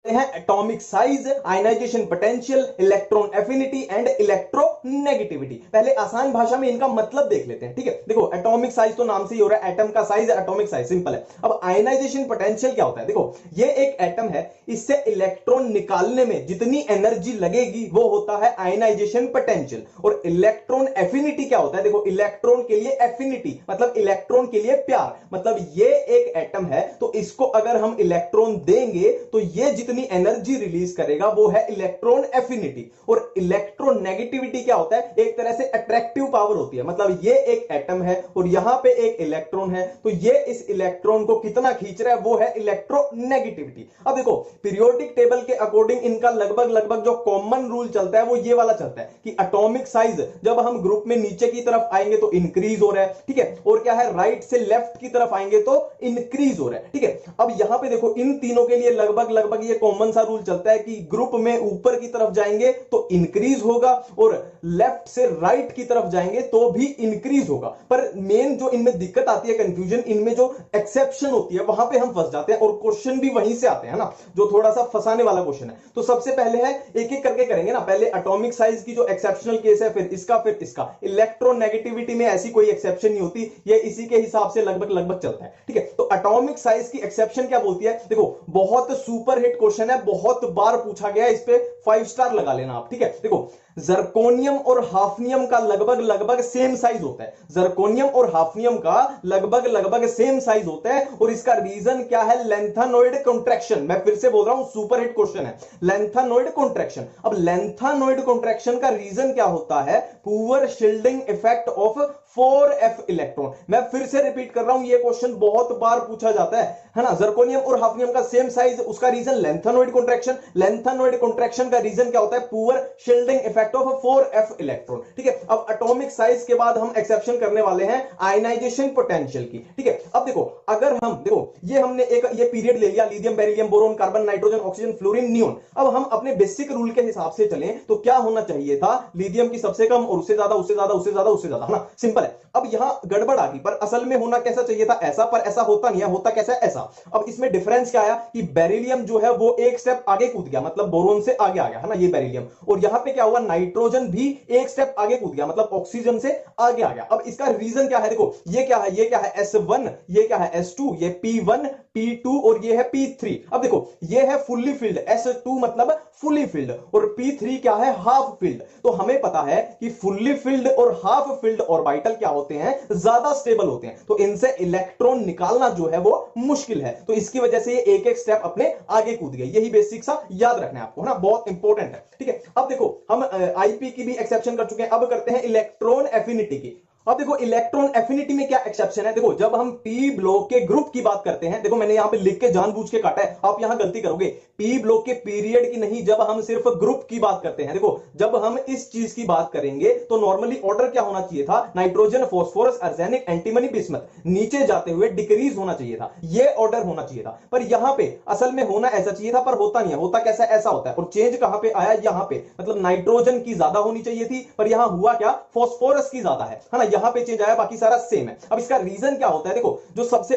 हैं atomic size, ionization potential, electron affinity and electronegativity. पहले आसान भाषा में इनका मतलब देख लेते हैं, ठीक है। देखो एटॉमिक साइज तो नाम से ही हो रहा है, एटम का साइज एटॉमिक साइज, सिंपल है। अब आयनाइजेशन पोटेंशियल क्या होता है? देखो ये एक एटम है, इससे इलेक्ट्रॉन निकालने में जितनी एनर्जी लगेगी वो होता है आयनाइजेशन पोटेंशियल। और इलेक्ट्रॉन एफिनिटी क्या होता है? देखो इलेक्ट्रॉन के लिए एफिनिटी मतलब इलेक्ट्रॉन के लिए प्यार, मतलब ये एक एटम है तो इसको अगर हम इलेक्ट्रॉन देंगे तो ये जितनी एनर्जी रिलीज करेगा वो है इलेक्ट्रॉन एफिनिटी। और इलेक्ट्रोनेगेटिविटी क्या होता है? एक तरह से अट्रैक्टिव पावर होती है, मतलब ये एक एटम है और यहां पे एक इलेक्ट्रॉन है तो ये इस इलेक्ट्रॉन को कितना खींच रहा है वो है इलेक्ट्रोनेगेटिविटी। अब देखो पीरियोडिक टेबल के अकॉर्डिंग इनका लगभग जो कॉमन रूल चलता है वो ये वाला चलता है कि एटॉमिक साइज जब हम ग्रुप में नीचे की तरफ आएंगे तो इंक्रीज हो रहा है, ठीक है। और क्या है, राइट से लेफ्ट की तरफ आएंगे तो इंक्रीज हो रहा है, ठीक है। अब यहां पे देखो इन तीनों के लिए लगभग ये कॉमन सा रूल चलता है कि ग्रुप में ऊपर की तरफ जाएंगे तो इंक्रीज होगा और लेफ्ट से राइट की तरफ जाएंगे तो भी इंक्रीज होगा। पर मेन जो इनमें दिक्कत आती है, कंफ्यूजन, इनमें जो एक्सेप्शन होती है वहां पे हम फंस जाते हैं और क्वेश्चन भी वहीं से आते हैं ना, जो थोड़ा सा फंसाने वाला क्वेश्चन है। तो सबसे पहले है एक एक करके करेंगे ना, पहले एटॉमिक साइज की जो एक्सेप्शनल केस है, फिर इसका इलेक्ट्रोनेगेटिविटी में ऐसी कोई एक्सेप्शन नहीं होती, ये इसी के हिसाब से लगभग चलता है, ठीक है। तो एटॉमिक साइज की एक्सेप्शन क्या बोलती है? देखो बहुत सुपर हिट क्वेश्चन है, बहुत बार पूछा गया, इस पे 5 स्टार लगा लेना आप, ठीक है। देखो जर्कोनियम और हाफनियम का लगभग सेम साइज होता है, जर्कोनियम और हाफनियम का लगभग सेम साइज होता है और इसका रीजन क्या है? Lanthanoid contraction. मैं फिर से बोल रहा हूं सुपर हिट क्वेश्चन है, लेंथेनॉइड कॉन्ट्रैक्शन। अब लेंथेनॉइड कॉन्ट्रैक्शन का रीजन क्या होता है? Poor shielding effect of 4f electron. मैं फिर से रिपीट कर रहा हूं, ये क्वेश्चन बहुत बार पूछा जाता है ना। जर्कोनियम और हाफनियम का सेम साइज, उसका reason lanthanoid contraction. Lanthanoid contraction का रीजन क्या होता है? Poor shielding effect of 4f electron, ठीक है। अब एटॉमिक साइज के बाद हम एक्सेप्शन करने वाले हैं आयनाइजेशन पोटेंशियल की, ठीक है। अब देखो अगर हम देखो ये हमने एक ये पीरियड ले लिया, lithium, beryllium, boron, carbon, nitrogen, oxygen, fluorine, neon. अब हम अपने बेसिक रूल के हिसाब से चलें तो क्या होना चाहिए था? लिथियम की सबसे कम और उससे ज्यादा, उससे ज्यादा, उससे ज्यादा, उससे ज्यादा, है ना, सिंपल है। अब यहां गड़बड़ आ गई, पर असल में होना कैसा चाहिए था? ऐसा, पर ऐसा होता नहीं है, होता कैसा है? ऐसा। अब इसमें डिफरेंस क्या आया कि बेरिलियम जो है वो एक स्टेप आगे कूद गया, मतलब बोरोन से आगे आ गया, है ना, ये बेरिलियम। और यहां पे क्या हुआ? नाइट्रोजन भी एक स्टेप आगे कूद गया, मतलब ऑक्सीजन से आगे आ गया। अब इसका रीजन क्या है? देखो ये क्या है? ये क्या है? S1, ये क्या है? S2, ये P1, P2 और ये है P3। अब देखो ये है फुल्ली फिल्ड, S2 मतलब फुली फिल्ड, और P3 क्या है? Half filled. तो हमें पता है कि फुल्ली फिल्ड और हाफ फिल्ड ऑर्बिटल क्या होते हैं? ज्यादा स्टेबल होते हैं, तो इनसे इलेक्ट्रॉन निकालना जो है वो मुश्किल है, तो इसकी वजह से ये एक एक स्टेप अपने आगे कूद गए। यही बेसिक सा याद रखना है आपको, है ना, बहुत इंपॉर्टेंट है, ठीक है। अब देखो हम आईपी की भी एक्सेप्शन कर चुके हैं, अब करते हैं इलेक्ट्रॉन एफिनिटी की। अब देखो इलेक्ट्रॉन एफिनिटी में क्या एक्सेप्शन है? देखो जब हम पी ब्लॉक के ग्रुप की बात करते हैं, देखो मैंने यहां पे लिख के जानबूझ के काटा है, आप यहां गलती करोगे, पी ब्लॉक के पीरियड की नहीं, जब हम सिर्फ ग्रुप की बात करते हैं। देखो जब हम इस चीज की बात करेंगे तो नॉर्मली ऑर्डर क्या होना चाहिए था? Nitrogen, phosphorus, arsenic, antimony, bismuth, नीचे जाते हुए डिक्रीज होना चाहिए था, ये ऑर्डर होना चाहिए था। पर यहां पे असल में होना ऐसा चाहिए था, पर होता नहीं है। होता कैसा? ऐसा होता है। और चेंज कहां पे आया? यहां पे, मतलब नाइट्रोजन की ज्यादा होनी चाहिए थी, पर यहां हुआ क्या? फास्फोरस की ज्यादा है ना, यहां पे चेंज आया, बाकी सारा सेम है। अब इसका रीजन क्या होता है? देखो जो सबसे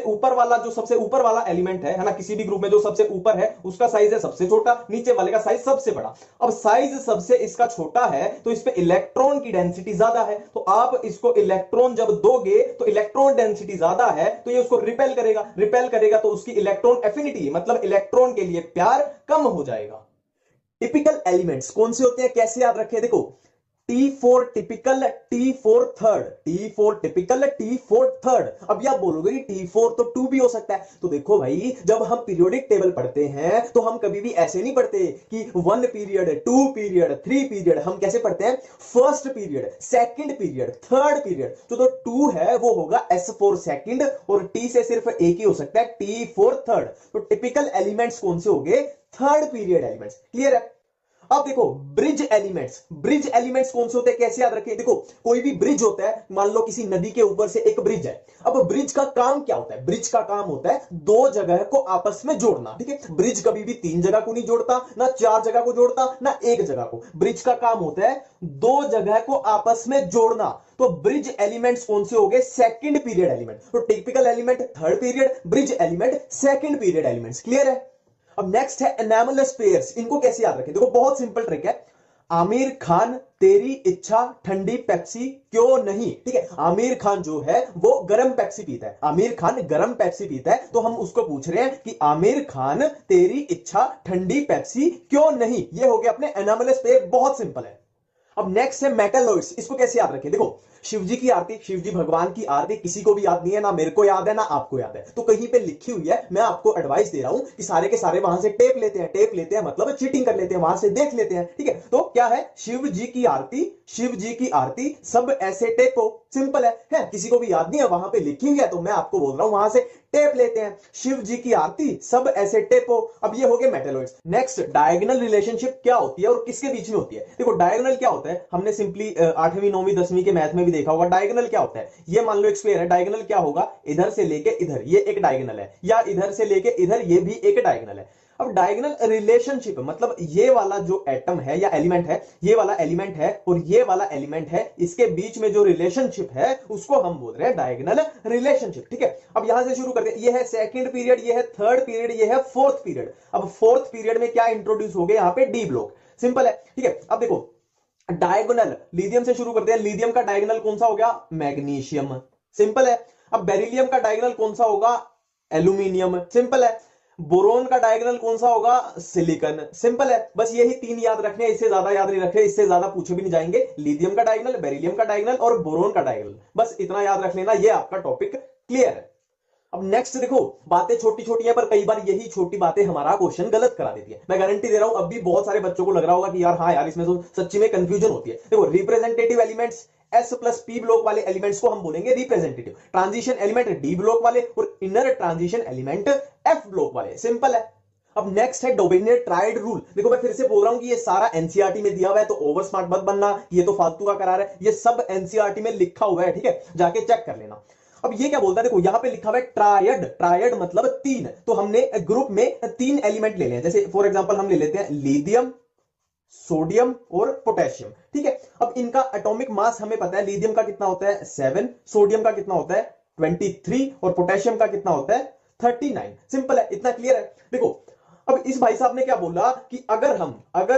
ऊपर वाला एलिमेंट है ना, किसी भी ग्रुप में जो सबसे ऊपर है उसका साइज है सबसे छोटा, नीचे वाले का साइज सबसे बड़ा। अब साइज सबसे इसका छोटा है तो इस पे इलेक्ट्रॉन की डेंसिटी ज्यादा है, तो आप इसको इलेक्ट्रॉन जब दोगे तो इलेक्ट्रॉन डेंसिटी ज्यादा है तो ये उसको रिपेल करेगा तो उसकी इलेक्ट्रॉन एफिनिटी मतलब इलेक्ट्रॉन के लिए प्यार कम हो जाएगा। टिपिकल एलिमेंट्स कौन से होते हैं, कैसे याद रखें? देखो T4 typical, T4 third, T4 typical, T4 third. अब आप बोलोगे T4 तो 2 भी हो सकता है, तो देखो भाई जब हम पीरियोडिक टेबल पढ़ते हैं तो हम कभी भी ऐसे नहीं पढ़ते कि 1 पीरियड, 2 पीरियड, 3 पीरियड। हम कैसे पढ़ते हैं? First period, second period, third period. तो 2 है वो होगा S4 सेकंड और T से सिर्फ एक ही हो सकता है, T4 थर्ड। तो टिपिकल एलिमेंट्स कौन से हो गए? Third period elements. क्लियर है? अब देखो ब्रिज एलिमेंट्स कौन से होते हैं, कैसे याद रखें? देखो कोई भी ब्रिज होता है, मान लो किसी नदी के ऊपर से एक ब्रिज है। अब ब्रिज का काम क्या होता है? ब्रिज का काम होता है 2 जगह को आपस में जोड़ना, ठीक है। ब्रिज कभी भी 3 जगह को नहीं जोड़ता, ना 4 जगह को जोड़ता, ना 1 जगह को। ब्रिज का काम होता है 2 जगह को आपस में जोड़ना। तो ब्रिज एलिमेंट्स कौन से हो गए? Second period element. तो typical element third period, bridge element second period elements. Clear है? अब नेक्स्ट है एनामलस पेयर्स, इनको कैसे याद रखें? देखो बहुत सिंपल ट्रिक है। आमिर खान तेरी इच्छा ठंडी पेप्सी क्यों नहीं, ठीक है। आमिर खान जो है वो गरम पेप्सी पीता है, आमिर खान गरम पेप्सी पीता है, तो हम उसको पूछ रहे हैं कि आमिर खान तेरी इच्छा ठंडी पेप्सी क्यों नहीं। ये हो गया अपने एनामलस पेयर, बहुत सिंपल है। अब नेक्स्ट है मेटलॉइड्स, इसको कैसे याद रखें? देखो शिव जी की आरती, शिव जी भगवान की आरती किसी को भी याद नहीं है, ना मेरे को याद है ना आपको याद है, तो कहीं पे लिखी हुई है, मैं आपको एडवाइस दे रहा हूं कि सारे के सारे वहां से टेप लेते हैं, टेप लेते हैं मतलब चीटिंग कर लेते हैं, वहां से देख लेते हैं, ठीक है। तो क्या है? शिव जी की आरती, शिव जी की आरती सब ऐसे टेपो, सिंपल है, किसी को भी याद नहीं है, वहां पे लिखी हुई है, तो मैं आपको बोल रहा हूं वहां से टेप लेते हैं, शिव जी की आरती सब ऐसे टेपो। अब ये हो गए मेटलॉइड्स। नेक्स्ट, डायगोनल रिलेशनशिप क्या होती है और किसके बीच में होती है? देखो डायगोनल क्या होता है, हमने सिंपली 8वीं 9वीं 10वीं के मैथ में भी देखा होगा। डायगोनल क्या होता है? ये मान लो एक स्क्वायर है, डायगोनल क्या होगा? इधर से लेके इधर, ये एक डायगोनल है, या इधर से लेके इधर, ये भी एक डायगोनल है। अब डायगोनल रिलेशनशिप मतलब ये वाला जो एटम है या एलिमेंट है, ये वाला एलिमेंट है और ये वाला एलिमेंट है, इसके बीच में जो रिलेशनशिप है उसको हम बोल रहे हैं डायगोनल रिलेशनशिप, ठीक है। अब यहां से शुरू करते हैं, ये है सेकंड पीरियड, ये है थर्ड पीरियड, ये है फोर्थ पीरियड। अब फोर्थ पीरियड में क्या इंट्रोड्यूस हो गए? यहां पे डी ब्लॉक, सिंपल है, ठीक है। अब देखो डायगोनल, लिथियम से शुरू करते हैं, लिथियम का डायगोनल कौन सा हो गया? मैग्नीशियम, सिंपल है। अब बेरिलियम का डायगोनल कौन सा होगा? एल्यूमिनियम, सिंपल है। बोरोन का डायगोनल कौन सा होगा? सिलिकॉन, सिंपल है। बस यही तीन याद रखने, इससे ज्यादा याद नहीं रखने, इससे ज्यादा पूछे भी नहीं जाएंगे। लिथियम का डायगोनल, बेरिलियम का डायगोनल और बोरोन का डायगोनल, बस इतना याद रख लेना, ये आपका टॉपिक क्लियर है। अब नेक्स्ट देखो, बातें छोटी छोटी हैं पर कई बार यही छोटी बातें हमारा क्वेश्चन गलत करा देती है। मैं गारंटी दे रहा हूं अब भी बहुत सारे बच्चों को लग रहा होगा कि यार हाँ यार इसमें तो सच्ची में कंफ्यूजन होती है। देखो representative elements S plus P block वाले एलिमेंट्स को हम बोलेंगे representative, transition element D block वाले और inner transition element F block वाले, सिंपल है। अब नेक्स्ट है डोबेनियर ट्राइड रूल। देखो मैं फिर से बोल रहा हूं कि ये सारा एनसीईआरटी में दिया हुआ है, तो ओवर स्मार्ट मत बनना, ये तो फालतू का करार है, ये सब एनसीईआरटी में लिखा हुआ है, ठीक है, जाके चेक कर लेना। अब ये क्या बोलता है? देखो यहां पे लिखा हुआ है ट्रायड, ट्रायड मतलब तीन, तो हमने ग्रुप में तीन एलिमेंट ले लिए, जैसे फॉर एग्जांपल हम ले लेते हैं लिथियम, सोडियम और पोटेशियम, ठीक है। अब इनका एटॉमिक मास हमें पता है, लिथियम का कितना होता है? 7, सोडियम का कितना होता है? 23 और पोटेशियम का कितना होता है? 39, सिंपल है, इतना क्लियर है। देखो अब इस भाई साहब ने क्या बोला कि अगर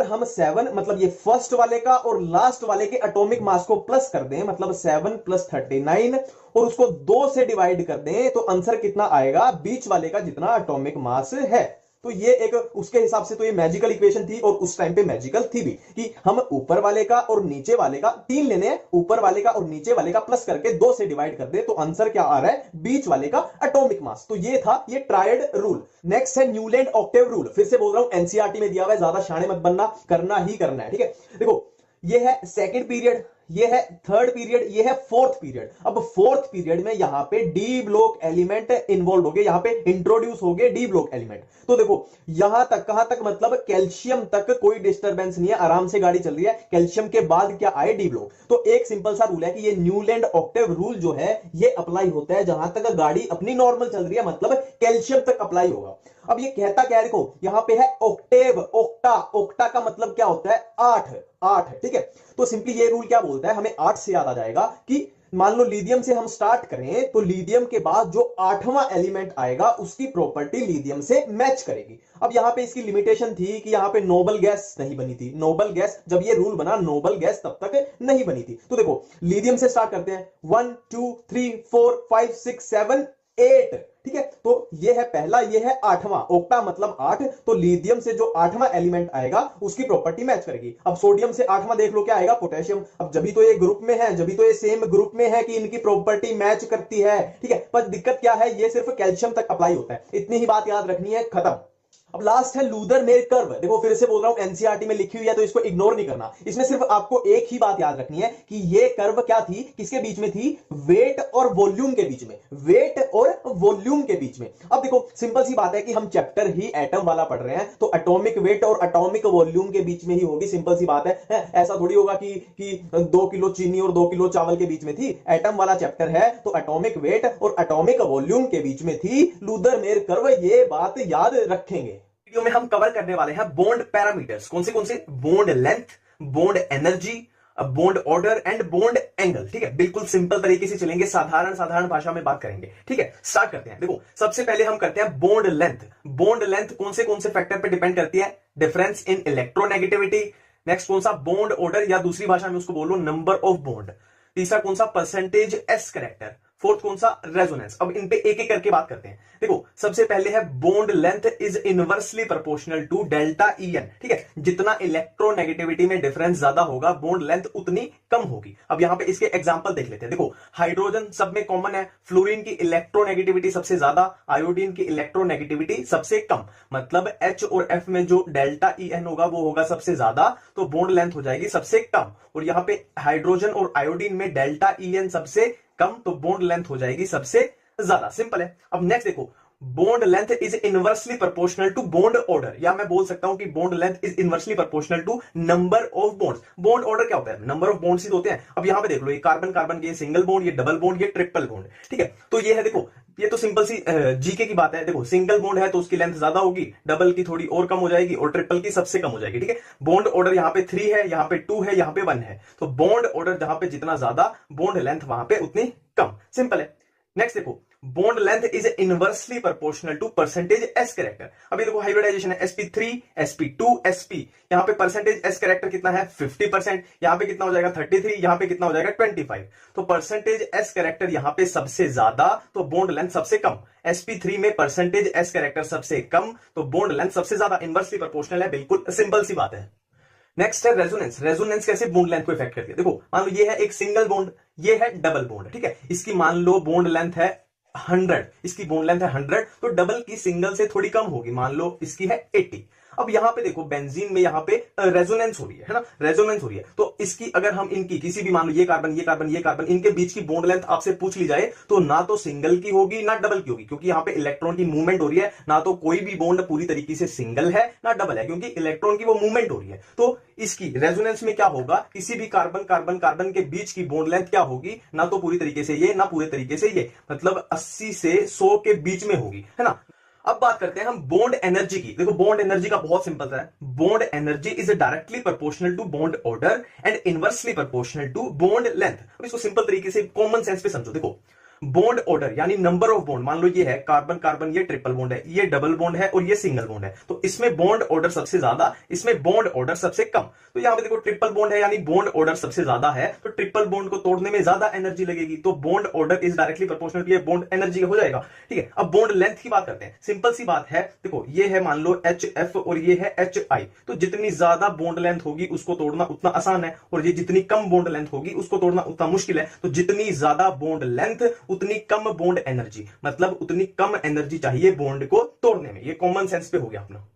हम 7 मतलब ये फर्स्ट वाले का और लास्ट वाले के एटॉमिक मास को प्लस कर दें, मतलब 7 + 39 और उसको 2 से डिवाइड कर दें, तो आंसर कितना आएगा? बीच वाले का जितना एटॉमिक मास है। तो ये एक उसके हिसाब से तो ये मैजिकल इक्वेशन थी, और उस टाइम पे मैजिकल थी भी, कि हम ऊपर वाले का और नीचे वाले का तीन लेने हैं, ऊपर वाले का और नीचे वाले का प्लस करके 2 से डिवाइड कर दे, तो आंसर क्या आ रहा है? बीच वाले का एटॉमिक मास। तो ये था ये ट्रायड रूल। नेक्स्ट है न्यूलैंड ऑक्टेव रूल, फिर से बोल रहा हूं एनसीईआरटी में दिया हुआ है, ज्यादा शाणे मत बनना, करना ही करना है, ठीक है। देखो ये है सेकंड पीरियड, ये है थर्ड पीरियड, ये है फोर्थ पीरियड। अब फोर्थ पीरियड में यहां पे डी ब्लॉक एलिमेंट इन्वॉल्व हो गए, यहां पे इंट्रोड्यूस हो गए डी ब्लॉक एलिमेंट। तो देखो यहां तक, कहां तक? मतलब कैल्शियम तक कोई डिस्टरबेंस नहीं है, आराम से गाड़ी चल रही है। कैल्शियम के बाद क्या आए? D block. तो एक सिंपल सा रूल है कि ये न्यूलैंड ऑक्टेव रूल जो है ये अप्लाई होता है जहां तक गाड़ी अपनी नॉर्मल चल रही है, मतलब कैल्शियम तक अप्लाई होगा। अब ये कहता क्या है? देखो यहां पे है ऑक्टेव, ऑक्टा, ऑक्टा का मतलब क्या होता है? 8, ठीक है। तो सिंपली ये रूल क्या बोलता है? हमें 8 से याद आ जाएगा कि मान लो लिथियम से हम स्टार्ट करें, तो लिथियम के बाद जो 8वां एलिमेंट आएगा उसकी प्रॉपर्टी लिथियम से मैच करेगी। अब यहां पे इसकी लिमिटेशन थी कि यहां पे नोबल गैस नहीं बनी थी, नोबल गैस जब ये रूल बना, नोबल गैस तब तक नहीं बनी थी। तो देखो लिथियम से स्टार्ट करते हैं, 1 2 3 4 5 6 7 8, ठीक है। तो ये है पहला, ये है 8वां, ऑक्टा मतलब 8, तो लिथियम से जो 8वां एलिमेंट आएगा उसकी प्रॉपर्टी मैच करेगी। अब सोडियम से 8वां देख लो क्या आएगा? पोटेशियम। अब जब भी तो ये ग्रुप में है, जब भी तो ये सेम ग्रुप में है कि इनकी प्रॉपर्टी मैच करती है, ठीक है। पर दिक्कत क्या है? ये सिर्फ कैल्शियम तक अप्लाई होता है, इतनी ही बात याद रखनी है, खत्म। अब लास्ट है लूदर मेयर कर्व। देखो फिर से बोल रहा हूं एनसीईआरटी में लिखी हुई है तो इसको इग्नोर नहीं करना, इसमें सिर्फ आपको एक ही बात याद रखनी है कि ये कर्व क्या थी, किसके बीच में थी? वेट और वॉल्यूम के बीच में, वेट और वॉल्यूम के बीच में। अब देखो सिंपल सी बात है कि हम चैप्टर ही एटम वाला पढ़ रहे हैं, तो एटॉमिक वेट और एटॉमिक वॉल्यूम के बीच में ही होगी, सिंपल सी बात है। ऐसा थोड़ी होगा कि 2 किलो चीनी और 2 किलो चावल के बीच में थी। एटम वाला चैप्टर है तो एटॉमिक वेट और एटॉमिक वॉल्यूम के बीच में थी लूदर मेयर कर्व, ये बात याद रखेंगे। वीडियो में हम कवर करने वाले हैं बॉन्ड पैरामीटर्स। कौन से? Bond length, bond energy, bond order and bond angle. ठीक है, बिल्कुल सिंपल तरीके से चलेंगे, साधारण भाषा में बात करेंगे। ठीक है, स्टार्ट करते हैं। देखो सबसे पहले हम करते हैं बॉन्ड लेंथ। बॉन्ड लेंथ कौन से फैक्टर पे डिपेंड करती है? Difference in electronegativity. नेक्स्ट कौन सा? बॉन्ड ऑर्डर, या दूसरी भाषा में उसको बोलो नंबर ऑफ बॉन्ड। तीसरा कौन सा? Percentage s character. फोर्थ कौन सा? रेजोनेंस। अब इन पे एक एक करके बात करते हैं। देखो सबसे पहले है bond length is inversely proportional to delta E N. ठीक है, जितना इलेक्ट्रोनेगेटिविटी में डिफरेंस ज्यादा होगा बॉन्ड लेंथ उतनी कम होगी। अब यहां पे इसके एग्जांपल देख लेते हैं। देखो हाइड्रोजन सब में कॉमन है, फ्लोरीन की इलेक्ट्रोनेगेटिविटी सबसे ज्यादा, आयोडीन की इलेक्ट्रोनेगेटिविटी सबसे कम, मतलब H और F में जो डेल्टा ई एन होगा वो होगा सबसे ज्यादा, तो बॉन्ड लेंथ हो जाएगी सबसे कम। और यहां पे हाइड्रोजन और आयोडीन में डेल्टा ई एन सबसे कम, तो बॉन्ड लेंथ हो जाएगी सबसे ज्यादा। सिंपल है। अब नेक्स्ट देखो, bond length is inversely proportional to bond order, या मैं बोल सकता हूं कि bond length is inversely proportional to number of bonds. Bond order क्या होता है? नंबर ऑफ बॉन्ड्स ही तो होते हैं। अब यहां पे देख लो, ये कार्बन कार्बन के सिंगल बॉन्ड, ये डबल बॉन्ड, ये ट्रिपल बॉन्ड। ठीक है, तो ये है, देखो ये तो सिंपल सी जीके की बात है। देखो सिंगल बॉन्ड है तो उसकी लेंथ ज्यादा होगी, डबल की थोड़ी और कम हो जाएगी, और ट्रिपल की सबसे कम हो जाएगी। ठीक है, बॉन्ड ऑर्डर यहाँ पे 3 है, यहाँ पे 2 है, यहाँ पे 1 है, तो बॉन्ड ऑर्डर जहां पे जितना ज्यादा, बॉन्ड लेंथ वहां पे उतनी कम। सिंपल है। नेक्स्ट देखो, bond length is inversely proportional to percentage s character. अभी देखो हाइब्रिडाइजेशन है, sp3 sp2 sp, यहां पे परसेंटेज एस कैरेक्टर कितना है? 50%। यहां पे कितना हो जाएगा? 33। यहां पे कितना हो जाएगा? 25। तो परसेंटेज एस कैरेक्टर यहां पे सबसे ज्यादा, तो बॉन्ड लेंथ सबसे कम। sp3 में परसेंटेज एस कैरेक्टर सबसे कम, तो बॉन्ड लेंथ सबसे ज्यादा। इनवर्सली प्रोपोर्शनल है, बिल्कुल सिंपल सी बात है। नेक्स्ट है रेजोनेंस। रेजोनेंस कैसे बॉन्ड लेंथ को इफेक्ट करती है? देखो मान लो ये है एक सिंगल बॉन्ड, ये है डबल बॉन्ड। ठीक है, इसकी मान लो बॉन्ड लेंथ है 100, इसकी बॉन्ड लेंथ है 100, तो डबल की सिंगल से थोड़ी कम होगी, मान लो इसकी है 80। अब यहां पे देखो बेंजीन में यहां पे रेजोनेंस हो रही है ना, रेजोनेंस हो रही है, तो इसकी अगर हम इनकी किसी भी मान लो ये कार्बन ये कार्बन ये कार्बन, इनके बीच की बॉन्ड लेंथ आपसे पूछ ली जाए तो ना तो सिंगल की होगी ना डबल की होगी, क्योंकि यहां पे इलेक्ट्रॉन की मूवमेंट हो रही है। ना तो कोई भी बॉन्ड पूरी तरीके से सिंगल है ना डबल है, क्योंकि इलेक्ट्रॉन की वो मूवमेंट हो रही है। तो इसकी रेजोनेंस में क्या होगा? किसी भी कार्बन कार्बन कार्बन के बीच की बॉन्ड लेंथ क्या होगी? ना तो पूरी तरीके से ये, ना पूरे तरीके से ये, मतलब 80 से 100 के बीच में होगी, है ना। अब बात करते हैं हम बॉन्ड एनर्जी की। देखो बॉन्ड एनर्जी का बहुत सिंपल सा है, bond energy is directly proportional to bond order and inversely proportional to bond length. अब इसको सिंपल तरीके से कॉमन सेंस पे समझो। देखो बॉन्ड ऑर्डर यानी नंबर ऑफ बॉन्ड, मान लो ये है कार्बन कार्बन, ये ट्रिपल बॉन्ड है, ये डबल बॉन्ड है और ये सिंगल बॉन्ड है, तो इसमें बॉन्ड ऑर्डर सबसे ज्यादा, इसमें बॉन्ड ऑर्डर सबसे कम। तो यहां पे देखो ट्रिपल बॉन्ड है यानी बॉन्ड ऑर्डर सबसे ज्यादा है, तो ट्रिपल बॉन्ड को तोड़ने में ज्यादा एनर्जी लगेगी, तो bond order is directly proportional to ये बॉन्ड एनर्जी हो जाएगा। ठीक है, अब बॉन्ड लेंथ की बात करते हैं। सिंपल सी बात है, देखो ये है मान लो HF और ये है HI, तो जितनी ज्यादा बॉन्ड लेंथ होगी उसको तोड़ना उतना आसान है, और ये जितनी कम बॉन्ड लेंथ होगी उसको तोड़ना उतना मुश्किल है। तो जितनी ज्यादा बॉन्ड लेंथ उतनी कम बॉन्ड एनर्जी, मतलब उतनी कम एनर्जी चाहिए बॉन्ड को तोड़ने में। ये कॉमन सेंस पे हो गया अपना।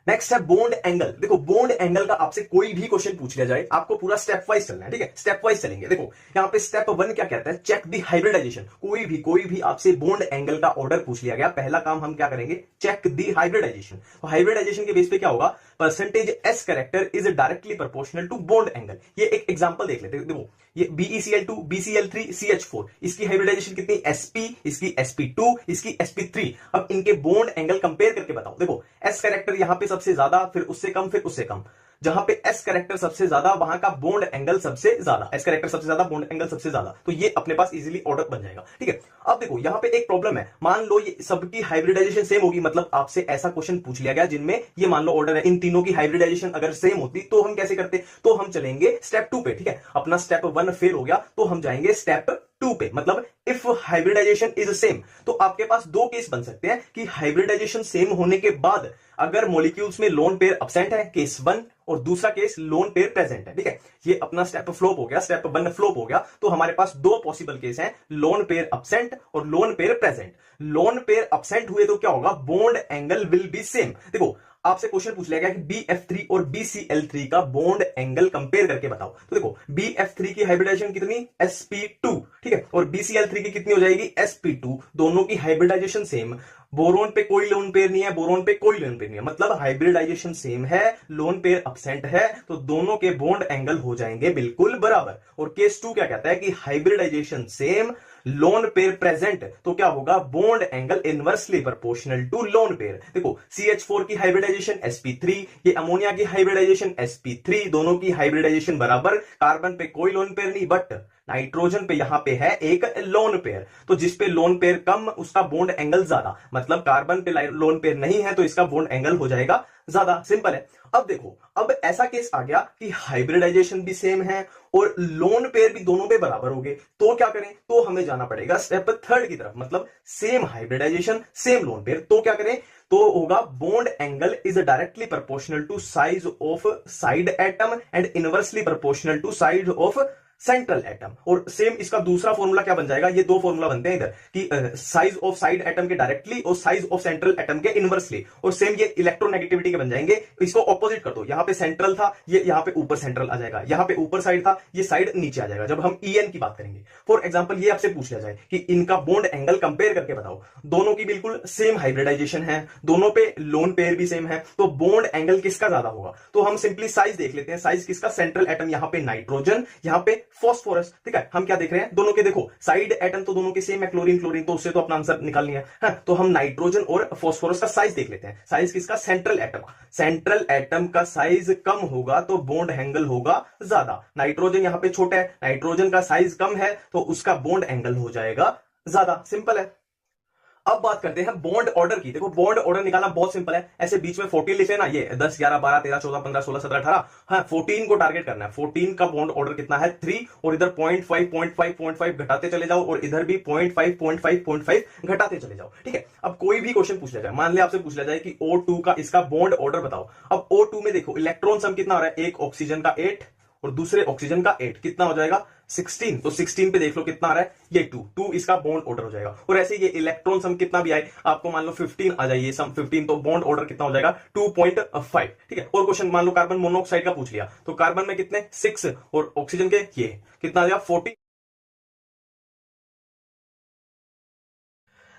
नेक्स्ट है बॉन्ड एंगल। देखो बॉन्ड एंगल का आपसे कोई भी क्वेश्चन पूछ लिया जाए, आपको पूरा स्टेप वाइज चलना है। ठीक है, स्टेप वाइज चलेंगे। देखो यहाँ पे स्टेप 1 क्या कहता है? Check the hybridization. कोई भी आपसे बॉन्ड एंगल का ऑर्डर पूछ लिया गया, पहला काम हम क्या करेंगे? Check the hybridization. तो हाइब्रिडाइजेशन के बेस पे क्या होगा? Percentage s character is directly proportional to bond angle. ये एक एग्जांपल देख लेते हैं। देखो ये BeCl2 BCl3 CH4, इसकी हाइब्रिडाइजेशन कितनी? sp, इसकी sp2, इसकी sp3। अब इनके बॉन्ड एंगल कंपेयर करके बताओ। देखो s कैरेक्टर यहां पे सबसे ज्यादा, फिर उससे कम, फिर उससे कम। जहां पे s कैरेक्टर सबसे ज्यादा वहां का बॉन्ड एंगल सबसे ज्यादा, s कैरेक्टर सबसे ज्यादा, बॉन्ड एंगल सबसे ज्यादा, तो ये अपने पास इजीली ऑर्डर बन जाएगा। ठीक है, अब देखो यहां पे एक प्रॉब्लम है। मान लो ये सबकी हाइब्रिडाइजेशन सेम होगी, मतलब आपसे ऐसा क्वेश्चन पूछ लिया गया जिनमें ये मान लो ऑर्डर है, इन तीनों की हाइब्रिडाइजेशन अगर सेम होती तो हम कैसे करते? तो हम चलेंगे स्टेप 2 पे। ठीक है, अपना स्टेप 1 फेल हो गया तो हम जाएंगे स्टेप 2 पे, मतलब इफ हाइब्रिडाइजेशन इज सेम। तो आपके पास दो केस बन सकते हैं कि हाइब्रिडाइजेशन सेम होने के बाद अगर मॉलिक्यूल्स में लोन पेयर अब्सेंट है, केस 1, और दूसरा केस लोन पेयर प्रेजेंट है। ठीक है, ये अपना स्टेप फ्लॉप हो गया, स्टेप 1 फ्लॉप हो गया, तो हमारे पास दो पॉसिबल केस हैं, लोन पेयर अब्सेंट और loan pair present. Lone pair absent हुए तो क्या होगा? Bond angle will be same. देखो आपसे क्वेश्चन पूछ लिया गया कि BF3 और BCl3 का बॉन्ड एंगल कंपेयर करके बताओ। तो देखो BF3 की हाइब्रिडाइजेशन कितनी? sp2। ठीक है, और BCl3 की कितनी हो जाएगी? sp2। दोनों की हाइब्रिडाइजेशन सेम, बोरोन पे कोई लोन पेयर नहीं है, बोरोन पे कोई लोन पेयर नहीं है, मतलब हाइब्रिडाइजेशन सेम है, लोन पेयर अब्सेंट है, तो दोनों के बॉन्ड एंगल हो जाएंगे बिल्कुल बराबर। और केस 2 क्या कहता है कि hybridization same, lone pair present तो क्या होगा, bond angle inversely proportional to lone pair. देखो CH4 की हाइब्रिडाइजेशन sp3, ये अमोनिया की हाइब्रिडाइजेशन sp3, दोनों की हाइब्रिडाइजेशन बराबर, कार्बन पे कोई लोन पेयर नहीं, बट नाइट्रोजन पे यहां पे है एक लोन पेयर, तो जिस पे लोन पेयर कम उसका बॉन्ड एंगल ज्यादा, मतलब कार्बन पे लोन पेयर नहीं है तो इसका बॉन्ड एंगल हो जाएगा ज्यादा, सिंपल है। अब देखो, अब ऐसा केस आ गया कि हाइब्रिडाइजेशन भी सेम है और लोन पेयर भी दोनों पे बराबर हो गए, तो क्या करें, तो हमें जाना पड़ेगा स्टेप थर्ड की तरफ, मतलब same hybridization same lone pair, तो क्या करें, तो होगा bond angle is directly proportional to size of side atom and inversely proportional to size of central atom. और सेम इसका दूसरा फॉर्मूला क्या बन जाएगा, ये दो फॉर्मूला बनते हैं इधर कि साइज ऑफ साइड एटम के डायरेक्टली और साइज ऑफ सेंट्रल एटम के इनवर्सली, और सेम ये इलेक्ट्रोनेगेटिविटी के बन जाएंगे। इसको ऑपोजिट कर दो, यहां पे सेंट्रल था, ये यहां पे ऊपर सेंट्रल आ जाएगा, यहां पे ऊपर साइड था, ये साइड नीचे आ जाएगा जब हम EN की बात करेंगे। फॉर एग्जांपल ये आपसे पूछ लिया जाए कि इनका बॉन्ड एंगल कंपेयर करके बताओ, दोनों की बिल्कुल सेम हाइब्रिडाइजेशन है, दोनों पे लोन पेयर भी सेम है, तो बॉन्ड एंगल किसका ज्यादा होगा, तो हम सिंपली साइज देख लेते हैं, साइज किसका, सेंट्रल एटम यहां पे नाइट्रोजन, यहां पे फॉस्फोरस, ठीक है। हम क्या देख रहे हैं, दोनों के देखो साइड एटम तो दोनों के सेम है, क्लोरीन क्लोरीन, तो उससे तो अपना आंसर निकाल लिया है, तो हम नाइट्रोजन और फॉस्फोरस का साइज देख लेते हैं, साइज किसका, सेंट्रल एटम, सेंट्रल एटम का साइज कम होगा तो बॉन्ड एंगल होगा ज्यादा, नाइट्रोजन यहां पे छोटा है, नाइट्रोजन का साइज कम है तो उसका बॉन्ड एंगल हो जाएगा ज्यादा, सिंपल है। अब बात करते हैं बॉन्ड ऑर्डर की। देखो बॉन्ड ऑर्डर निकालना बहुत सिंपल है, ऐसे बीच में 14 लिख लेना, ये 10 11 12 13 14 15 16 17 18, हाँ 14 को टारगेट करना है, 14 का बॉन्ड ऑर्डर कितना है 3, और इधर 0.5 घटाते चले जाओ, और इधर भी 0.5 घटाते चले जाओ, ठीक है। अब कोई भी क्वेश्चन पूछ लिया जाए, मान लिया आपसे पूछ लिया जाए कि O2 का इसका बॉन्ड ऑर्डर बताओ, अब O2 में देखो इलेक्ट्रॉन सम कितना हो रहा है, एक ऑक्सीजन का 8 और दूसरे ऑक्सीजन का 8, कितना हो जाएगा 16, तो 16 पे देख लो कितना आ रहा है, ये 2 इसका बॉन्ड ऑर्डर हो जाएगा। और ऐसे ये इलेक्ट्रॉन सम कितना भी आए, आपको मान लो 15 आ जाए, सम 15, तो बॉन्ड ऑर्डर कितना हो जाएगा 2.5, ठीक है। और क्वेश्चन मान लो कार्बन मोनोऑक्साइड का पूछ लिया, तो कार्बन में कितने 6 और ऑक्सीजन के ये कितना आ जाएगा 40।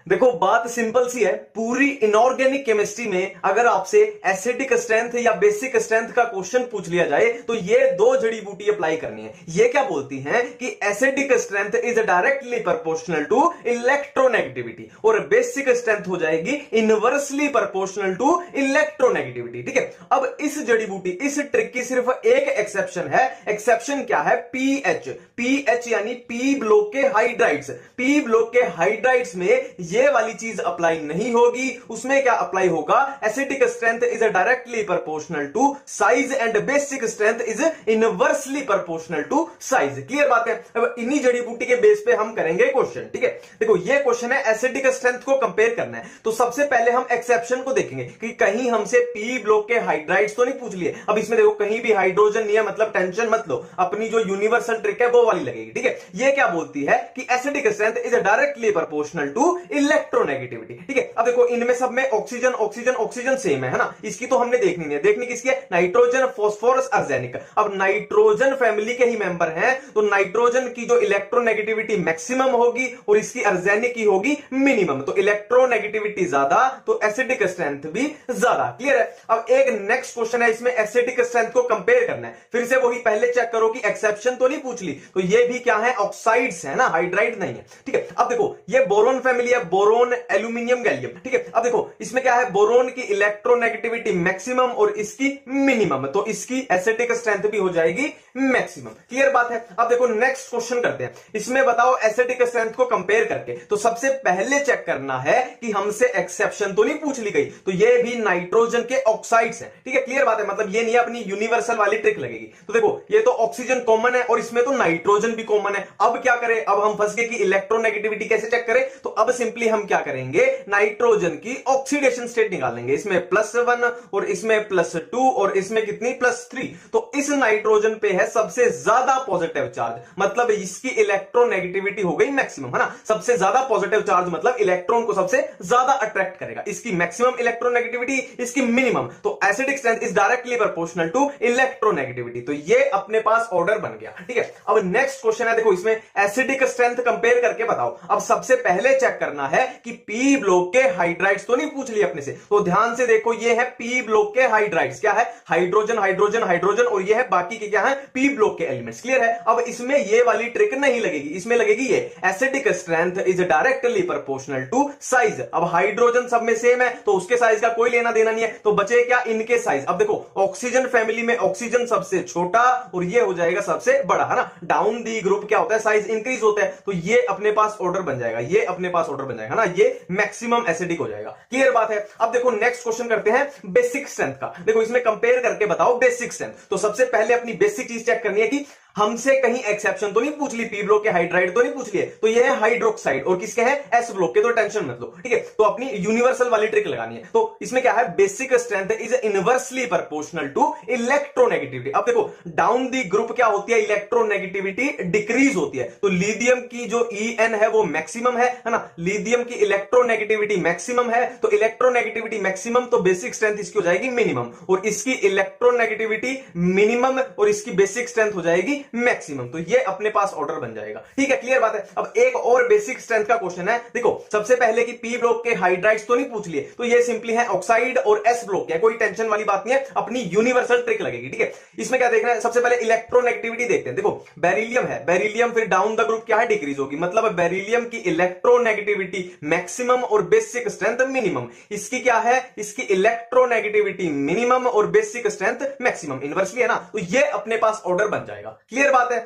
देखो बात सिंपल सी है, पूरी इनऑर्गेनिक केमिस्ट्री में अगर आपसे एसिडिक स्ट्रेंथ या बेसिक स्ट्रेंथ का क्वेश्चन पूछ लिया जाए तो ये दो जड़ी बूटी अप्लाई करनी है। ये क्या बोलती हैं कि acidic strength is directly proportional to electronegativity, और बेसिक स्ट्रेंथ हो जाएगी इनवर्सली प्रोपोर्शनल टू इलेक्ट्रोनेगेटिविटी, ठीक है। अब इस जड़ी बूटी, इस ट्रिक की सिर्फ एक एक्सेप्शन है, एक्सेप्शन क्या है, पीएच यानी पी ब्लॉक के हाइड्राइड्स, पी ब्लॉक के हाइड्राइड्स में ये वाली चीज अप्लाई नहीं होगी, उसमें क्या अप्लाई होगा, acidic strength is directly proportional to size and basic strength is inversely proportional to size. Clear बात है। अब इन्हीं जड़ी बूटी के बेस पे हम करेंगे क्वेश्चन, ठीक है। देखो ये क्वेश्चन है एसिडिक स्ट्रेंथ को कंपेयर करना है, तो सबसे पहले हम एक्सेप्शन को देखेंगे कि कहीं हमसे पी ब्लॉक के हाइड्राइड्स तो नहीं पूछ लिए। अब इसमें देखो कहीं भी हाइड्रोजन नहीं है, मतलब टेंशन मत लो, अपनी जो यूनिवर्सल ट्रिक है वो वाली लगेगी, ठीक है। ये क्या बोलती है कि acidic strength is directly proportional to electronegativity, ठीक है। अब देखो इनमें सब में ऑक्सीजन ऑक्सीजन ऑक्सीजन सेम है ना, इसकी तो हमने देखनी नहीं है, देखनी किसकी है, नाइट्रोजन फॉस्फोरस आर्सेनिक। अब नाइट्रोजन फैमिली के ही मेंबर हैं, तो नाइट्रोजन की जो इलेक्ट्रोनेगेटिविटी मैक्सिमम होगी और इसकी आर्सेनिक की होगी मिनिमम, तो इलेक्ट्रोनेगेटिविटी ज्यादा तो एसिडिक स्ट्रेंथ भी ज्यादा। क्लियर है। अब एक नेक्स्ट क्वेश्चन है, इसमें एसिडिक स्ट्रेंथ को कंपेयर करना है, फिर से वही पहले चेक करो कि एक्सेप्शन तो नहीं पूछ ली, तो ये भी क्या है, ऑक्साइड्स है ना, हाइड्राइड नहीं है, ठीक है। अब देखो ये बोरोन फैमिली है, बोरोन एल्यूमिनियम गैलियम, ठीक है। अब देखो इसमें क्या है, बोरोन की इलेक्ट्रोनेगेटिविटी मैक्सिमम और इसकी मिनिमम, तो इसकी एसिडिक स्ट्रेंथ भी हो जाएगी मैक्सिमम। क्लियर बात है। अब देखो नेक्स्ट क्वेश्चन करते हैं, इसमें बताओ एसिडिक स्ट्रेंथ को कंपेयर करके, तो सबसे पहले चेक करना है कि हमसे एक्सेप्शन तो नहीं पूछ ली गई, तो ये भी नाइट्रोजन के ऑक्साइड्स हैं, ठीक है। क्लियर बात है, मतलब ये नहीं अपनी यूनिवर्सल वाली ट्रिक लगेगी। तो देखो ये तो ऑक्सीजन कॉमन है और इसमें तो नाइट्रोजन भी कॉमन है। अब क्या करें, अब हम फंस गए कि इलेक्ट्रोनेगेटिविटी कैसे चेक करें, तो अब सिंपली हम क्या करेंगे, नाइट्रोजन की ऑक्सीडेशन स्टेट निकालेंगे, इसमें +1 और इसमें +2 और इसमें कितनी +3, तो इस नाइट्रोजन पे है सबसे ज्यादा पॉजिटिव चार्ज, मतलब इसकी इलेक्ट्रोनेगेटिविटी हो गई मैक्सिमम, है ना। सबसे ज्यादा पॉजिटिव चार्ज मतलब इलेक्ट्रॉन को सबसे ज्यादा अट्रैक्ट करेगा, इसकी मैक्सिमम इलेक्ट्रोनेगेटिविटी, इसकी मिनिमम, तो acidic strength is directly proportional to electronegativity, तो ये अपने पास ऑर्डर बन गया, ठीक है। अब नेक्स्ट क्वेश्चन है, देखो इसमें एसिडिक स्ट्रेंथ कंपेयर करके बताओ। अब सबसे पहले चेक करना है कि पी ब्लॉक के हाइड्राइड्स तो नहीं पूछ लिया अपने से, तो ध्यान से देखो ये है पी ब्लॉक के हाइड्राइड्स, क्या है हाइड्रोजन हाइड्रोजन हाइड्रोजन, और ये है बाकी के क्या है पी ब्लॉक के एलिमेंट्स। क्लियर है। अब इसमें ये वाली ट्रिक नहीं लगेगी, इसमें लगेगी ये acidic strength is directly proportional to size. अब हाइड्रोजन सब में सेम है तो उसके साइज का कोई लेना देना नहीं है, तो बचे क्या इनके साइज। अब देखो ऑक्सीजन फैमिली में ऑक्सीजन सबसे छोटा और ये हो जाएगा सबसे बड़ा, है ना। डाउन दी ग्रुप क्या होता है साइज इंक्रीज होता है, तो ये अपने पास ऑर्डर बन जाएगा, ये अपने पास ऑर्डर बन जाएगा ना, ये मैक्सिमम एसिडिक हो जाएगा। क्लियर बात है। अब देखो नेक्स्ट क्वेश्चन करते हैं बेसिक स्ट्रेंथ का। देखो इसमें कंपेयर करके बताओ बेसिक स्ट्रेंथ। तो सबसे पहले अपनी बेसिक चीज चेक करनी है कि हमसे कहीं एक्सेप्शन तो नहीं पूछ ली, पी ब्लॉक के हाइड्राइड तो नहीं पूछ लिए, तो ये है हाइड्रोक्साइड और किसके हैं एस ब्लॉक के, तो टेंशन मत लो। ठीक है, तो अपनी यूनिवर्सल वाली ट्रिक लगानी है। तो इसमें क्या है basic strength is inversely proportional to electronegativity. अब देखो डाउन दी ग्रुप क्या होती है इलेक्ट्रोनेगेटिविटी डिक्रीज होती है, तो लिथियम की जो EN है वो मैक्सिमम है ना, लिथियम की इलेक्ट्रोनेगेटिविटी मैक्सिमम है, तो इलेक्ट्रोनेगेटिविटी मैक्सिमम तो बेसिक स्ट्रेंथ इसकी हो जाएगी मिनिमम, और इसकी इलेक्ट्रोनेगेटिविटी मिनिमम और इसकी बेसिक स्ट्रेंथ हो जाएगी मैक्सिमम, तो ये अपने पास ऑर्डर बन जाएगा। ठीक है, क्लियर बात है। अब एक और बेसिक स्ट्रेंथ का क्वेश्चन है। देखो सबसे पहले कि पी ब्लॉक के हाइड्राइड्स तो नहीं पूछ लिए, तो ये सिंपली है ऑक्साइड और एस ब्लॉक है, कोई टेंशन वाली बात नहीं है, अपनी यूनिवर्सल ट्रिक लगेगी। ठीक है, इसमें क्या देखना है सबसे पहले इलेक्ट्रोनेगेटिविटी देखते हैं। देखो बेरिलियम है, बेरिलियम फिर डाउन द ग्रुप क्या है डिक्रीज होगी, मतलब बेरिलियम की इलेक्ट्रोनेगेटिविटी मैक्सिमम और बेसिक स्ट्रेंथ मिनिमम, इसकी क्या है इसकी इलेक्ट्रोनेगेटिविटी मिनिमम और बेसिक स्ट्रेंथ मैक्सिमम, इनवर्सली है ना, तो ये अपने पास ऑर्डर बन जाएगा। क्लियर बात है।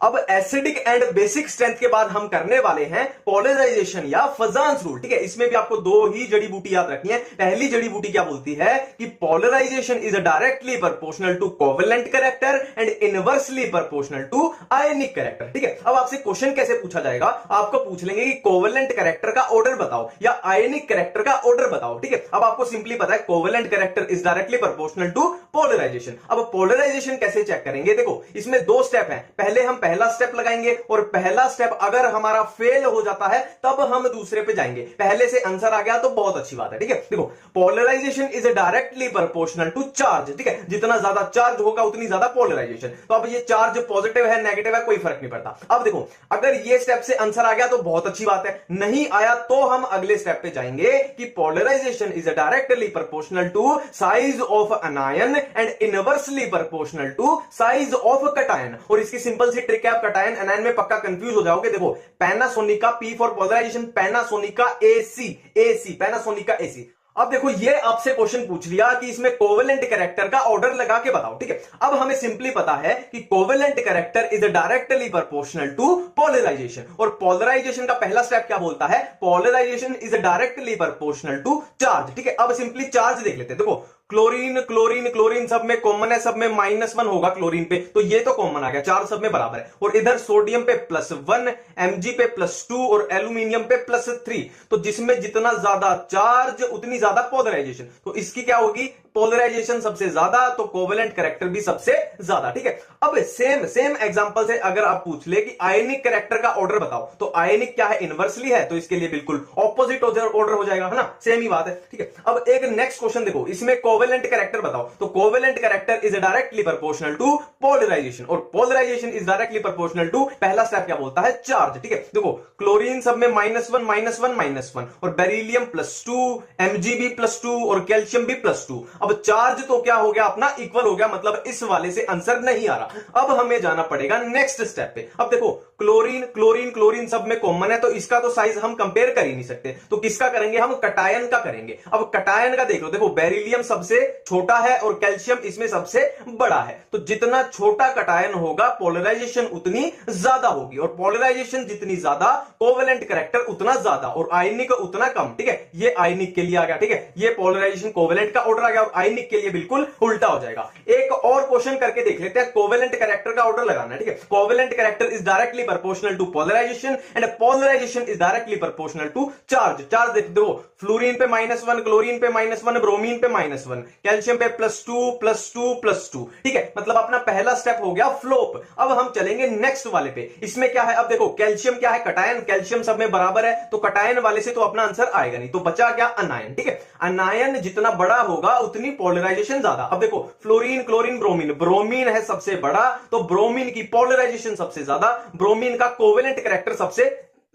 अब एसिडिक एंड बेसिक स्ट्रेंथ के बाद हम करने वाले हैं पोलराइजेशन या फजांस रूल। ठीक है, इसमें भी आपको दो ही जड़ी बूटी याद रखनी है। पहली जड़ी बूटी क्या बोलती है कि polarization is directly proportional to covalent character and inversely proportional to ionic character. ठीक है, अब आपसे क्वेश्चन कैसे पूछा जाएगा, आपको पूछ लेंगे कि कोवेलेंट कैरेक्टर का ऑर्डर बताओ या आयनिक कैरेक्टर का ऑर्डर बताओ। ठीक है, अब आपको सिंपली पता है covalent character is directly proportional to polarization. अब पोलराइजेशन कैसे चेक करेंगे, देखो इसमें दो स्टेप है। पहले हम पहला स्टेप लगाएंगे और पहला स्टेप अगर हमारा फेल हो जाता है तब हम दूसरे पे जाएंगे। पहले से आंसर आ गया तो बहुत अच्छी बात है। ठीक है, देखो polarization is directly proportional to charge. ठीक है, जितना ज्यादा चार्ज होगा उतनी ज्यादा पोलराइजेशन। तो अब ये चार्ज पॉजिटिव है नेगेटिव है कोई फर्क नहीं पड़ता। अब देखो अगर ये स्टेप से आंसर आ गया तो बहुत अच्छी बात है, नहीं आया तो हम अगले स्टेप पे जाएंगे कि polarization is directly proportional to size of anion and inversely proportional to size of cation. और इसकी सिंपल सी ट्रिक है, कटायन एनायन में पक्का कंफ्यूज हो जाओगे। देखो पैनासोनिक का P फॉर पोलराइजेशन, पैनासोनिक का AC, पैनासोनिक का AC। अब देखो ये आपसे क्वेश्चन पूछ लिया कि इसमें कोवेलेंट कैरेक्टर का ऑर्डर लगा के बताओ। ठीक है, अब हमें सिंपली पता है कि covalent character is directly proportional to polarization, और पोलराइजेशन का पहला स्टेप क्या बोलता है, polarization is directly proportional to charge. ठीक है, अब सिंपली चार्ज देख लेते हैं। देखो क्लोरीन क्लोरीन क्लोरीन सब में कॉमन है, सब में -1 होगा क्लोरीन पे, तो ये तो कॉमन आ गया, चार्ज सब में बराबर है। और इधर सोडियम पे +1, Mg पे +2 और एल्यूमिनियम पे +3, तो जिसमें जितना ज्यादा चार्ज उतनी ज्यादा पोलराइजेशन, तो इसकी क्या होगी पोलराइजेशन सबसे ज्यादा तो कोवेलेंट कैरेक्टर भी सबसे ज्यादा। ठीक है, अब सेम एग्जांपल से अगर आप पूछ ले कि आयनिक कैरेक्टर का ऑर्डर बताओ, तो आयनिक क्या है इनवर्सली है, तो इसके लिए बिल्कुल ऑपोजिट ऑर्डर हो जाएगा, है ना, सेम ही बात है। ठीक है, अब एक नेक्स्ट क्वेश्चन देखो, इसमें कोवेलेंट कैरेक्टर बताओ, तो covalent character is directly proportional to polarization, और polarization is directly proportional to पहला स्टेप क्या बोलता है चार्ज। ठीक है, देखो क्लोरीन सब में -1 और बेरिलियम +2, Mg भी +2 और कैल्शियम भी +2। अब चार्ज तो क्या हो गया अपना इक्वल हो गया, मतलब इस वाले से आंसर नहीं आ रहा। अब हमें जाना पड़ेगा नेक्स्ट स्टेप पे। अब देखो क्लोरीन क्लोरीन क्लोरीन सब में कॉमन है, तो इसका तो साइज हम कंपेयर कर ही नहीं सकते, तो किसका करेंगे हम कटायन का करेंगे। अब कटायन का देख लो, देखो बेरिलियम सबसे छोटा है और कैल्शियम इसमें सबसे बड़ा है, तो जितना छोटा कटायन होगा पोलराइजेशन उतनी ज्यादा होगी, और पोलराइजेशन जितनी ज्यादा कोवेलेंट कैरेक्टर उतना ज्यादा, और आयनिक उतना कम। ठीक है, ये आयनिक के लिए आ गया। ठीक है, ये पोलराइजेशन कोवेलेंट का ऑर्डर आ गया और आयनिक के लिए बिल्कुल उल्टा हो जाएगा। एक और क्वेश्चन करके देख लेते हैं, कोवेलेंट कैरेक्टर का ऑर्डर लगाना है। ठीक है, covalent character is directly proportional to polarization and polarization is directly proportional to charge. Charge देख दो, फ्लोरीन पे -1, क्लोरीन पे -1, ब्रोमीन पे -1, कैल्शियम पे +2 ठीक है, मतलब अपना पहला स्टेप हो गया फ्लोप। अब हम चलेंगे नेक्स्ट वाले पे। इसमें क्या है, अब देखो कैल्शियम क्या है कटायन, कैल्शियम सब में बराबर है, तो कटायन वाले से तो अपना आंसर आएगा नहीं, तो बचा क्या अनायन। ठीक है, अनायन जितना बड़ा होगा उतनी पोलराइजेशन ज्यादा। अब देखो फ्लोरीन क्लोरीन ब्रोमीन, ब्रोमीन है सबसे बड़ा, तो ब्रोमीन की पोलराइजेशन सबसे ज्यादा, ब्रोमीन ब्रोमीन का कोवेलेंट कैरेक्टर सबसे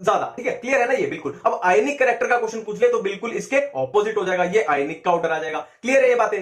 ज्यादा, ठीक है, क्लियर है ना ये, बिल्कुल। अब आयनिक कैरेक्टर का क्वेश्चन पूछ ले तो बिल्कुल इसके ऑपोजिट हो जाएगा, ये आयनिक का ऑर्डर आ जाएगा, क्लियर है ये बातें।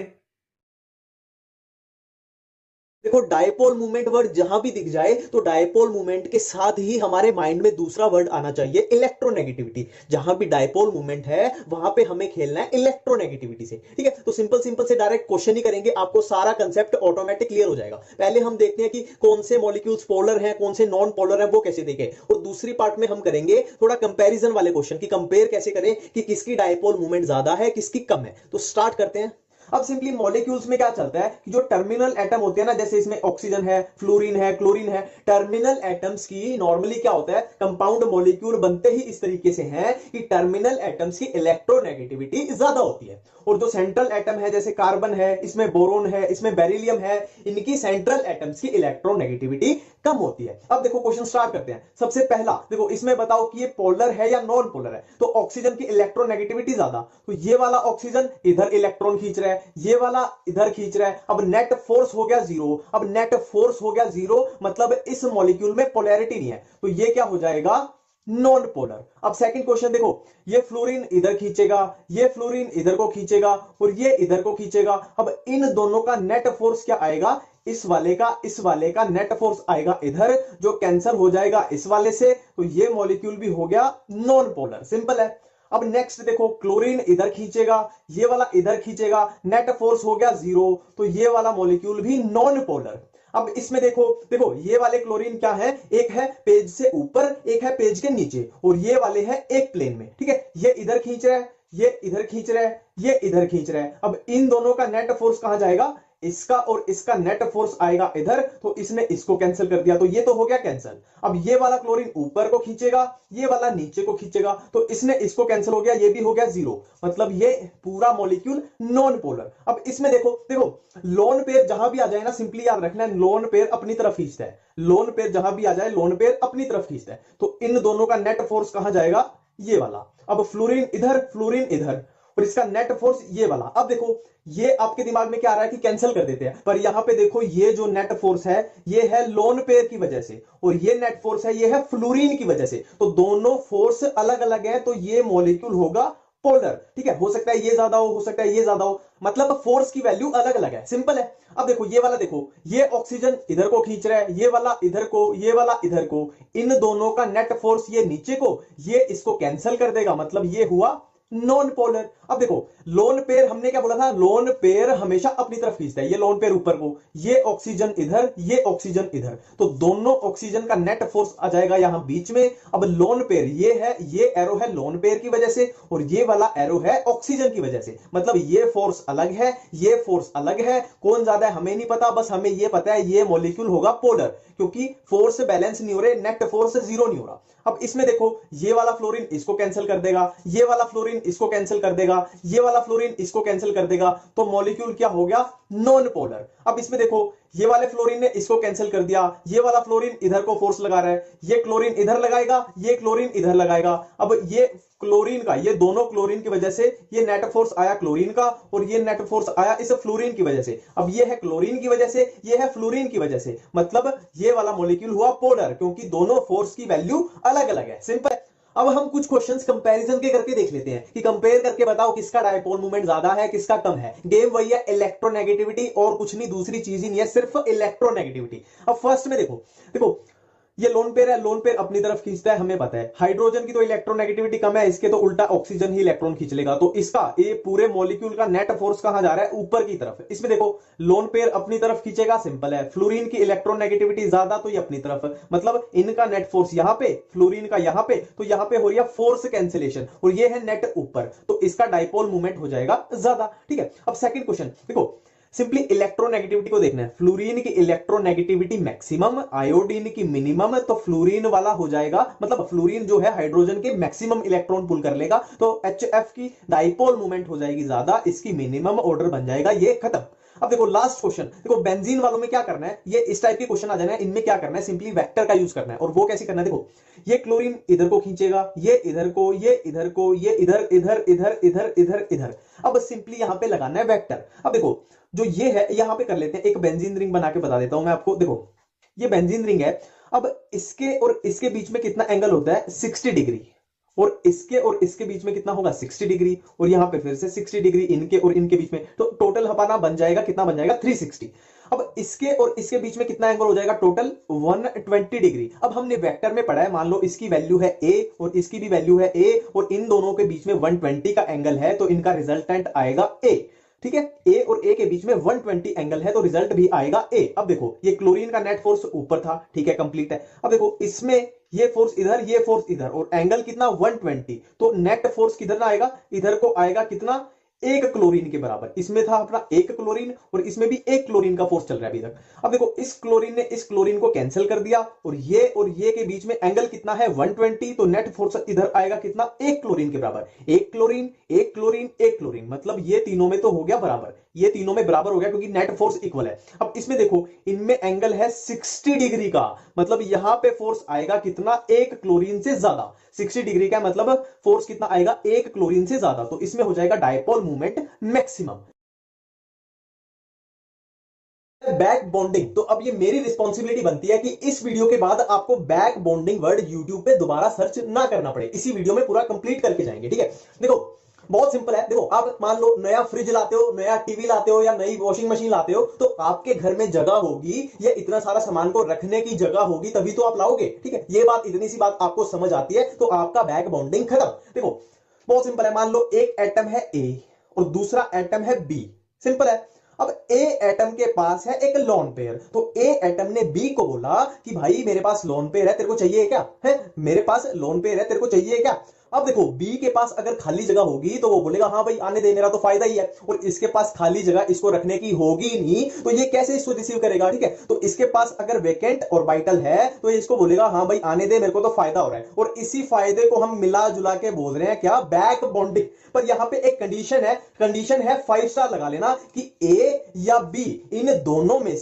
देखो डायपोल मूवमेंट वर्ड जहां भी दिख जाए तो डायपोल मूवमेंट के साथ ही हमारे माइंड में दूसरा वर्ड आना चाहिए, इलेक्ट्रोनेगेटिविटी। जहां भी डायपोल मूवमेंट है वहां पे हमें खेलना है इलेक्ट्रोनेगेटिविटी से, ठीक है। तो सिंपल सिंपल से डायरेक्ट क्वेश्चन ही करेंगे, आपको सारा कंसेप्ट ऑटोमेटिक क्लियर हो जाएगा। पहले हम देखते हैं कि कौन से मॉलिक्यूल्स पोलर हैं, कौन से नॉन पोलर हैं, वो कैसे देखें। और दूसरी पार्ट में हम करेंगे थोड़ा कंपैरिजन वाले क्वेश्चन, कि कंपेयर कैसे करें कि किसकी डायपोल मूवमेंट ज्यादा है, किसकी कम है। तो स्टार्ट करते हैं। अब सिंपली मॉलिक्यूल्स में क्या चलता है कि जो टर्मिनल एटम होते हैं ना, जैसे इसमें ऑक्सीजन है, फ्लोरीन है, क्लोरीन है, टर्मिनल एटम्स की नॉर्मली क्या होता है, कंपाउंड मॉलिक्यूल बनते ही इस तरीके से हैं कि टर्मिनल एटम्स की इलेक्ट्रोनेगेटिविटी ज्यादा होती है। और जो सेंट्रल एटम है, जैसे कार्बन है, इसमें बोरोन है, इसमें बेरिलियम है, इनकी सेंट्रल एटम्स की इलेक्ट्रोनेगेटिविटी कम होती है। अब देखो क्वेश्चन स्टार्ट करते हैं। सबसे पहला देखो, इसमें बताओ कि ये पोलर है या नॉन पोलर है। तो ऑक्सीजन की इलेक्ट्रोनेगेटिविटी ज्यादा, तो ये वाला ऑक्सीजन इधर इलेक्ट्रॉन खींच रहा है, ये वाला इधर खींच रहा है। अब नेट फोर्स हो गया जीरो, अब नेट फोर्स हो गया जीरो, मतलब इस मॉलिक्यूल में पोलैरिटी नहीं है, तो ये क्या हो जाएगा, नॉन पोलर। अब सेकंड क्वेश्चन देखो, ये फ्लोरीन इधर खींचेगा, ये फ्लोरीन इधर को खींचेगा, और ये इधर को खींचेगा। अब इन दोनों का नेट फोर्स क्या आएगा, इस वाले का नेट फोर्स आएगा इधर, जो कैंसिल हो जाएगा इस वाले से, तो ये मॉलिक्यूल भी हो गया नॉन पोलर, सिंपल है। अब नेक्स्ट देखो, क्लोरीन इधर खींचेगा, ये वाला इधर खींचेगा, नेट फोर्स हो गया जीरो, तो ये वाला मॉलिक्यूल भी नॉन पोलर। अब इसमें देखो देखो, ये वाले क्लोरीन क्या है, एक है पेज से ऊपर, एक है पेज के नीचे, और ये वाले हैं एक प्लेन में, ठीक है। ये इधर खींच रहा है, ये इधर खींच रहा है, ये इधर खींच रहा है। अब इन दोनों का नेट फोर्स कहां जाएगा, इसका और इसका नेट फोर्स आएगा इधर, तो इसने इसको कैंसिल कर दिया, तो ये तो हो गया कैंसिल। अब ये वाला क्लोरीन ऊपर को खींचेगा, ये वाला नीचे को खींचेगा, तो इसने इसको कैंसिल हो गया, ये भी हो गया जीरो, मतलब ये पूरा मॉलिक्यूल नॉन पोलर। अब इसमें देखो देखो, लोन पेयर जहां भी आ जाए ना, सिंपली याद रखना है, लोन पेयर अपनी तरफ खींचता है, लोन पेयर जहां भी आ जाए, लोन पेयर अपनी तरफ खींचता है, तो इन दोनों का नेट फोर्स कहां जाएगा, ये वाला। अब फ्लोरीन इधर, फ्लोरीन इधर, और इसका नेट फोर्स ये वाला। अब देखो, ये आपके दिमाग में क्या आ रहा है कि कैंसिल कर देते हैं, पर यहां पे देखो, ये जो नेट फोर्स है ये है लोन पेयर की वजह से, और ये नेट फोर्स है ये है फ्लोरीन की वजह से, तो दोनों फोर्स अलग अलग है, तो ये मॉलिक्यूल होगा पोलर, ठीक है। हो सकता है ये ज्यादा हो सकता है ये ज्यादा हो, मतलब फोर्स की वैल्यू अलग अलग है, सिंपल है। अब देखो ये वाला, देखो ये ऑक्सीजन इधर को खींच रहा है, ये वाला इधर को, ये वाला इधर को, इन दोनों का नेट फोर्स ये नीचे को, ये इसको कैंसिल कर देगा, मतलब ये हुआ नॉन पोलर। अब देखो, लोन पेयर हमने क्या बोला था, लोन पेयर हमेशा अपनी तरफ खींचता है, ये लोन पेयर ऊपर को, ये ऑक्सीजन इधर, ये ऑक्सीजन इधर, तो दोनों ऑक्सीजन का नेट फोर्स आ जाएगा यहां बीच में। अब लोन पेयर ये है, ये एरो है लोन पेयर की वजह से, और ये वाला एरो है ऑक्सीजन की वजह से, मतलब ये फोर्स अलग है, ये फोर्स अलग है। कौन ज्यादा है हमें नहीं पता, बस हमें ये पता है ये मॉलिक्यूल होगा पोलर, क्योंकि फोर्स बैलेंस नहीं हो रहे, नेट फोर्स जीरो नहीं हो रहा। अब इसमें देखो, ये वाला फ्लोरीन इसको कैंसिल कर देगा, ये वाला फ्लोरीन इसको कैंसिल कर देगा, ये वाला फ्लोरीन इसको कैंसिल कर देगा, तो मॉलिक्यूल क्या हो गया, नॉन पोलर। अब इसमें देखो, ये वाले फ्लोरीन ने इसको कैंसिल कर दिया, ये वाला फ्लोरीन इधर को फोर्स लगा रहा है, ये क्लोरीन इधर लगाएगा, ये क्लोरीन इधर लगाएगा। अब ये क्लोरीन का, ये दोनों क्लोरीन की वजह से ये नेट फोर्स आया क्लोरीन का, और ये नेट फोर्स आया इस फ्लोरीन की वजह से। अब ये है क्लोरीन की वजह से, ये है फ्लोरीन की वजह से, मतलब ये वाला मॉलिक्यूल हुआ पोलर, क्योंकि दोनों फोर्स की वैल्यू अलग अलग है, सिंपल। अब हम कुछ क्वेश्चंस कंपैरिजन के करके देख लेते हैं कि कंपेयर करके बताओ किसका डायपोल मूवमेंट ज्यादा है, किसका कम है। गेम वही है, इलेक्ट्रोनेगेटिविटी, और कुछ नहीं, दूसरी चीज ही नहीं है, सिर्फ इलेक्ट्रोनेगेटिविटी। अब फर्स्ट में देखो देखो, ये लोन पेयर है, लोन पेयर अपनी तरफ खींचता है, हमें पता है। हाइड्रोजन की तो इलेक्ट्रोनेगेटिविटी कम है, इसके तो उल्टा ऑक्सीजन ही इलेक्ट्रॉन खींच लेगा, तो इसका ये पूरे मॉलिक्यूल का नेट फोर्स कहां जा रहा है, ऊपर की तरफ। इसमें देखो, लोन पेयर अपनी तरफ खींचेगा, सिंपल है। फ्लोरीन की इलेक्ट्रोनेगेटिविटी ज्यादा, तो ये अपनी तरफ, मतलब इनका नेट फोर्स यहां पे, फ्लोरीन का यहां पे, तो यहां पे हो रही है फोर्स कैंसिलेशन, और ये है नेट ऊपर, तो इसका डायपोल मूवमेंट हो जाएगा ज्यादा, ठीक है। अब सेकंड क्वेश्चन देखो, सिंपली इलेक्ट्रोनेगेटिविटी को देखना है। फ्लोरीन की इलेक्ट्रोनेगेटिविटी मैक्सिमम, आयोडीन की मिनिमम, तो फ्लोरीन वाला हो जाएगा, मतलब फ्लोरीन जो है हाइड्रोजन के मैक्सिमम इलेक्ट्रॉन पुल कर लेगा, तो HF की डाइपोल मूवमेंट हो जाएगी ज्यादा, इसकी मिनिमम ऑर्डर बन जाएगा, ये खत्म। अब देखो लास्ट क्वेश्चन, देखो बेंजीन वालों में क्या करना है, ये इस टाइप के क्वेश्चन आ जाना है, इनमें क्या करना है, सिंपली वेक्टर का यूज करना है। और वो कैसे करना है, देखो ये क्लोरीन इधर को खींचेगा, ये इधर को, ये इधर को, ये इधर इधर इधर इधर इधर इधर। अब सिंपली यहां पे लगाना है वेक्टर। अब देखो, जो ये है यहां पे कर लेते हैं, एक बेंजीन रिंग बना के बता देता हूं मैं आपको। देखो ये बेंजीन रिंग है, अब इसके और इसके बीच में कितना एंगल होता है 60 डिग्री, और इसके बीच में कितना होगा 60 डिग्री, और यहां पे फिर से 60 डिग्री इनके और इनके बीच में, तो टोटल हमारा बन जाएगा कितना, बन जाएगा 360। अब इसके और इसके बीच में कितना एंगल हो जाएगा टोटल 120 डिग्री। अब हमने वेक्टर में पढ़ा है, मान लो इसकी वैल्यू है a और इसकी भी वैल्यू है a, और इन दोनों के बीच में 120 का एंगल है, तो इनका रिजल्टेंट आएगा a। ठीक है, a और a के बीच में 120 एंगल है, तो रिजल्ट भी आएगा a। अब देखो ये क्लोरीन का नेट फोर्स ऊपर था, ठीक है, कंप्लीट है। अब देखो इसमें ये फोर्स इधर, ये फोर्स इधर, और एंगल कितना 120, तो नेट फोर्स किधर आएगा, इधर को आएगा कितना, एक क्लोरीन के बराबर। इसमें था अपना एक क्लोरीन और इसमें भी एक क्लोरीन का फोर्स चल रहा है अभी तक। अब देखो इस क्लोरीन ने इस क्लोरीन को कैंसिल कर दिया, और ये के बीच में एंगल कितना है 120, तो नेट फोर्स इधर आएगा कितना, एक क्लोरीन के बराबर। एक क्लोरीन, एक क्लोरीन, एक क्लोरीन, मतलब ये तीनों में तो हो गया बराबर, ये तीनों में बराबर हो गया क्योंकि नेट फोर्स इक्वल है। अब इसमें देखो इनमें एंगल है 60 डिग्री का, मतलब यहां पे फोर्स आएगा कितना, एक क्लोरीन से ज्यादा। 60 डिग्री का मतलब फोर्स कितना आएगा, एक क्लोरीन से ज्यादा, तो इसमें हो जाएगा dipole movement maximum. Back bonding, तो अब ये मेरी रिस्पॉन्सिबिलिटी बनती है कि इस वीडियो के बाद आपको बैक बॉन्डिंग वर्ड यूट्यूब पे दोबारा सर्च ना करना पड़े, इसी वीडियो में पूरा कंप्लीट करके जाएंगे। ठीक है, देखो बहुत सिंपल है। देखो आप मान लो नया फ्रिज लाते हो, नया टीवी लाते हो, या नई वॉशिंग मशीन लाते हो, तो आपके घर में जगह होगी, या इतना सारा सामान को रखने की जगह होगी, तभी तो आप लाओगे। ठीक है, ये बात, इतनी सी बात आपको समझ आती है, तो आपका बैक बॉन्डिंग खत्म। देखो बहुत सिंपल है, मान लो एक एटम है A और दूसरा एटम है B, सिंपल है। अब A एटम के पास है एक लोन पेयर, तो A एटम ने B को बोला कि भाई मेरे पास लोन पेयर है, तेरे को चाहिए क्या, है मेरे पास लोन पेयर है, तेरे को चाहिए क्या। अब देखो B के पास अगर खाली जगह होगी तो वो बोलेगा हाँ भाई आने दे, मेरा तो फायदा ही है, और इसके पास खाली जगह इसको रखने की होगी नहीं, तो ये कैसे इसको रिसीव करेगा। ठीक है, तो इसके पास अगर वेकेंट ऑर्बिटल है तो इसको बोलेगा हाँ भाई आने दे, मेरे को तो फायदा हो रहा है, और इसी फायदे को हम मिला जुला के बोल रहे हैं क्या, बैक बॉन्डिंग। पर यहां पे एक कंडीशन है 5 स्टार लगा लेना कि A या B इन दोनों में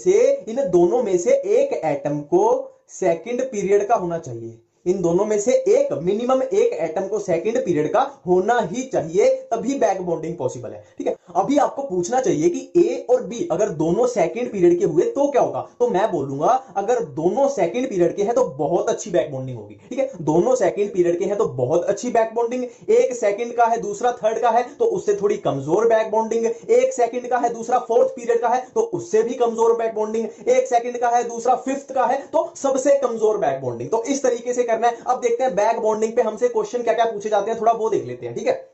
से एक एटम को सेकंड पीरियड का होना चाहिए, इन दोनों में से एक, मिनिमम एक एटम को सेकंड पीरियड का होना ही चाहिए, तभी बैक बॉन्डिंग पॉसिबल है। ठीक है, अभी आपको पूछना चाहिए कि A और B अगर दोनों सेकंड पीरियड के हुए तो क्या होगा, तो मैं बोलूंगा अगर दोनों सेकंड पीरियड के हैं तो बहुत अच्छी बैक बॉन्डिंग होगी। ठीक है, दोनों सेकंड पीरियड के हैं तो बहुत अच्छी बैक बॉन्डिंग, एक सेकंड का है दूसरा थर्ड का है तो उससे थोड़ी कमजोर बैक बॉन्डिंग, एक सेकंड का है दूसरा फोर्थ पीरियड का है तो उससे भी कमजोर बैक बॉन्डिंग, एक सेकंड का है दूसरा फिफ्थ का है तो सबसे कमजोर बैक बॉन्डिंग। तो इस तरीके से करना है। अब देखते हैं बैक बॉन्डिंग पे हमसे क्वेश्चन क्या क्या पूछे जाते हैं, थोड़ा वो देख लेते हैं। ठीक है,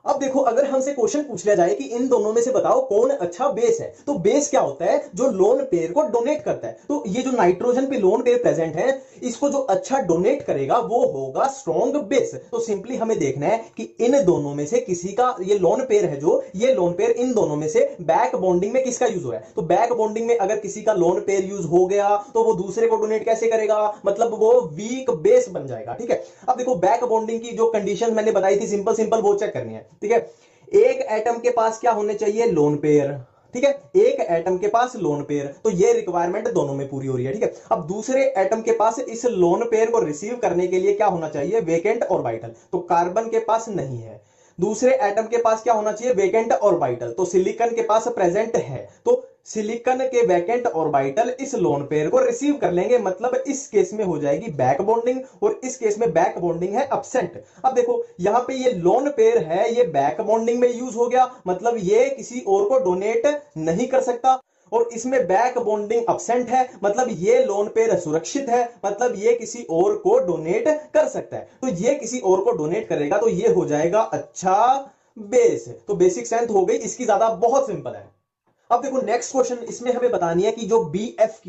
अब देखो अगर हमसे क्वेश्चन पूछ लिया जाए कि इन दोनों में से बताओ कौन अच्छा बेस है, तो बेस क्या होता है, जो लोन पेयर को डोनेट करता है। तो ये जो नाइट्रोजन पे लोन पेयर प्रेजेंट है, इसको जो अच्छा डोनेट करेगा वो होगा स्ट्रॉन्ग बेस। तो सिंपली हमें देखना है कि इन दोनों में से किसी का, ये लोन पेयर है जो, ये लोन पेयर इन दोनों में से बैक बॉन्डिंग में किसका यूज हो रहा है। तो बैक बॉन्डिंग में अगर किसी का लोन पेयर यूज हो गया तो वो दूसरे को डोनेट कैसे करेगा, मतलब वो वीक बेस बन जाएगा। ठीक है, अब देखो बैक बॉन्डिंग की जो कंडीशन मैंने बताई थी, सिंपल वो चेक करनी है। ठीक है, एक एटम के पास क्या होने चाहिए, लोन पेयर। ठीक है, एक एटम के पास लोन पेयर, तो ये रिक्वायरमेंट दोनों में पूरी हो रही है। ठीक है, अब दूसरे एटम के पास इस लोन पेयर को रिसीव करने के लिए क्या होना चाहिए, वेकेंट ऑर्बिटल। तो कार्बन के पास नहीं है, दूसरे एटम के पास क्या होना चाहिए, वेकेंट ऑर्बिटल। तो सिलिकॉन के पास प्रेजेंट है, तो सिलिकॉन के वैकेंट ऑर्बिटल इस लोन पेयर को रिसीव कर लेंगे, मतलब इस केस में हो जाएगी बैक बॉन्डिंग, और इस केस में बैक बॉन्डिंग है एब्सेंट। अब देखो यहां पे ये लोन पेयर है, ये बैक बॉन्डिंग में यूज हो गया, मतलब ये किसी और को डोनेट नहीं कर सकता, और इसमें बैक बॉन्डिंग एब्सेंट है, मतलब ये लोन पेयर सुरक्षित है, मतलब ये किसी और को डोनेट कर सकता है। तो ये किसी और को डोनेट करेगा तो ये हो जाएगा अच्छा बेस। तो बेसिक स्ट्रेंथ हो गई इसकी ज्यादा, बहुत सिंपल है। अब देखो नेक्स्ट क्वेश्चन, इसमें हमें बतानी है कि जो BF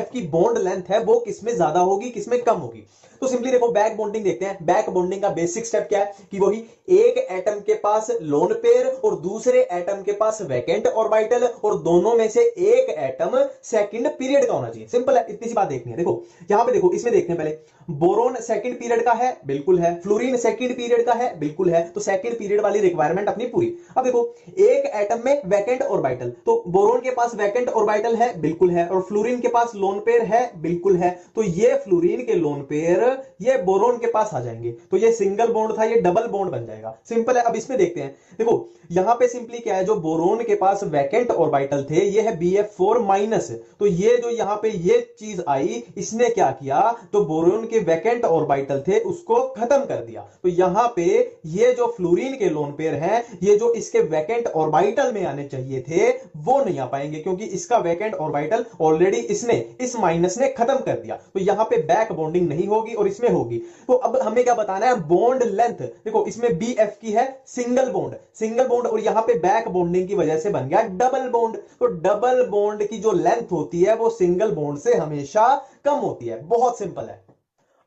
की बॉन्ड लेंथ है वो किसमें ज्यादा होगी किसमें कम होगी। तो सिंपली देखो बैक बॉन्डिंग देखते हैं। बैक बॉन्डिंग का बेसिक स्टेप क्या है कि वही एक एटम के पास लोन पेयर और दूसरे एटम के पास वैकेंट ऑर्बिटल, और दोनों में से एक एटम सेकंड पीरियड का होना चाहिए। सिंपल है, इतनी सी बात देखनी है। देखो यहां पे देखो, इसमें देखते हैं पहले, बोरोन सेकंड पीरियड का है, बिल्कुल है, फ्लोरीन सेकंड पीरियड का है, बिल्कुल है, तो सेकंड पीरियड वाली रिक्वायरमेंट अपनी पूरी। अब देखो एक एटम में वैकेंट ऑर्बिटल, तो बोरोन के पास वैकेंट ऑर्बिटल है, बिल्कुल है, और फ्लोरीन के पास लोन पेयर है, बिल्कुल है। तो ये फ्लोरीन के लोन पेयर ये बोरोन के पास आ जाएंगे, तो ये सिंगल बॉन्ड था, ये डबल बॉन्ड बन जाएगा। सिंपल है। अब इसमें देखते हैं, देखो यहां पे सिंपली क्या है, जो बोरोन के पास वैकेंट ऑर्बिटल थे ये है BF4 माइनस, तो ये जो यहां पे ये चीज आई, इसने क्या किया, तो बोरोन के वैकेंट ऑर्बिटल थे उसको खत्म कर दिया। तो यहां पे ये जो फ्लोरीन के लोन पेयर हैं, ये जो इसके वैकेंट ऑर्बिटल में आने चाहिए थे वो नहीं आ पाएंगे, क्योंकि इसका वैकेंट ऑर्बिटल ऑलरेडी इसने, इस माइनस ने खत्म कर दिया। तो यहां पे बैक बॉन्डिंग नहीं होगी और इसमें होगी। तो अब हमें क्या बताना है, बॉन्ड लेंथ। देखो इसमें BF की है सिंगल बॉन्ड, सिंगल बॉन्ड, और यहां पे बैक बॉन्डिंग की वजह से बन गया डबल बॉन्ड। तो डबल बॉन्ड की जो लेंथ होती है वो सिंगल बॉन्ड से हमेशा कम होती है। बहुत सिंपल है।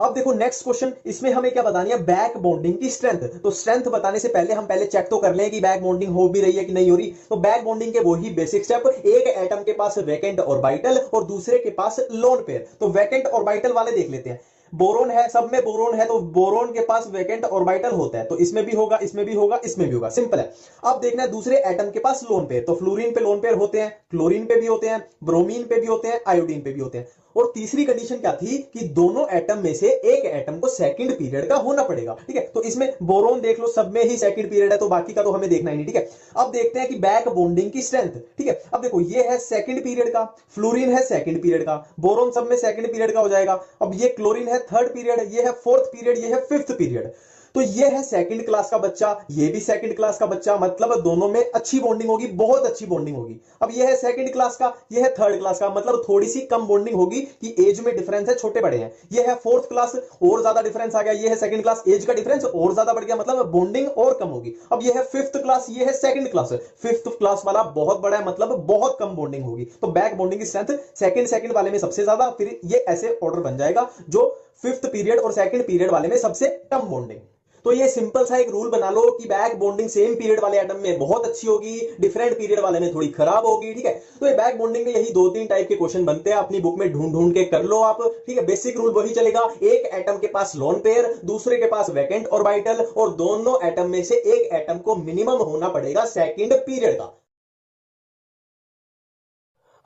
अब देखो नेक्स्ट क्वेश्चन, इसमें हमें क्या बतानी है, बैक बॉन्डिंग की स्ट्रेंथ। तो स्ट्रेंथ बताने से पहले हम पहले चेक तो कर लें कि बैक बॉन्डिंग हो भी रही है कि नहीं हो रही। तो बैक बॉन्डिंग के वही बेसिक स्टेप, एक एटम के पास वैकेंट ऑर्बिटल और दूसरे के पास लोन पेयर। तो वैकेंट ऑर्बिटल वाले देख लेते हैं। बोरोन है, सब में बोरोन है, तो बोरोन के पास वैकेंट ऑर्बिटल होता है, तो इसमें भी होगा, इसमें भी होगा, इसमें भी होगा। सिंपल है। अब देखना है दूसरे एटम के पास लोन पेयर। तो फ्लोरीन पे लोन पेयर होते हैं, क्लोरीन पे भी होते हैं, ब्रोमीन पे भी होते हैं, आयोडीन पे भी होते हैं। और तीसरी कंडीशन क्या थी कि दोनों एटम में से एक एटम को सेकंड पीरियड का होना पड़ेगा। ठीक है, तो इसमें बोरोन देख लो, सब में ही सेकंड पीरियड है, तो बाकी का तो हमें देखना ही नहीं। ठीक है, अब देखते हैं कि बैक बॉन्डिंग की स्ट्रेंथ। ठीक है, अब देखो ये है सेकंड पीरियड का, फ्लोरीन है सेकंड पीरियड का, बोरोन सब में सेकंड पीरियड का हो जाएगा। अब ये क्लोरीन है थर्ड पीरियड, ये है फोर्थ पीरियड, ये है फिफ्थ पीरियड। तो ये है सेकंड क्लास का बच्चा, ये भी सेकंड क्लास का बच्चा, मतलब दोनों में अच्छी बॉन्डिंग होगी, बहुत अच्छी बॉन्डिंग होगी। अब ये है सेकंड क्लास का, ये है थर्ड क्लास का, मतलब थोड़ी सी कम बॉन्डिंग होगी कि एज में डिफरेंस है, छोटे बड़े हैं। ये है फोर्थ क्लास, और ज्यादा डिफरेंस आ गया। ये है सेकंड क्लास, एज का डिफरेंस और ज्यादा बढ़ गया, मतलब बॉन्डिंग और कम होगी। अब ये है फिफ्थ क्लास, ये है सेकंड क्लास, फिफ्थ क्लास वाला बहुत बड़ा है, मतलब बहुत कम बॉन्डिंग होगी। तो बैक बॉन्डिंग की स्ट्रेंथ सेकंड वाले में सबसे ज्यादा, फिर ये ऐसे ऑर्डर बन जाएगा, जो फिफ्थ पीरियड और सेकंड पीरियड वाले में सबसे कम बॉन्डिंग। तो ये सिंपल सा एक रूल बना लो कि बैक बॉन्डिंग सेम पीरियड वाले एटम में बहुत अच्छी होगी, डिफरेंट पीरियड वाले में थोड़ी खराब होगी। ठीक है, तो ये बैक बॉन्डिंग के यही 2-3 टाइप के क्वेश्चन बनते हैं, अपनी बुक में ढूंढ ढूंढ के कर लो आप। ठीक है, बेसिक रूल वही चलेगा, एक एटम के पास लोन पेयर, दूसरे के पास वैकेंट ऑर्बिटल, और दोनों एटम में से एक एटम को मिनिमम होना पड़ेगा सेकंड पीरियड का।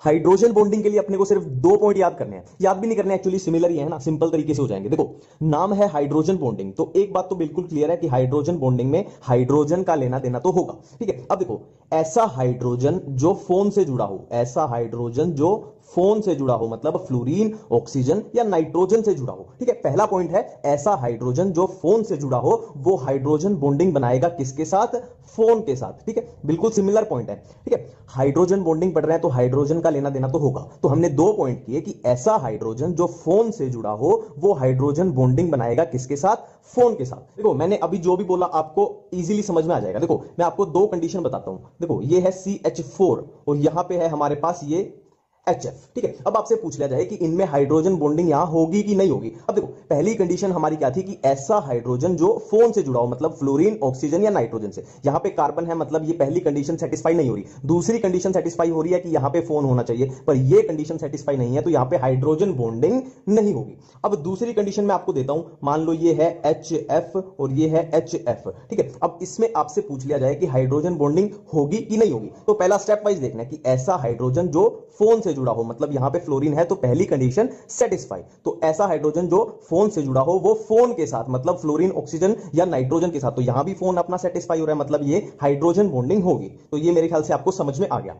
हाइड्रोजन बॉन्डिंग के लिए अपने को सिर्फ 2 पॉइंट याद करने हैं, याद भी नहीं करने एक्चुअली, सिमिलर ही है ना, सिंपल तरीके से हो जाएंगे। देखो नाम है हाइड्रोजन बॉन्डिंग, तो एक बात तो बिल्कुल क्लियर है कि हाइड्रोजन बॉन्डिंग में हाइड्रोजन का लेना देना तो होगा। ठीक है, अब देखो ऐसा हाइड्रोजन जो फोन से जुड़ा हो, ऐसा हाइड्रोजन जो फोन से जुड़ा हो, मतलब फ्लोरीन, ऑक्सीजन या नाइट्रोजन से जुड़ा हो। ठीक है, पहला पॉइंट है ऐसा हाइड्रोजन जो फोन से जुड़ा हो, वो हाइड्रोजन बॉन्डिंग बनाएगा किसके साथ, फोन के साथ। ठीक है, बिल्कुल सिमिलर पॉइंट है। ठीक है, हाइड्रोजन बॉन्डिंग पढ़ रहे हैं तो हाइड्रोजन का लेना देना तो होगा। तो हमने 2 पॉइंट किए कि ऐसा हाइड्रोजन जो फोन से जुड़ा हो, वो हाइड्रोजन बॉन्डिंग बनाएगा किसके साथ, फोन के साथ। देखो मैंने अभी जो भी बोला आपको इजीली समझ में आ जाएगा। देखो मैं आपको 2 कंडीशन बताता हूं। देखो ये है CH4 और यहां पे है हमारे पास ये HF। ठीक है, अब आपसे पूछ लिया जाए कि इनमें हाइड्रोजन बॉन्डिंग यहां होगी कि नहीं होगी। अब देखो पहली कंडीशन हमारी क्या थी कि ऐसा हाइड्रोजन जो फोन से जुड़ा हो, मतलब फ्लोरीन, ऑक्सीजन या नाइट्रोजन से। यहां पे कार्बन है, मतलब ये पहली कंडीशन सेटिस्फाई नहीं हो रही। दूसरी कंडीशन सेटिस्फाई हो रही है कि यहां पे फोन होना चाहिए, पर ये कंडीशन सेटिस्फाई नहीं है, तो यहां पे हाइड्रोजन बॉन्डिंग नहीं होगी। अब दूसरी कंडीशन मैं आपको देता हूं, मान लो ये है HF और ये है HF। ठीक है, अब इसमें आपसे पूछ लिया जाए कि हाइड्रोजन बॉन्डिंग होगी कि नहीं होगी। तो पहला स्टेप वाइज देखना है कि ऐसा हाइड्रोजन जो फोन से जुड़ा हो, मतलब यहां पे फ्लोरीन है तो पहली कंडीशन सेटिस्फाई। तो ऐसा हाइड्रोजन जो फोन से जुड़ा हो, वो फोन के साथ, मतलब फ्लोरीन, ऑक्सीजन या नाइट्रोजन के साथ। तो यहां भी फोन अपना सेटिस्फाई हो रहा है, मतलब ये हाइड्रोजन बॉन्डिंग होगी। तो ये मेरे ख्याल से आपको समझ में आ गया।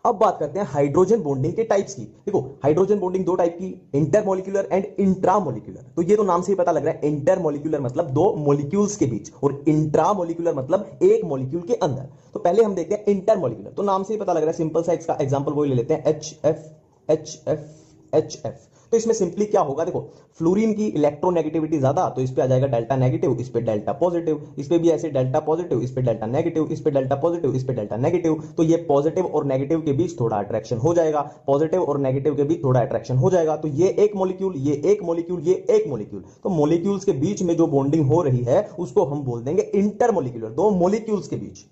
अब बात करते हैं हाइड्रोजन बॉन्डिंग के टाइप्स की। देखो हाइड्रोजन बॉन्डिंग 2 टाइप की, इंटरमोलिक्यूलर एंड इंट्रामोलिक्यूलर। तो ये तो नाम से ही पता लग रहा है, इंटरमोलिक्यूलर मतलब 2 मॉलिक्यूल्स के बीच, और इंट्रामोलिक्यूलर मतलब एक मॉलिक्यूल के अंदर। तो पहले हम देखते हैं इंटरमोलिक्यूलर। तो नाम से ही पता लग रहा है, सिंपल सा इसका एग्जांपल वही ले लेते हैं, HF HF HF। तो इसमें सिंपली क्या होगा, देखो फ्लोरीन की इलेक्ट्रोनेगेटिविटी ज्यादा, तो इस पे आ जाएगा डेल्टा नेगेटिव, इस पे डेल्टा पॉजिटिव, इस पे भी ऐसे डेल्टा पॉजिटिव, इस पे डेल्टा नेगेटिव, इस पे डेल्टा पॉजिटिव, इस पे डेल्टा नेगेटिव। तो ये पॉजिटिव और नेगेटिव के बीच थोड़ा अट्रैक्शन हो जाएगा, पॉजिटिव और नेगेटिव के बीच थोड़ा अट्रैक्शन हो जाएगा। तो ये एक मॉलिक्यूल, ये एक मॉलिक्यूल, ये एक मॉलिक्यूल। तो मॉलिक्यूल्स के बीच में जो बॉन्डिंग हो रही है उसको हम बोल देंगे इंटरमॉलिक्यूलर, 2 मॉलिक्यूल्स के बीच।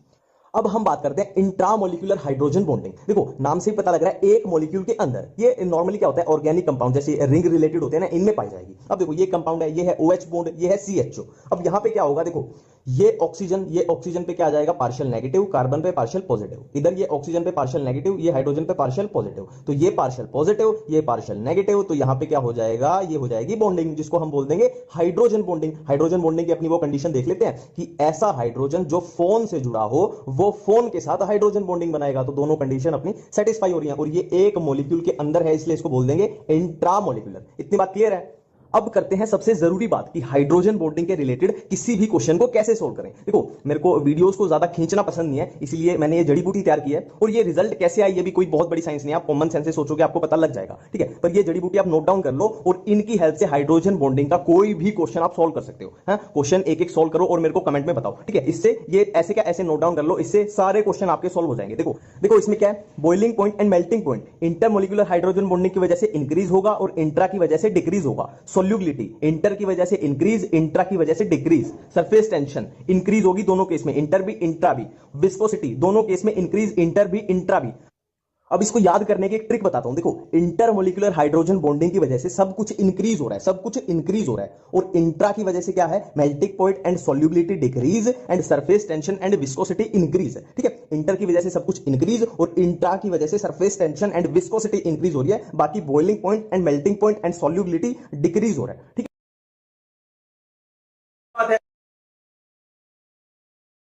अब हम बात करते हैं इंट्रामोलिकुलर हाइड्रोजन बॉन्डिंग। देखो नाम से ही पता लग रहा है एक मॉलिक्यूल के अंदर। ये नॉर्मली क्या होता है, ऑर्गेनिक कंपाउंड जैसे रिंग रिलेटेड होते हैं ना, इनमें पाई जाएगी। अब देखो ये कंपाउंड है, ये है OH बॉन्ड, ये है CHO। अब यहां पे क्या होगा, देखो ये ऑक्सीजन पे क्या आ जाएगा, पार्शियल नेगेटिव, कार्बन पे पार्शियल पॉजिटिव, इधर ये ऑक्सीजन पे पार्शियल नेगेटिव, ये हाइड्रोजन पे पार्शियल पॉजिटिव, तो ये पार्शियल पॉजिटिव, ये पार्शियल नेगेटिव, तो यहां पे क्या हो जाएगा, ये हो जाएगी बॉन्डिंग, जिसको हम बोल देंगे हाइड्रोजन बॉन्डिंग। हाइड्रोजन बॉन्डिंग की अपनी वो कंडीशन देख लेते हैं कि ऐसा हाइड्रोजन जो फोन से जुड़ा हो वो फोन के साथ हाइड्रोजन बॉन्डिंग बनाएगा, तो दोनों कंडीशन अपनी सेटिस्फाई हो रही है, और ये एक मॉलिक्यूल के अंदर है, इसलिए इसको बोल देंगे इंट्रामोलिकुलर। इतनी बात क्लियर है। अब करते हैं सबसे जरूरी बात कि हाइड्रोजन बॉन्डिंग के रिलेटेड किसी भी क्वेश्चन को कैसे सोल्व करें। देखो मेरे को वीडियोस को ज्यादा खींचना पसंद नहीं है, इसलिए मैंने ये जड़ी बूटी तैयार की है, और ये रिजल्ट कैसे आई ये भी कोई बहुत बड़ी साइंस नहीं है, आप कॉमन सेंस से सोचोगे आपको पता लग जाएगा, ठीक है। पर ये जड़ी बूटी आप नोट डाउन कर लो, और इनकी हेल्प से हाइड्रोजन बॉन्डिंग का कोई भी क्वेश्चन आप सोल्व कर सकते हो। क्वेश्चन एक एक सोल्व करो और मेरे को कमेंट में बताओ, ठीक है। इससे ये ऐसे क्या ऐसे नोट डाउन कर लो, इससे सारे क्वेश्चन आपके सोल्व हो जाएंगे। देखो इसमें क्या है, boiling point and melting point intermolecular hydrogen bonding की वजह से इंक्रीज होगा और इंट्रा की वजह से डिक्रीज होगा। सोल्यूबिलिटी इंटर की वजह से इंक्रीज, इंट्रा की वजह से डिक्रीज। सरफेस टेंशन इंक्रीज होगी दोनों केस में, इंटर भी इंट्रा भी। विस्कोसिटी दोनों केस में इंक्रीज, इंटर भी इंट्रा भी। अब इसको याद करने की एक ट्रिक बताता हूं। देखो इंटरमोलिकुलर हाइड्रोजन बॉन्डिंग की वजह से सब कुछ इंक्रीज हो रहा है, सब कुछ इंक्रीज हो रहा है, और इंट्रा की वजह से क्या है, melting point and solubility decrease and surface tension and viscosity increase, ठीक है। इंटर की वजह से सब कुछ इंक्रीज और इंट्रा की वजह से surface tension and viscosity increase हो रही है, बाकी boiling point and melting point and solubility decrease हो रहा है, ठीक है।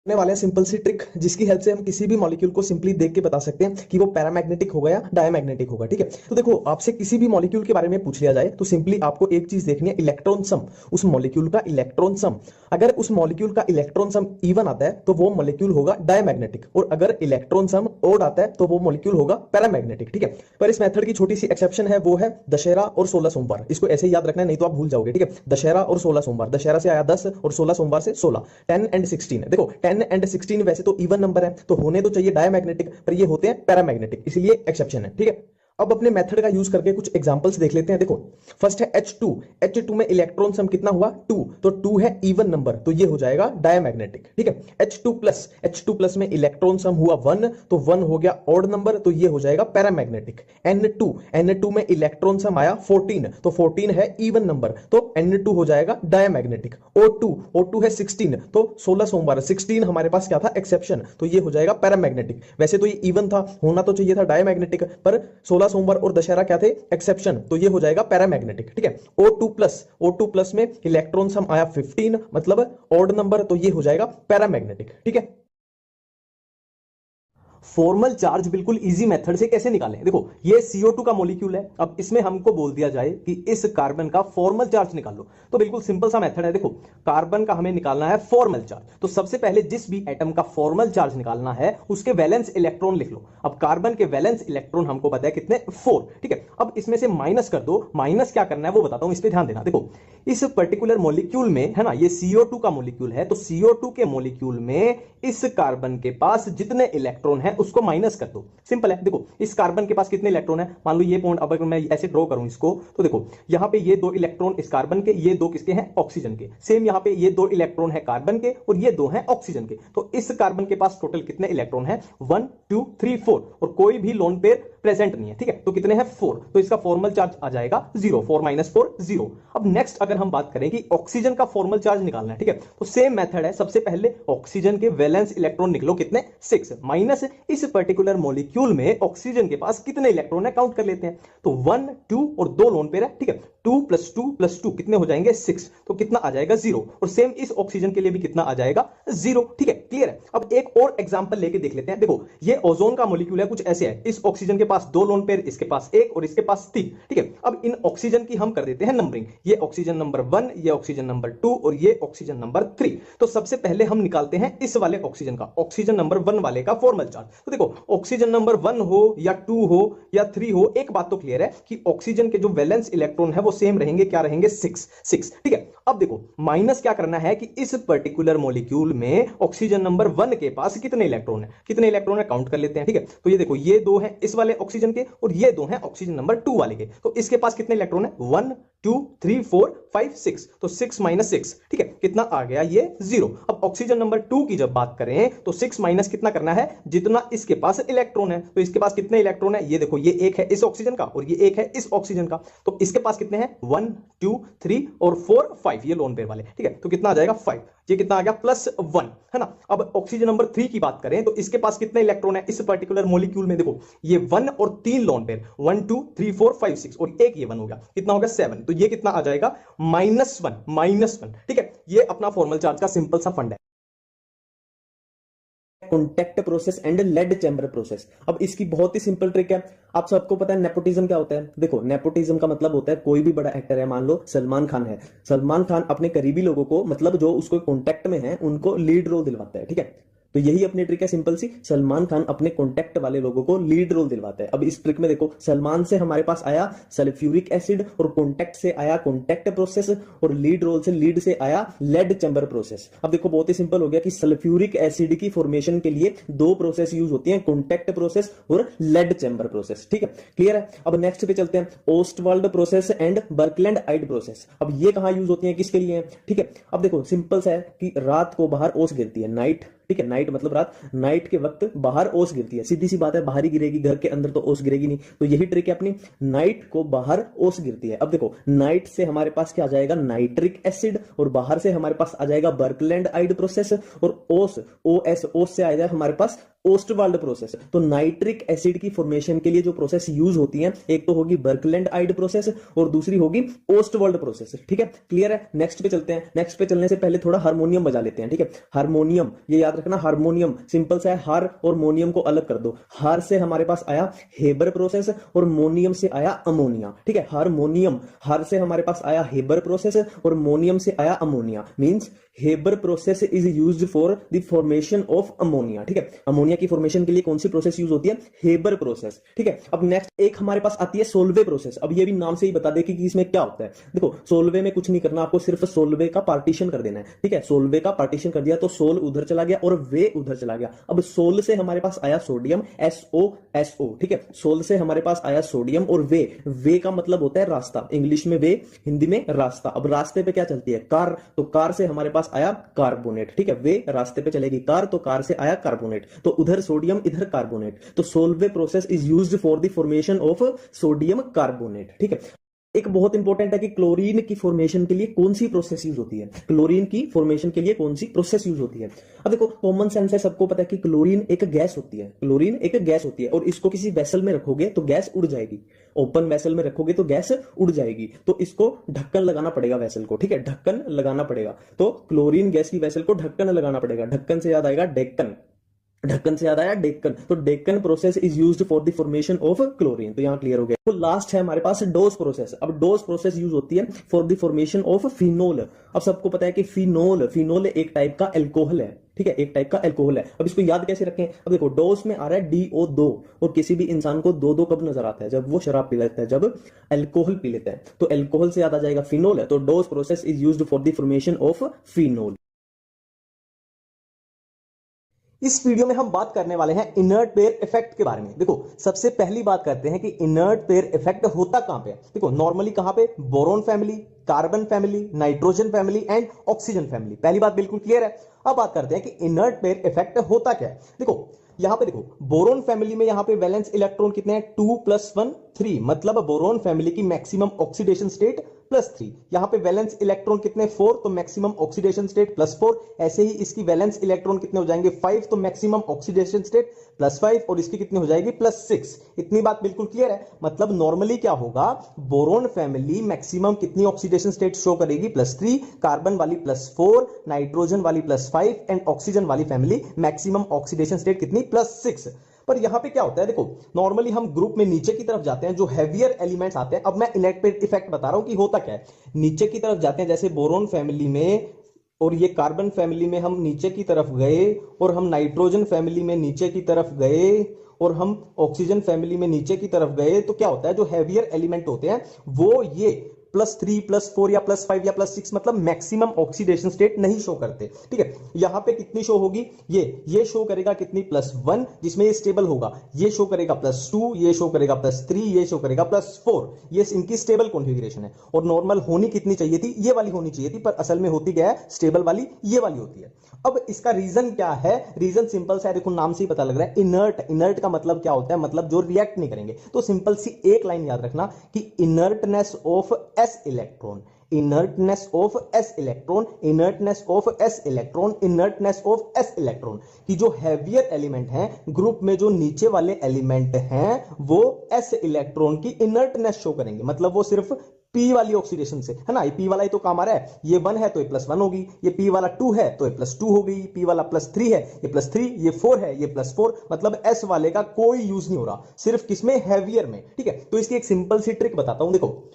वाले सिंपल सी ट्रिक जिसकी हेल्प से हम किसी भी मॉलिक्यूल को सिंपली देख के बता सकते हैं कि वो पैरामैग्नेटिक होगा या डायमैग्नेटिक होगा, ठीक है। तो देखो आपसे किसी भी मॉलिक्यूल के बारे में पूछ लिया जाए तो सिंपली आपको एक चीज देखनी है, इलेक्ट्रॉन सम, उस मॉलिक्यूल का इलेक्ट्रॉन सम। अगर उस मॉलिक्यूल का इलेक्ट्रॉन सम इवन आता है तो वो मॉलिक्यूल होगा डायमैग्नेटिक, और अगर इलेक्ट्रॉन सम ओड आता है तो वो मॉलिक्यूल होगा पैरामैग्नेटिक, ठीक है। पर इस मेथड की छोटी सी एक्सेप्शन है, वो है दशहरा और 16 सोमवार। इसको ऐसे ही याद रखना है, नहीं तो आप भूल जाओगे, ठीक है। दशहरा और 16 सोमवार, दशहरा से आया 10 और 16 सोमवार से 16, 10 एंड 16। देखो 10 एंड 16 वैसे तो इवन नंबर है तो होने तो चाहिए डायमैग्नेटिक, पर ये होते हैं पैरामैग्नेटिक, इसलिए एक्सेप्शन है, ठीक है। अब अपने मेथड का यूज करके कुछ एग्जांपल्स देख लेते हैं। देखो फर्स्ट है H2 में इलेक्ट्रॉन सम कितना हुआ 2, तो 2 है इवन नंबर, तो ये हो जाएगा डायमैग्नेटिक, ठीक है। H2+ में इलेक्ट्रॉन सम हुआ 1, तो 1 हो गया ऑड नंबर, तो ये हो जाएगा पैरामैग्नेटिक। N2 में इलेक्ट्रॉन सम आया 14, तो 14 है इवन नंबर, तो N2 हो जाएगा डायमैग्नेटिक। O2 है 16, तो 16 सोमवार, 16 हमारे पास क्या था, एक्सेप्शन, तो ये हो जाएगा पैरामैग्नेटिक। वैसे तो ये इवन था, होना तो चाहिए था डायमैग्नेटिक, पर 16 सोमवार और दशहरा क्या थे, एक्सेप्शन, तो ये हो जाएगा पैरामैग्नेटिक, ठीक है। O2+ में इलेक्ट्रॉन सम आया 15, मतलब ऑड नंबर, तो ये हो जाएगा पैरामैग्नेटिक, ठीक है। फॉर्मल चार्ज बिल्कुल इजी मेथड से कैसे निकालें। देखो ये CO2 का मॉलिक्यूल है, अब इसमें हमको बोल दिया जाए कि इस कार्बन का फॉर्मल चार्ज निकाल लो, तो बिल्कुल सिंपल सा मेथड है। देखो कार्बन का हमें निकालना है फॉर्मल चार्ज, तो सबसे पहले जिस भी एटम का फॉर्मल चार्ज निकालना है उसके वैलेंस इलेक्ट्रॉन लिख लो। अब कार्बन के वैलेंस इलेक्ट्रॉन हमको पता है कितने, 4, ठीक है। अब इसमें से माइनस कर दो, माइनस क्या करना है वो बताता हूं, इस पे ध्यान देना। देखो इस पर्टिकुलर मॉलिक्यूल में है ना, ये CO2 का मॉलिक्यूल है, तो CO2 के मॉलिक्यूल में इस कार्बन के पास जितने इलेक्ट्रॉन है उसको माइनस कर दो, सिंपल है। देखो इस कार्बन के पास कितने इलेक्ट्रॉन है, मान लो ये पॉइंट, अब अगर मैं ऐसे ड्रॉ करूं इसको, तो देखो यहां पे ये 2 इलेक्ट्रॉन इस कार्बन के, ये 2 किसके हैं, ऑक्सीजन के। सेम यहां पे ये 2 इलेक्ट्रॉन है कार्बन के और ये 2 हैं ऑक्सीजन के। तो इस कार्बन के पास टोटल कितने इलेक्ट्रॉन है, 1 2 3 4, और कोई भी लोन पेयर प्रेजेंट नहीं है, ठीक है। तो कितने हैं, 4, तो इसका फॉर्मल चार्ज आ जाएगा 0, 4 - 4 0। अब नेक्स्ट अगर हम बात करें कि ऑक्सीजन का फॉर्मल चार्ज निकालना है, ठीक है, तो सेम मेथड है। सबसे पहले ऑक्सीजन के वैलेंस इलेक्ट्रॉन निकलो, कितने, 6, माइनस इस पर्टिकुलर मॉलिक्यूल में ऑक्सीजन के पास कितने इलेक्ट्रॉन है काउंट कर लेते हैं, तो 1 2 और 2 लोन पेयर है, ठीक है। 2 + 2 + 2 कितने हो जाएंगे, 6, तो कितना आ जाएगा, 0, और सेम इस ऑक्सीजन के लिए भी कितना आ जाएगा, 0, ठीक है। क्लियर है। अब एक और एग्जांपल लेके देख लेते हैं। देखो ये ओजोन का मॉलिक्यूल है, कुछ ऐसे है, इस ऑक्सीजन के पास 2 लोन पेयर, इसके पास 1 और इसके पास 3, ठीक है। अब इन ऑक्सीजन की हम कर देते हैं नंबरिंग, ये ऑक्सीजन नंबर 1, ये ऑक्सीजन नंबर 2 और ये ऑक्सीजन नंबर 3। तो सबसे पहले हम निकालते हैं इस वाले ऑक्सीजन का, ऑक्सीजन नंबर 1 वाले का फॉर्मल चार्ज। तो देखो ऑक्सीजन नंबर 1 हो या 2 हो या 3 हो, एक बात तो क्लियर है कि ऑक्सीजन के जो वैलेंस इलेक्ट्रॉन है वो सेम रहेंगे, क्या रहेंगे, 6, ठीक है। अब देखो माइनस क्या करना है कि इस पर्टिकुलर मॉलिक्यूल में ऑक्सीजन नंबर 1 के पास कितने इलेक्ट्रॉन है, कितने इलेक्ट्रॉन है काउंट कर लेते हैं, ठीक है। तो ये देखो ये 2 हैं इस वाले ऑक्सीजन के और ये 2 हैं ऑक्सीजन नंबर 2 वाले के, तो इसके पास कितने इलेक्ट्रॉन है, 1 2 3 4 5 6, तो 6 - 6, ठीक है, कितना आ गया, ये 0। अब ऑक्सीजन नंबर 2 की जब बात करें तो 6 माइनस कितना करना है, जितना इसके पास इलेक्ट्रॉन है, तो इसके पास कितने इलेक्ट्रॉन है, ये देखो ये एक है इस ऑक्सीजन का और ये एक है इस ऑक्सीजन का, तो इसके पास कितने हैं, 1 2 3 और 4 5, ये लोन पेयर वाले, ठीक है। तो कितना आ जाएगा, 5। ये कितना आ गया +1, है ना। अब ऑक्सीजन नंबर 3 की बात करें तो इसके पास कितने इलेक्ट्रॉन है इस पर्टिकुलर मॉलिक्यूल में, देखो ये 1 और 3 लोन पेयर, 1 2 3 4 5 6 और एक ये 1 हो गया, कितना हो गया 7, तो ये कितना आ जाएगा -1, ठीक है। ये अपना फॉर्मल चार्ज का सिंपल सा फंड है। Contact process and lead chamber process. अब इसकी बहुत ही सिंपल ट्रिक है, आप सबको पता है नेपोटिज्म क्या होता है। देखो नेपोटिज्म का मतलब होता है कोई भी बड़ा एक्टर है, मान लो सलमान खान है, सलमान खान अपने करीबी लोगों को, मतलब जो उसको कॉन्टैक्ट में है, उनको लीड रोल दिलवाता है, ठीक है। तो यही अपनी ट्रिक है सिंपल सी, सलमान खान अपने कॉन्टैक्ट वाले लोगों को लीड रोल दिलवाता है। अब इस ट्रिक में देखो, सलमान से हमारे पास आया सल्फ्यूरिक एसिड, और कॉन्टैक्ट से आया कॉन्टैक्ट प्रोसेस, और लीड रोल से लीड से आया लेड चैम्बर प्रोसेस। अब देखो बहुत ही सिंपल हो गया कि सल्फ्यूरिक एसिड की फॉर्मेशन के लिए दो प्रोसेस यूज होती हैं, कॉन्टैक्ट प्रोसेस और लेड चैम्बर प्रोसेस, ठीक है, क्लियर है। अब नेक्स्ट पे चलते हैं, Ostwald process and Birkeland Eyde process. अब ये कहां यूज होती है, किसके लिए है, ठीक है। अब देखो सिंपल सा है कि रात को बाहर ओस गिरती है, नाइट, ठीक है, नाइट मतलब रात, नाइट के वक्त बाहर ओस गिरती है, सीधी सी बात है, बाहर ही गिरेगी, घर के अंदर तो ओस गिरेगी नहीं। तो यही ट्रिक है अपनी, नाइट को बाहर ओस गिरती है। अब देखो नाइट से हमारे पास क्या आ जाएगा, नाइट्रिक एसिड, और बाहर से हमारे पास आ जाएगा बर्कलैंड आइड प्रोसेस, और ओस ओस से आ जाएगा हमारे पास ओस्टवाल्ड प्रोसेस। तो नाइट्रिक एसिड की फॉर्मेशन के लिए जो प्रोसेस यूज होती है, एक तो होगी बर्कलैंड आइड प्रोसेस और दूसरी होगी ओस्टवाल्ड प्रोसेस, ठीक है, क्लियर है। नेक्स्ट पे चलते हैं, नेक्स्ट पे चलने से पहले थोड़ा हारमोनियम बजा लेते हैं, ठीक है। हारमोनियम, ये याद रखना, हारमोनियम सिंपल सा है, हार और मोनियम को अलग कर दो। हार से हमारे पास आया हेबर प्रोसेस और मोनियम से आया अमोनिया, ठीक है। हारमोनियम, हार से हमारे पास आया हेबर प्रोसेस और मोनियम से आया ammonia, means Haber process is used for the formation of ammonia, ठीक है। अमोनिया की फॉर्मेशन के लिए कौन सी प्रोसेस यूज होती है, हेबर प्रोसेस, ठीक है। अब नेक्स्ट एक हमारे पास आती है सोल्वे प्रोसेस। अब ये भी नाम से ही बता दे कि इसमें क्या होता है। देखो सोल्वे में कुछ नहीं करना, आपको सिर्फ सोल्वे का पार्टीशन कर देना है, ठीक है। सोल्वे का पार्टीशन कर दिया तो सोल उधर चला गया और वे उधर चला गया। अब सोल से हमारे पास आया सोडियम, SO, ठीक है। सोल से हमारे पास आया सोडियम और वे का मतलब होता है रास्ता, इंग्लिश में वे, हिंदी में रास्ता। अब रास्ते पे क्या चलती है, कार, तो कार से हमारे पास आया कार्बोनेट, ठीक है। वे रास्ते पे चलेगी कार, तो कार से आया कार्बोनेट, तो उधर सोडियम इधर कार्बोनेट। तो Solvay process is used for the formation of sodium carbonate, ठीक है। एक बहुत इंपॉर्टेंट है कि क्लोरीन की फॉर्मेशन के लिए कौन सी प्रोसेस यूज होती है, क्लोरीन की फॉर्मेशन के लिए कौन सी प्रोसेस यूज होती है। अब देखो कॉमन सेंस है, सबको पता है कि क्लोरीन एक गैस होती है, क्लोरीन एक गैस होती है, और इसको किसी वेसल में रखोगे तो गैस उड़ जाएगी, ओपन वेसल में रखोगे तो गैस उड़ जाएगी, तो इसको ढक्कन लगाना पड़ेगा वेसल को, ठीक है, ढक्कन लगाना पड़ेगा। तो क्लोरीन गैस की वेसल को ढक्कन लगाना पड़ेगा, ढक्कन से याद आएगा डेक्कन, ढक्कन से याद आया डेक्कन, तो Deccan process is used for the formation of chlorine. तो यहां क्लियर हो गया। तो लास्ट है हमारे पास डोज प्रोसेस। अब डोज प्रोसेस यूज होती है for the formation of phenol. अब सबको पता है कि फिनोल एक टाइप का एल्कोहल है, ठीक है, एक टाइप का एल्कोहल है। अब इसको याद कैसे रखें, अब देखो डोज में आ रहा है DO2, और किसी भी इंसान को दो कब नजर आता है, जब वो शराब पी लेता है, जब एल्कोहल पी लेता है, तो एल्कोहल से याद आ जाएगा फिनोल है। तो dose process is used for the formation of phenol. इस वीडियो में हम बात करने वाले हैं इनर्ट पेयर इफेक्ट के बारे में। देखो सबसे पहली बात करते हैं कि इनर्ट पेयर इफेक्ट होता कहां पे है। देखो नॉर्मली कहां पे, boron family, carbon family, nitrogen family and oxygen family. पहली बात बिल्कुल क्लियर है। अब बात करते हैं कि इनर्ट पेयर इफेक्ट होता क्या है। देखो यहां पे देखो बोरोन फैमिली में यहां पे वैलेंस इलेक्ट्रॉन कितने हैं, 2 + 1 3, मतलब बोरोन फैमिली की मैक्सिमम ऑक्सीडेशन स्टेट +3। यहां पे वैलेंस इलेक्ट्रॉन कितने 4, तो मैक्सिमम ऑक्सीडेशन स्टेट +4। ऐसे ही इसकी वैलेंस इलेक्ट्रॉन कितने हो जाएंगे 5, तो मैक्सिमम ऑक्सीडेशन स्टेट +5, और इसकी कितनी हो जाएगी +6। इतनी बात बिल्कुल क्लियर है। मतलब नॉर्मली क्या होगा, बोरोन फैमिली मैक्सिमम कितनी ऑक्सीडेशन स्टेट शो करेगी +3, कार्बन वाली +4, नाइट्रोजन वाली +5 एंड ऑक्सीजन वाली फैमिली मैक्सिमम ऑक्सीडेशन स्टेट कितनी +6। पर यहां पे क्या होता है, देखो नॉर्मली हम ग्रुप में नीचे की तरफ जाते हैं, जो हैवियर एलिमेंट्स आते हैं। अब मैं इनर्ट पेयर इफेक्ट बता रहा हूं कि होता क्या है। नीचे की तरफ जाते हैं, जैसे बोरोन फैमिली में और ये कार्बन फैमिली में हम नीचे की तरफ गए, और हम नाइट्रोजन फैमिली में नीचे की तरफ गए, और हम ऑक्सीजन फैमिली में नीचे की तरफ गए, तो क्या होता है, जो हैवियर एलिमेंट होते हैं वो ये +3 +4 या +5 या +6 मतलब मैक्सिमम ऑक्सीडेशन स्टेट नहीं शो करते, ठीक है। यहां पे कितनी शो होगी, ये शो करेगा कितनी +1, जिसमें ये स्टेबल होगा, ये शो करेगा +2, ये शो करेगा +3, ये शो करेगा +4। ये इनकी स्टेबल कॉन्फ़िगरेशन है। और नॉर्मल होनी कितनी चाहिए थी, ये वाली होनी चाहिए थी, पर असल में होती क्या है, स्टेबल वाली ये वाली होती है। अब इसका रीजन क्या है, रीजन सिंपल सा है, देखो नाम से ही पता लग रहा है, इनर्ट का मतलब क्या होता है, मतलब जो रिएक्ट नहीं करेंगे। तो सिंपल सी एक लाइन याद रखना कि inertness of S electron, inertness of S electron, inertness of S electron, inertness of S electron की जो हैवियर एलिमेंट हैं ग्रुप में, जो नीचे वाले एलिमेंट हैं वो एस इलेक्ट्रॉन की इनर्टनेस शो करेंगे, मतलब वो सिर्फ पी वाली ऑक्सीडेशन से, है ना, ये पी वाला ही तो काम आ रहा है, ये 1 है तो ये +1 होगी, ये पी वाला 2 है तो ये +2 हो गई, पी वाला +3 है ये +3, ये 4 है ये +4, मतलब एस वाले का कोई यूज नहीं हो रहा, सिर्फ किसमें, हैवियर में, ठीक है। तो इसकी एक सिंपल सी ट्रिक बताता हूं, देखो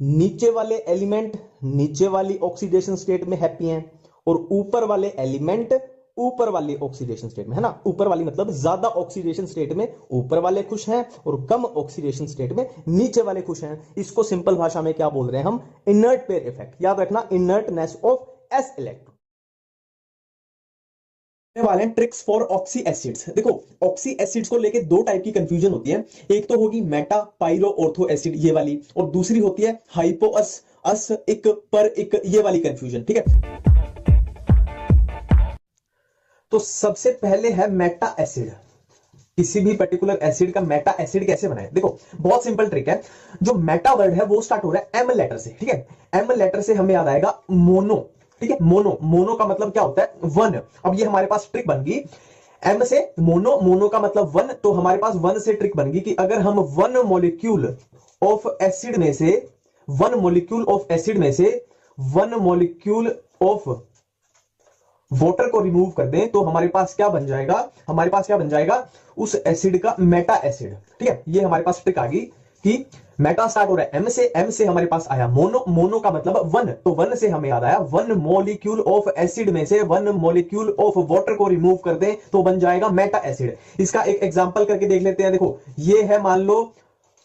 नीचे वाले एलिमेंट नीचे वाली ऑक्सीडेशन स्टेट में हैप्पी हैं और ऊपर वाले एलिमेंट ऊपर वाली ऑक्सीडेशन स्टेट में, है ना, ऊपर वाली मतलब ज्यादा ऑक्सीडेशन स्टेट में ऊपर वाले खुश हैं और कम ऑक्सीडेशन स्टेट में नीचे वाले खुश हैं। इसको सिंपल भाषा में क्या बोल रहे हैं हम, इनर्ट पेयर इफेक्ट। याद रखना, इनर्टनेस ऑफ एस इलेक्ट्रॉन वाले ट्रिक्स फॉर ऑक्सी एसिड्स। देखो ऑक्सी एसिड्स को लेके दो टाइप की कंफ्यूजन होती है, एक तो होगी मेटा पाइरो ऑर्थो एसिड ये वाली, और दूसरी होती है हाइपो अस अस इक पर इक ये वाली कंफ्यूजन, ठीक है। तो सबसे पहले है मेटा एसिड। किसी भी पर्टिकुलर एसिड का मेटा एसिड कैसे बनाए, देखो बहुत सिंपल ट्रिक है। जो मेटा वर्ड है वो स्टार्ट हो रहा है एम लेटर से, ठीक है। एम लेटर से हमें याद आएगा मोनो, ठीक है। मोनो, मोनो का मतलब क्या होता है, 1। अब ये हमारे पास ट्रिक बन गई, एम से मोनो, मोनो का मतलब 1, तो हमारे पास 1 से ट्रिक बन गई कि अगर हम 1 मॉलिक्यूल ऑफ एसिड में से 1 मॉलिक्यूल ऑफ एसिड में से 1 मॉलिक्यूल ऑफ वाटर को रिमूव कर दें तो हमारे पास क्या बन जाएगा, हमारे पास क्या बन जाएगा, उस एसिड का मेटा एसिड, ठीक है। ये हमारे पास ट्रिक आ गई कि मेटा स्टार्ट हो रहा है एम से हमारे पास आया मोनो, मोनो का मतलब 1, तो 1 से हमें याद आया 1 मॉलिक्यूल ऑफ एसिड में से 1 मॉलिक्यूल ऑफ वाटर को रिमूव कर दें तो बन जाएगा मेटा एसिड। इसका एक एग्जांपल करके देख लेते हैं। देखो ये है, मान लो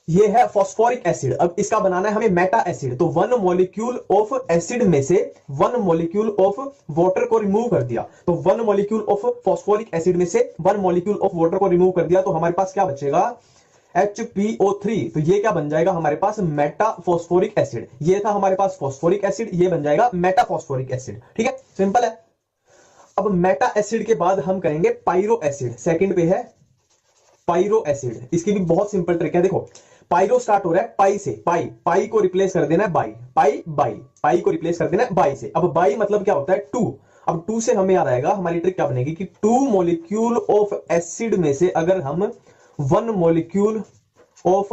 ये है फॉस्फोरिक एसिड, अब इसका बनाना है हमें मेटा एसिड, तो 1 मॉलिक्यूल ऑफ एसिड में से 1 मॉलिक्यूल ऑफ वाटर को रिमूव कर दिया, तो 1 मॉलिक्यूल ऑफ फॉस्फोरिक एसिड में से 1 मॉलिक्यूल ऑफ वाटर को रिमूव कर दिया, तो हमारे पास क्या बचेगा, HPO3। तो ये क्या बन जाएगा हमारे पास, मेटा फॉस्फोरिक एसिड। ये था हमारे पास फॉस्फोरिक एसिड, ये बन जाएगा मेटा फॉस्फोरिक एसिड, ठीक है, सिंपल है। अब मेटा एसिड के बाद हम करेंगे पाइरो एसिड, सेकंड पे है पाइरो एसिड। इसकी भी बहुत सिंपल ट्रिक है। देखो पाइरो स्टार्ट हो रहा है पाई से, पाई, पाई को रिप्लेस कर देना है बाई, पाई बाई, पाई को रिप्लेस कर देना है बाई से। अब बाई मतलब क्या होता है, 2। अब 2 से हमें याद आएगा, हमारी ट्रिक क्या बनेगी कि 2 मॉलिक्यूल ऑफ एसिड में से अगर हम 1 मॉलिक्यूल ऑफ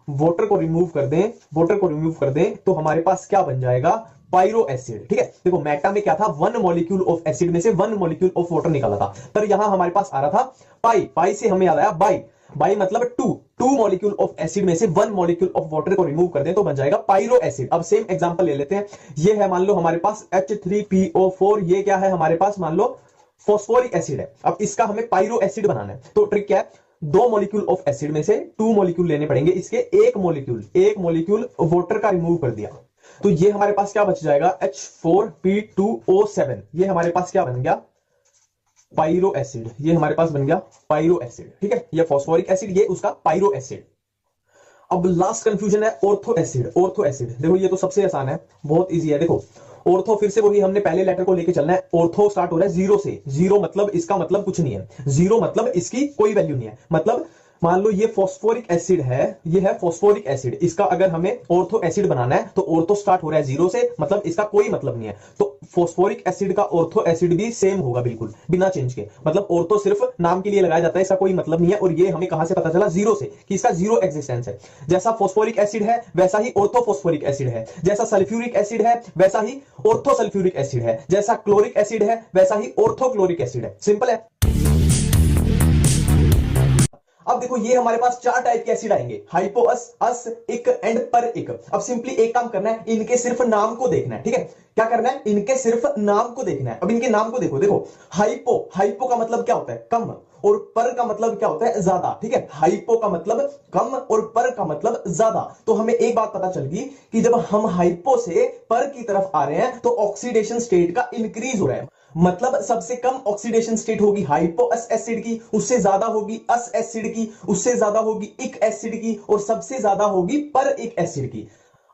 वाटर को रिमूव कर दें, वाटर को रिमूव कर दें तो हमारे पास क्या बन जाएगा, पाइरो एसिड, ठीक है। देखो मेटा में क्या था, 1 मॉलिक्यूल ऑफ एसिड में से 1 मॉलिक्यूल ऑफ वाटर निकाला था, पर यहां हमारे पास आ रहा था पाई, पाई से हमें याद आया बाई, बाई मतलब 2 मॉलिक्यूल ऑफ एसिड में से 1 मॉलिक्यूल ऑफ वाटर को रिमूव कर दें तो बन जाएगा पाइरो एसिड। अब सेम एग्जांपल ले लेते हैं, ये है मान लो हमारे पास H3PO4, ये क्या है हमारे पास, मान लो फॉस्फोरिक एसिड है। अब इसका हमें पाइरो एसिड बनाना है, तो ट्रिक क्या है, 2 मॉलिक्यूल ऑफ एसिड में से 2 मॉलिक्यूल लेने पड़ेंगे, इसके एक मॉलिक्यूल वाटर का रिमूव कर दिया, तो ये हमारे पास क्या बच जाएगा, H4P2O7। ये हमारे पास क्या बन गया, पाइरो एसिड। ये हमारे पास बन गया पाइरो एसिड, ठीक है। ये फॉस्फोरिक एसिड, ये उसका पाइरो एसिड। अब लास्ट कंफ्यूजन है ऑर्थो एसिड। ऑर्थो एसिड देखो ये तो सबसे आसान है, बहुत इजी है। देखो ऑर्थो, फिर से वही हमने पहले लेटर को लेके चलना है। ऑर्थो स्टार्ट हो रहा है 0 से, 0 मतलब इसका मतलब कुछ नहीं है, 0 मतलब इसकी कोई वैल्यू नहीं है। मतलब मान लो ये फॉस्फोरिक एसिड है, ये है फॉस्फोरिक एसिड, इसका अगर हमें ऑर्थो एसिड बनाना है तो ऑर्थो स्टार्ट हो रहा है 0 से, मतलब इसका कोई मतलब नहीं है। तो फॉस्फोरिक एसिड का ऑर्थो एसिड भी सेम होगा बिल्कुल बिना चेंज के, मतलब ऑर्थो सिर्फ नाम के लिए लगाया जाता है, इसका कोई मतलब नहीं है। और ये हमें कहां से पता चला, 0 से, कि इसका 0 एग्जिस्टेंस है। जैसा फॉस्फोरिक एसिड है वैसा ही ऑर्थो फॉस्फोरिक एसिड है, जैसा सल्फ्यूरिक एसिड है वैसा ही ऑर्थो सल्फ्यूरिक एसिड है, जैसा क्लोरिक एसिड है वैसा ही ऑर्थो क्लोरिक एसिड है, सिंपल है। अब देखो ये हमारे पास 4 टाइप के एसिड आएंगे, हाइपो अस इक एंड पर इक। अब सिंपली एक काम करना है, इनके सिर्फ नाम को देखना है, ठीक है। क्या करना है, इनके सिर्फ नाम को देखना है। अब इनके नाम को देखो, देखो हाइपो, हाइपो का मतलब क्या होता है, कम, और पर का मतलब क्या होता है, ज्यादा, ठीक है। हाइपो का मतलब कम और पर का मतलब ज्यादा। तो हमें एक बात पता चल गई कि जब हम हाइपो से पर की तरफ आ रहे हैं तो ऑक्सीडेशन स्टेट का इंक्रीज हो रहा है, मतलब सबसे कम ऑक्सीडेशन स्टेट होगी हाइपो अस एसिड की, उससे ज्यादा होगी अस एसिड की, उससे ज्यादा होगी इक एसिड की, और सबसे ज्यादा होगी पर इक एसिड की।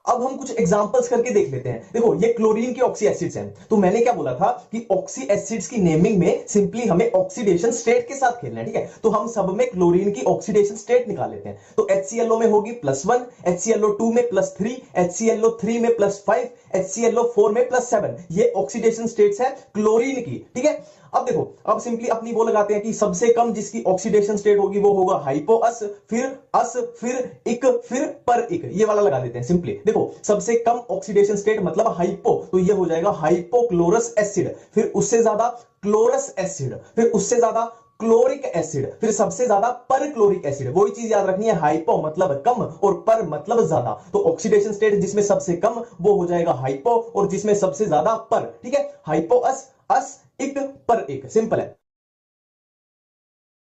अब हम कुछ एग्जांपल्स करके देख लेते हैं। देखो ये क्लोरीन के ऑक्सी एसिड्स हैं, तो मैंने क्या बोला था कि ऑक्सी एसिड्स की नेमिंग में सिंपली हमें ऑक्सीडेशन स्टेट के साथ खेलना है, ठीक है। तो हम सब में क्लोरीन की ऑक्सीडेशन स्टेट निकाल लेते हैं। तो HClO में होगी +1, HClO2 में +3, HClO3 में +5, HClO4 में +7, ये ऑक्सीडेशन स्टेट्स है क्लोरीन की, ठीक है। अब देखो, अब सिंपली अपनी वो लगाते हैं कि सबसे कम जिसकी ऑक्सीडेशन स्टेट होगी वो होगा हाइपोअस, फिर अस, फिर इक, फिर पर इक, ये वाला लगा देते हैं सिंपली। देखो सबसे कम ऑक्सीडेशन स्टेट मतलब हाइपो, तो ये हो जाएगा हाइपोक्लोरस एसिड, फिर उससे ज्यादा क्लोरस एसिड, फिर उससे ज्यादा क्लोरिक एसिड, फिर सबसे ज्यादा पर क्लोरिक एसिड। वही चीज याद रखनी है, हाइपो मतलब कम और पर मतलब ज्यादा। तो ऑक्सीडेशन स्टेट जिसमें सबसे कम वो हो जाएगा हाइपो, और जिसमें सबसे ज्यादा पर, ठीक है। हाइपोअस, अस, इक, पर इक, सिंपल है।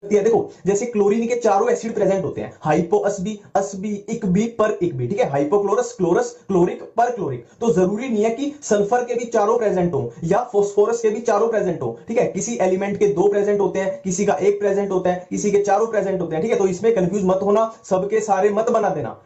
देखो जैसे क्लोरीन के चारों एसिड प्रेजेंट होते हैं, हाइपोअस भी, अस भी, इक भी, पर इक भी, ठीक है। हाइपोक्लोरस, क्लोरस, क्लोरिक, पर क्लोरिक। तो जरूरी नहीं है कि सल्फर के भी चारों प्रेजेंट हो या फास्फोरस के भी चारों प्रेजेंट हो, ठीक है। किसी एलिमेंट के 2 प्रेजेंट होते हैं, किसी का 1 प्रेजेंट होता है, किसी के चारों प्रेजेंट होते हैं, ठीक है। तो इसमें कंफ्यूज मत होना, सबके सारे मत बना देना।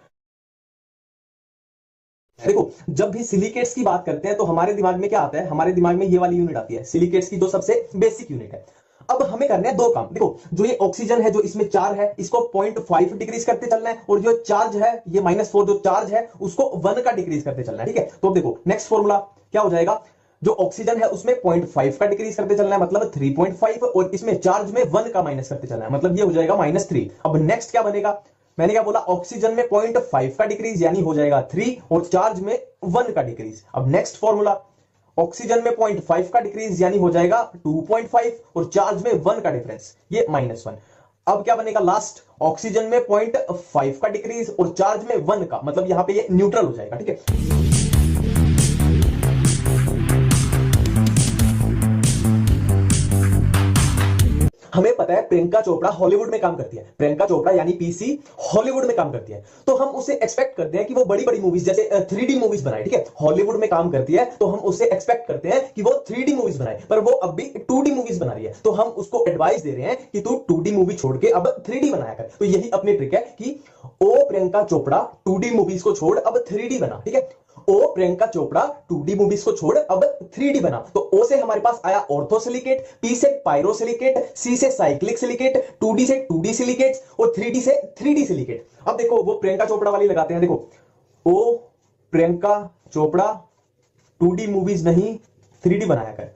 देखो जब भी सिलिकेट्स की बात करते हैं तो हमारे दिमाग में क्या आता है, हमारे दिमाग में ये वाली यूनिट आती है, सिलिकेट्स की जो सबसे बेसिक यूनिट है। अब हमें करना है 2 काम। देखो जो ये ऑक्सीजन है, जो इसमें 4 है, इसको 0.5 डिक्रीज करते चलना है, और जो चार्ज है ये -4 जो चार्ज है उसको 1 का डिक्रीज करते चलना है, ठीक है। तो देखो नेक्स्ट फॉर्मूला क्या हो जाएगा, जो ऑक्सीजन है उसमें 0.5 का डिक्रीज करते चलना है मतलब 3.5, और इसमें चार्ज में 1 का माइनस करते चलना है मतलब ये हो जाएगा -3। अब नेक्स्ट क्या बनेगा, मैंने क्या बोला, ऑक्सीजन में 0.5 का डिक्रीज यानी हो जाएगा 3, और चार्ज में 1 का डिक्रीज। अब नेक्स्ट फॉर्मूला, ऑक्सीजन में 0.5 का डिक्रीज यानी हो जाएगा 2.5, और चार्ज में 1 का डिफरेंस ये -1। अब क्या बनेगा लास्ट, ऑक्सीजन में 0.5 का डिक्रीज और चार्ज में 1 का, मतलब यहां पे ये न्यूट्रल हो जाएगा, ठीक है। हमें पता है प्रियंका चोपड़ा हॉलीवुड में काम करती है, प्रियंका चोपड़ा यानी पीसी हॉलीवुड में काम करती है, तो हम उसे एक्सपेक्ट करते हैं कि वो बड़ी बड़ी मूवीज जैसे 3D मूवीज बनाए, ठीक है। हॉलीवुड में काम करती है तो हम उससे एक्सपेक्ट करते हैं कि वो 3D मूवीज बनाए, पर वो अब भी 2D मूवीज बना रही है, तो हम उसको एडवाइस दे रहे हैं कि तू 2D मूवी छोड़ के अब 3D बनाया कर। तो यही अपनी ट्रिक है कि ओ प्रियंका चोपड़ा 2D मूवीज को छोड़ अब 3D बना, ठीक है। ओ प्रियंका चोपड़ा 2D मूवीज को छोड़ अब 3D बना। तो ओ से हमारे पास आया ऑर्थोसिलिकेट, पी से पायरोसिलिकेट, सी से साइक्लिक सिलिकेट, 2D से 2D सिलिकेट्स, और 3D से 3D सिलिकेट। अब देखो वो प्रियंका चोपड़ा वाली लगाते हैं। देखो ओ प्रियंका चोपड़ा 2D मूवीज नहीं 3D बनाया कर,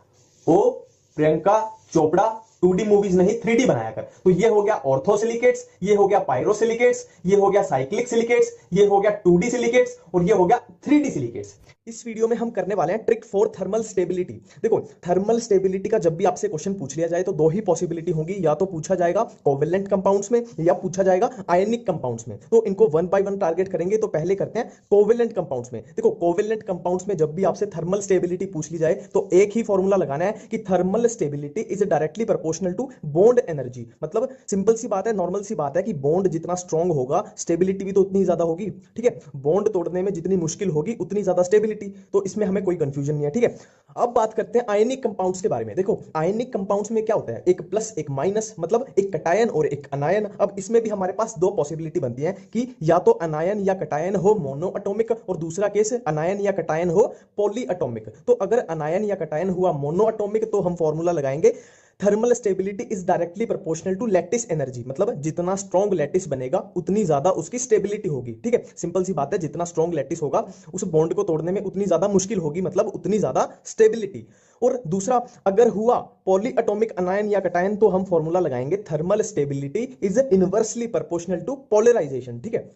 ओ प्रियंका चोपड़ा 2D मूवीज नहीं 3D बनाया कर। तो ये हो गया ऑर्थोसिलिकेट्स, ये हो गया पायरोसिलिकेट्स, ये हो गया साइक्लिक सिलिकेट्स, ये हो गया 2D सिलिकेट्स, और ये हो गया 3D सिलिकेट्स। इस वीडियो में हम करने वाले हैं ट्रिक फॉर थर्मल स्टेबिलिटी। देखो थर्मल स्टेबिलिटी का जब भी आपसे क्वेश्चन पूछ लिया जाए तो 2 ही पॉसिबिलिटी होंगी, या तो पूछा जाएगा कोवेलेंट कंपाउंड्स में या पूछा जाएगा आयनिक कंपाउंड्स में। तो इनको 1 बाय 1 टारगेट करेंगे। तो पहले करते हैं कोवेलेंट कंपाउंड्स में। देखो कोवेलेंट कंपाउंड्स में जब भी आपसे थर्मल स्टेबिलिटी पूछ ली जाए तो एक ही फॉर्मूला लगाना है कि thermal stability is directly proportional to bond energy. मतलब सिंपल सी बात है, नॉर्मल सी बात है कि बॉन्ड जितना स्ट्रांग होगा स्टेबिलिटी भी तो उतनी ज्यादा होगी, ठीक है। बॉन्ड तोड़ने में जितनी मुश्किल होगी उतनी ज्यादा स्टेबिलिटी, तो इसमें हमें कोई कंफ्यूजन नहीं है, ठीक है। अब बात करते हैं आयनिक कंपाउंड्स के बारे में। देखो आयनिक कंपाउंड्स में क्या होता है, एक प्लस एक माइनस, मतलब एक कटायन और एक अनायन। अब इसमें भी हमारे पास 2 पॉसिबिलिटी बनती है कि या तो अनायन या कटायन हो मोनो एटॉमिक, और दूसरा केस अनायन या कटायन हो पॉली एटॉमिक। तो अगर अनायन या कटायन हुआ मोनो एटॉमिक तो हम फॉर्मूला लगाएंगे thermal stability is directly proportional to lattice energy. मतलब जितना स्ट्रॉन्ग लैटिस बनेगा उतनी ज्यादा उसकी स्टेबिलिटी होगी, ठीक है। सिंपल सी बात है, जितना स्ट्रॉन्ग लैटिस होगा उस बॉन्ड को तोड़ने में उतनी ज्यादा मुश्किल होगी, मतलब उतनी ज्यादा स्टेबिलिटी। और दूसरा अगर हुआ पॉली एटॉमिक अनायन या कटायन तो हम फॉर्मूला लगाएंगे thermal stability is inversely proportional to polarization, ठीक है।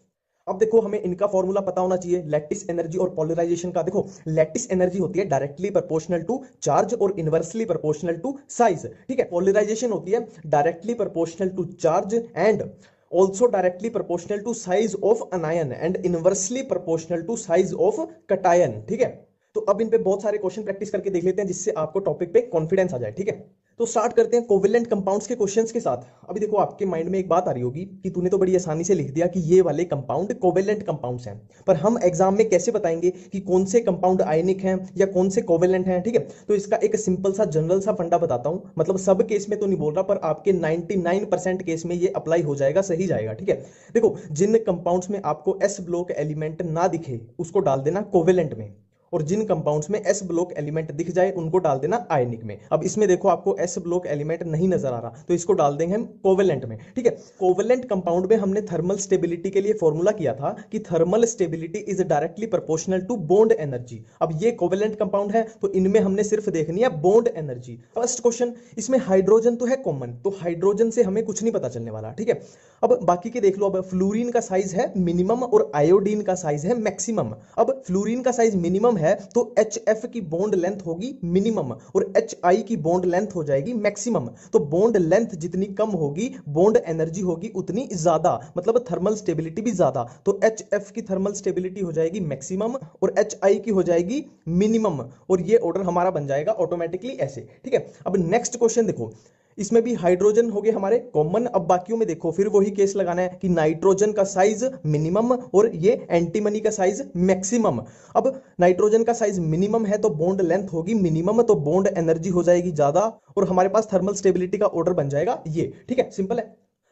अब देखो हमें इनका फॉर्मूला पता होना चाहिए, लैटिस एनर्जी और पोलराइजेशन का। देखो लैटिस एनर्जी होती है डायरेक्टली प्रोपोर्शनल टू चार्ज और इनवर्सली प्रोपोर्शनल टू साइज, ठीक है। पोलराइजेशन होती है directly proportional to charge and also directly proportional to size of anion and inversely proportional to size of cation, ठीक है। तो अब इन पे बहुत सारे क्वेश्चन प्रैक्टिस करके देख लेते हैं जिससे आपको टॉपिक पे कॉन्फिडेंस आ जाए, ठीक है। तो स्टार्ट करते हैं कोवेलेंट कंपाउंड्स के क्वेश्चंस के साथ। अभी देखो आपके माइंड में एक बात आ रही होगी कि तूने तो बड़ी आसानी से लिख दिया कि ये वाले कंपाउंड कोवेलेंट कंपाउंड्स हैं, पर हम एग्जाम में कैसे बताएंगे कि कौन से कंपाउंड आयनिक हैं या कौन से कोवेलेंट हैं, ठीक है। तो इसका एक सिंपल सा जनरल सा फंडा बताता हूं, मतलब सब केस में तो नहीं बोल रहा पर आपके 99% केस में ये अप्लाई हो जाएगा, सही जाएगा, ठीक है। देखो जिन कंपाउंड्स में आपको एस ब्लॉक एलिमेंट ना दिखे उसको डाल देना कोवेलेंट में, और जिन कंपाउंड्स में एस ब्लॉक एलिमेंट दिख जाए उनको डाल देना आयनिक में। अब इसमें देखो आपको एस ब्लॉक एलिमेंट नहीं नजर आ रहा तो इसको डाल देंगे हम कोवेलेंट में, ठीक है। कोवेलेंट कंपाउंड में हमने थर्मल स्टेबिलिटी के लिए फॉर्मूला किया था कि thermal stability is directly proportional to bond energy. अब ये कोवेलेंट कंपाउंड है तो इनमें हमने सिर्फ देखनी है बॉन्ड एनर्जी। फर्स्ट क्वेश्चन, इसमें हाइड्रोजन तो है कॉमन, तो हाइड्रोजन से हमें कुछ नहीं पता चलने वाला, ठीक है। अब बाकी के देख लो। अब फ्लोरीन का साइज है मिनिमम और आयोडीन का साइज है मैक्सिमम। अब फ्लोरीन का साइज मिनिमम है तो HF की बॉन्ड लेंथ होगी मिनिमम और HI की बॉन्ड लेंथ हो जाएगी मैक्सिमम। तो बॉन्ड लेंथ जितनी कम होगी बॉन्ड एनर्जी होगी उतनी ज्यादा, मतलब थर्मल स्टेबिलिटी भी ज्यादा। तो HF की थर्मल स्टेबिलिटी हो जाएगी मैक्सिमम और HI की हो जाएगी मिनिमम, और ये ऑर्डर हमारा बन जाएगा ऑटोमेटिकली ऐसे, ठीक है। अब नेक्स्ट क्वेश्चन देखो, इसमें भी हाइड्रोजन हो गए हमारे कॉमन। अब बाकियों में देखो फिर वही केस लगाना है कि नाइट्रोजन का साइज मिनिमम और ये एंटीमनी का साइज मैक्सिमम। अब नाइट्रोजन का साइज मिनिमम है तो बॉन्ड लेंथ होगी मिनिमम, तो बॉन्ड एनर्जी हो जाएगी ज्यादा और हमारे पास थर्मल स्टेबिलिटी का ऑर्डर बन जाएगा ये, ठीक है, सिंपल है।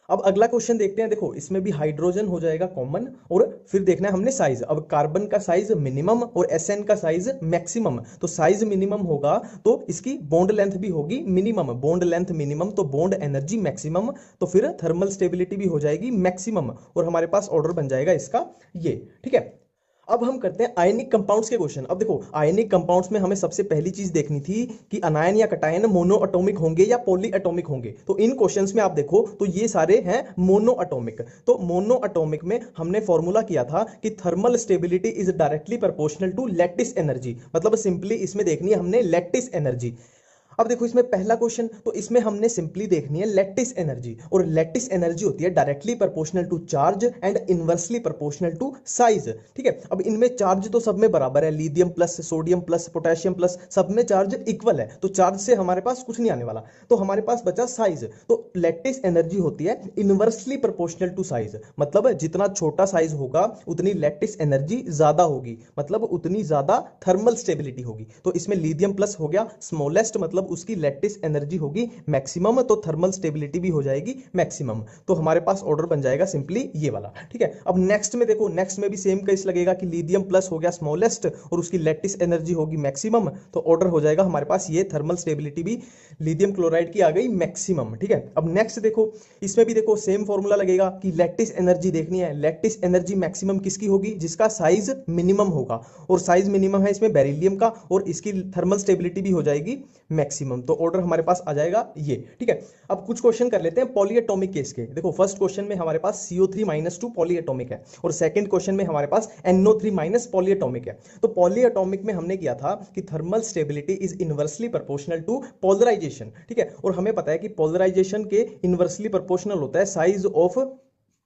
अब अगला क्वेश्चन देखते हैं। देखो इसमें भी हाइड्रोजन हो जाएगा कॉमन और फिर देखना है हमने साइज। अब कार्बन का साइज मिनिमम और SN का साइज मैक्सिमम। तो साइज मिनिमम होगा तो इसकी बॉन्ड लेंथ भी होगी मिनिमम, बॉन्ड लेंथ मिनिमम तो बॉन्ड एनर्जी मैक्सिमम, तो फिर थर्मल स्टेबिलिटी भी हो जाएगी मैक्सिमम और हमारे पास ऑर्डर बन जाएगा इसका ये, ठीक है। अब हम करते हैं आयनिक कंपाउंड्स के क्वेश्चन। अब देखो आयनिक कंपाउंड्स में हमें सबसे पहली चीज देखनी थी कि अनायन या कटायन मोनो एटॉमिक होंगे या पॉली एटॉमिक होंगे। तो इन क्वेश्चंस में आप देखो तो ये सारे हैं मोनो एटॉमिक। तो मोनो एटॉमिक में हमने फॉर्मूला किया था कि thermal stability is directly proportional to lattice energy, मतलब सिंपली इसमें देखनी है हमने लैटिस एनर्जी। अब देखो इसमें पहला क्वेश्चन, तो इसमें हमने सिंपली देखनी है लैटिस एनर्जी, और लैटिस एनर्जी होती है directly proportional to charge and inversely proportional to size, ठीक है। अब इनमें चार्ज तो सब में बराबर है, lithium plus sodium plus potassium plus सब में चार्ज इक्वल है, तो चार्ज से हमारे पास कुछ नहीं आने वाला। तो हमारे पास बचा साइज। तो लैटिस एनर्जी होती है इनवर्सली प्रोपोर्शनल टू साइज, मतलब जितना छोटा साइज होगा उतनी लैटिस एनर्जी ज्यादा होगी, मतलब उतनी ज्यादा थर्मल स्टेबिलिटी होगी। तो इसमें लिथियम प्लस हो गया स्मॉलेस्ट, मतलब उसकी लैटिस एनर्जी होगी मैक्सिमम, तो थर्मल स्टेबिलिटी भी हो जाएगी मैक्सिमम। तो हमारे पास ऑर्डर बन जाएगा सिंपली ये वाला, ठीक है। अब नेक्स्ट में देखो, नेक्स्ट में भी सेम केस लगेगा कि लिथियम प्लस हो गया स्मॉलेस्ट और उसकी लैटिस एनर्जी होगी मैक्सिमम, तो ऑर्डर हो जाएगा हमारे पास ये थर्मल स्टेबिलिटी भी लिथियम क्लोराइड की आ गई मैक्सिमम, ठीक है। अब नेक्स्ट देखो, इसमें भी देखो सेम फॉर्मूला लगेगा कि लैटिस एनर्जी देखनी है। लैटिस एनर्जी मैक्सिमम किसकी होगी? जिसका साइज मिनिमम होगा, और साइज मिनिमम है इसमें बेरिलियम का, और इसकी थर्मल स्टेबिलिटी भी हो जाएगी मैक्सिमम। तो ऑर्डर हमारे पास आ जाएगा ये, ठीक है। अब कुछ क्वेश्चन कर लेते हैं पॉलीएटॉमिक केस के। देखो फर्स्ट क्वेश्चन में हमारे पास CO3-2 पॉलीएटॉमिक है, और सेकंड क्वेश्चन में हमारे पास NO3- पॉलीएटॉमिक है। तो पॉलीएटॉमिक में हमने किया था कि thermal stability is inversely proportional to polarization, ठीक है। और हमें पता है कि पोलराइजेशन के इनवर्सली प्रोपोर्शनल होता है साइज ऑफ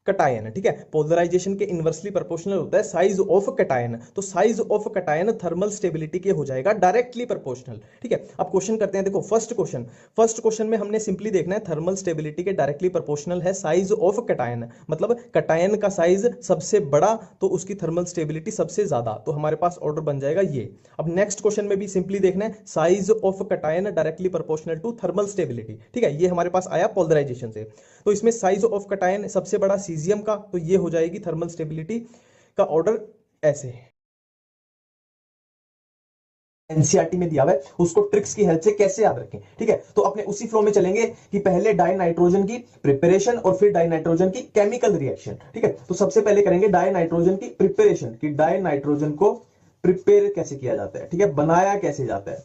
कटायन, ठीक है। पोलराइजेशन के इनवर्सली प्रोपोर्शनल होता है साइज ऑफ कटायन, तो size of cation thermal stability के हो जाएगा डायरेक्टली प्रोपोर्शनल, ठीक है। अब क्वेश्चन करते हैं। देखो फर्स्ट क्वेश्चन में हमने सिंपली देखना है थर्मल स्टेबिलिटी के डायरेक्टली प्रोपोर्शनल है साइज ऑफ कटायन, मतलब कटायन का साइज सबसे बड़ा तो उसकी थर्मल स्टेबिलिटी सबसे ज्यादा, तो हमारे पास ऑर्डर बन जाएगा ये। अब नेक्स्ट क्वेश्चन में भी सिंपली देखना है size of cation directly proportional to thermal stability, ठीक है। ये हमारे पास आया पोलराइजेशन से, तो इसमें साइज ऑफ कटायन सबसे बड़ा सीजियम का, तो ये हो जाएगी थर्मल स्टेबिलिटी का ऑर्डर ऐसे। एनसीईआरटी में दिया हुआ है, उसको ट्रिक्स की हेल्प से कैसे याद रखें, ठीक है। तो अपने उसी फ्लो में चलेंगे कि पहले डाई नाइट्रोजन की प्रिपरेशन और फिर डाई नाइट्रोजन की केमिकल रिएक्शन, ठीक है। तो सबसे पहले करेंगे डाई नाइट्रोजन की प्रिपरेशन, कि डाई नाइट्रोजन को प्रिपेयर कैसे किया जाता है, ठीक है, बनाया कैसे जाता है।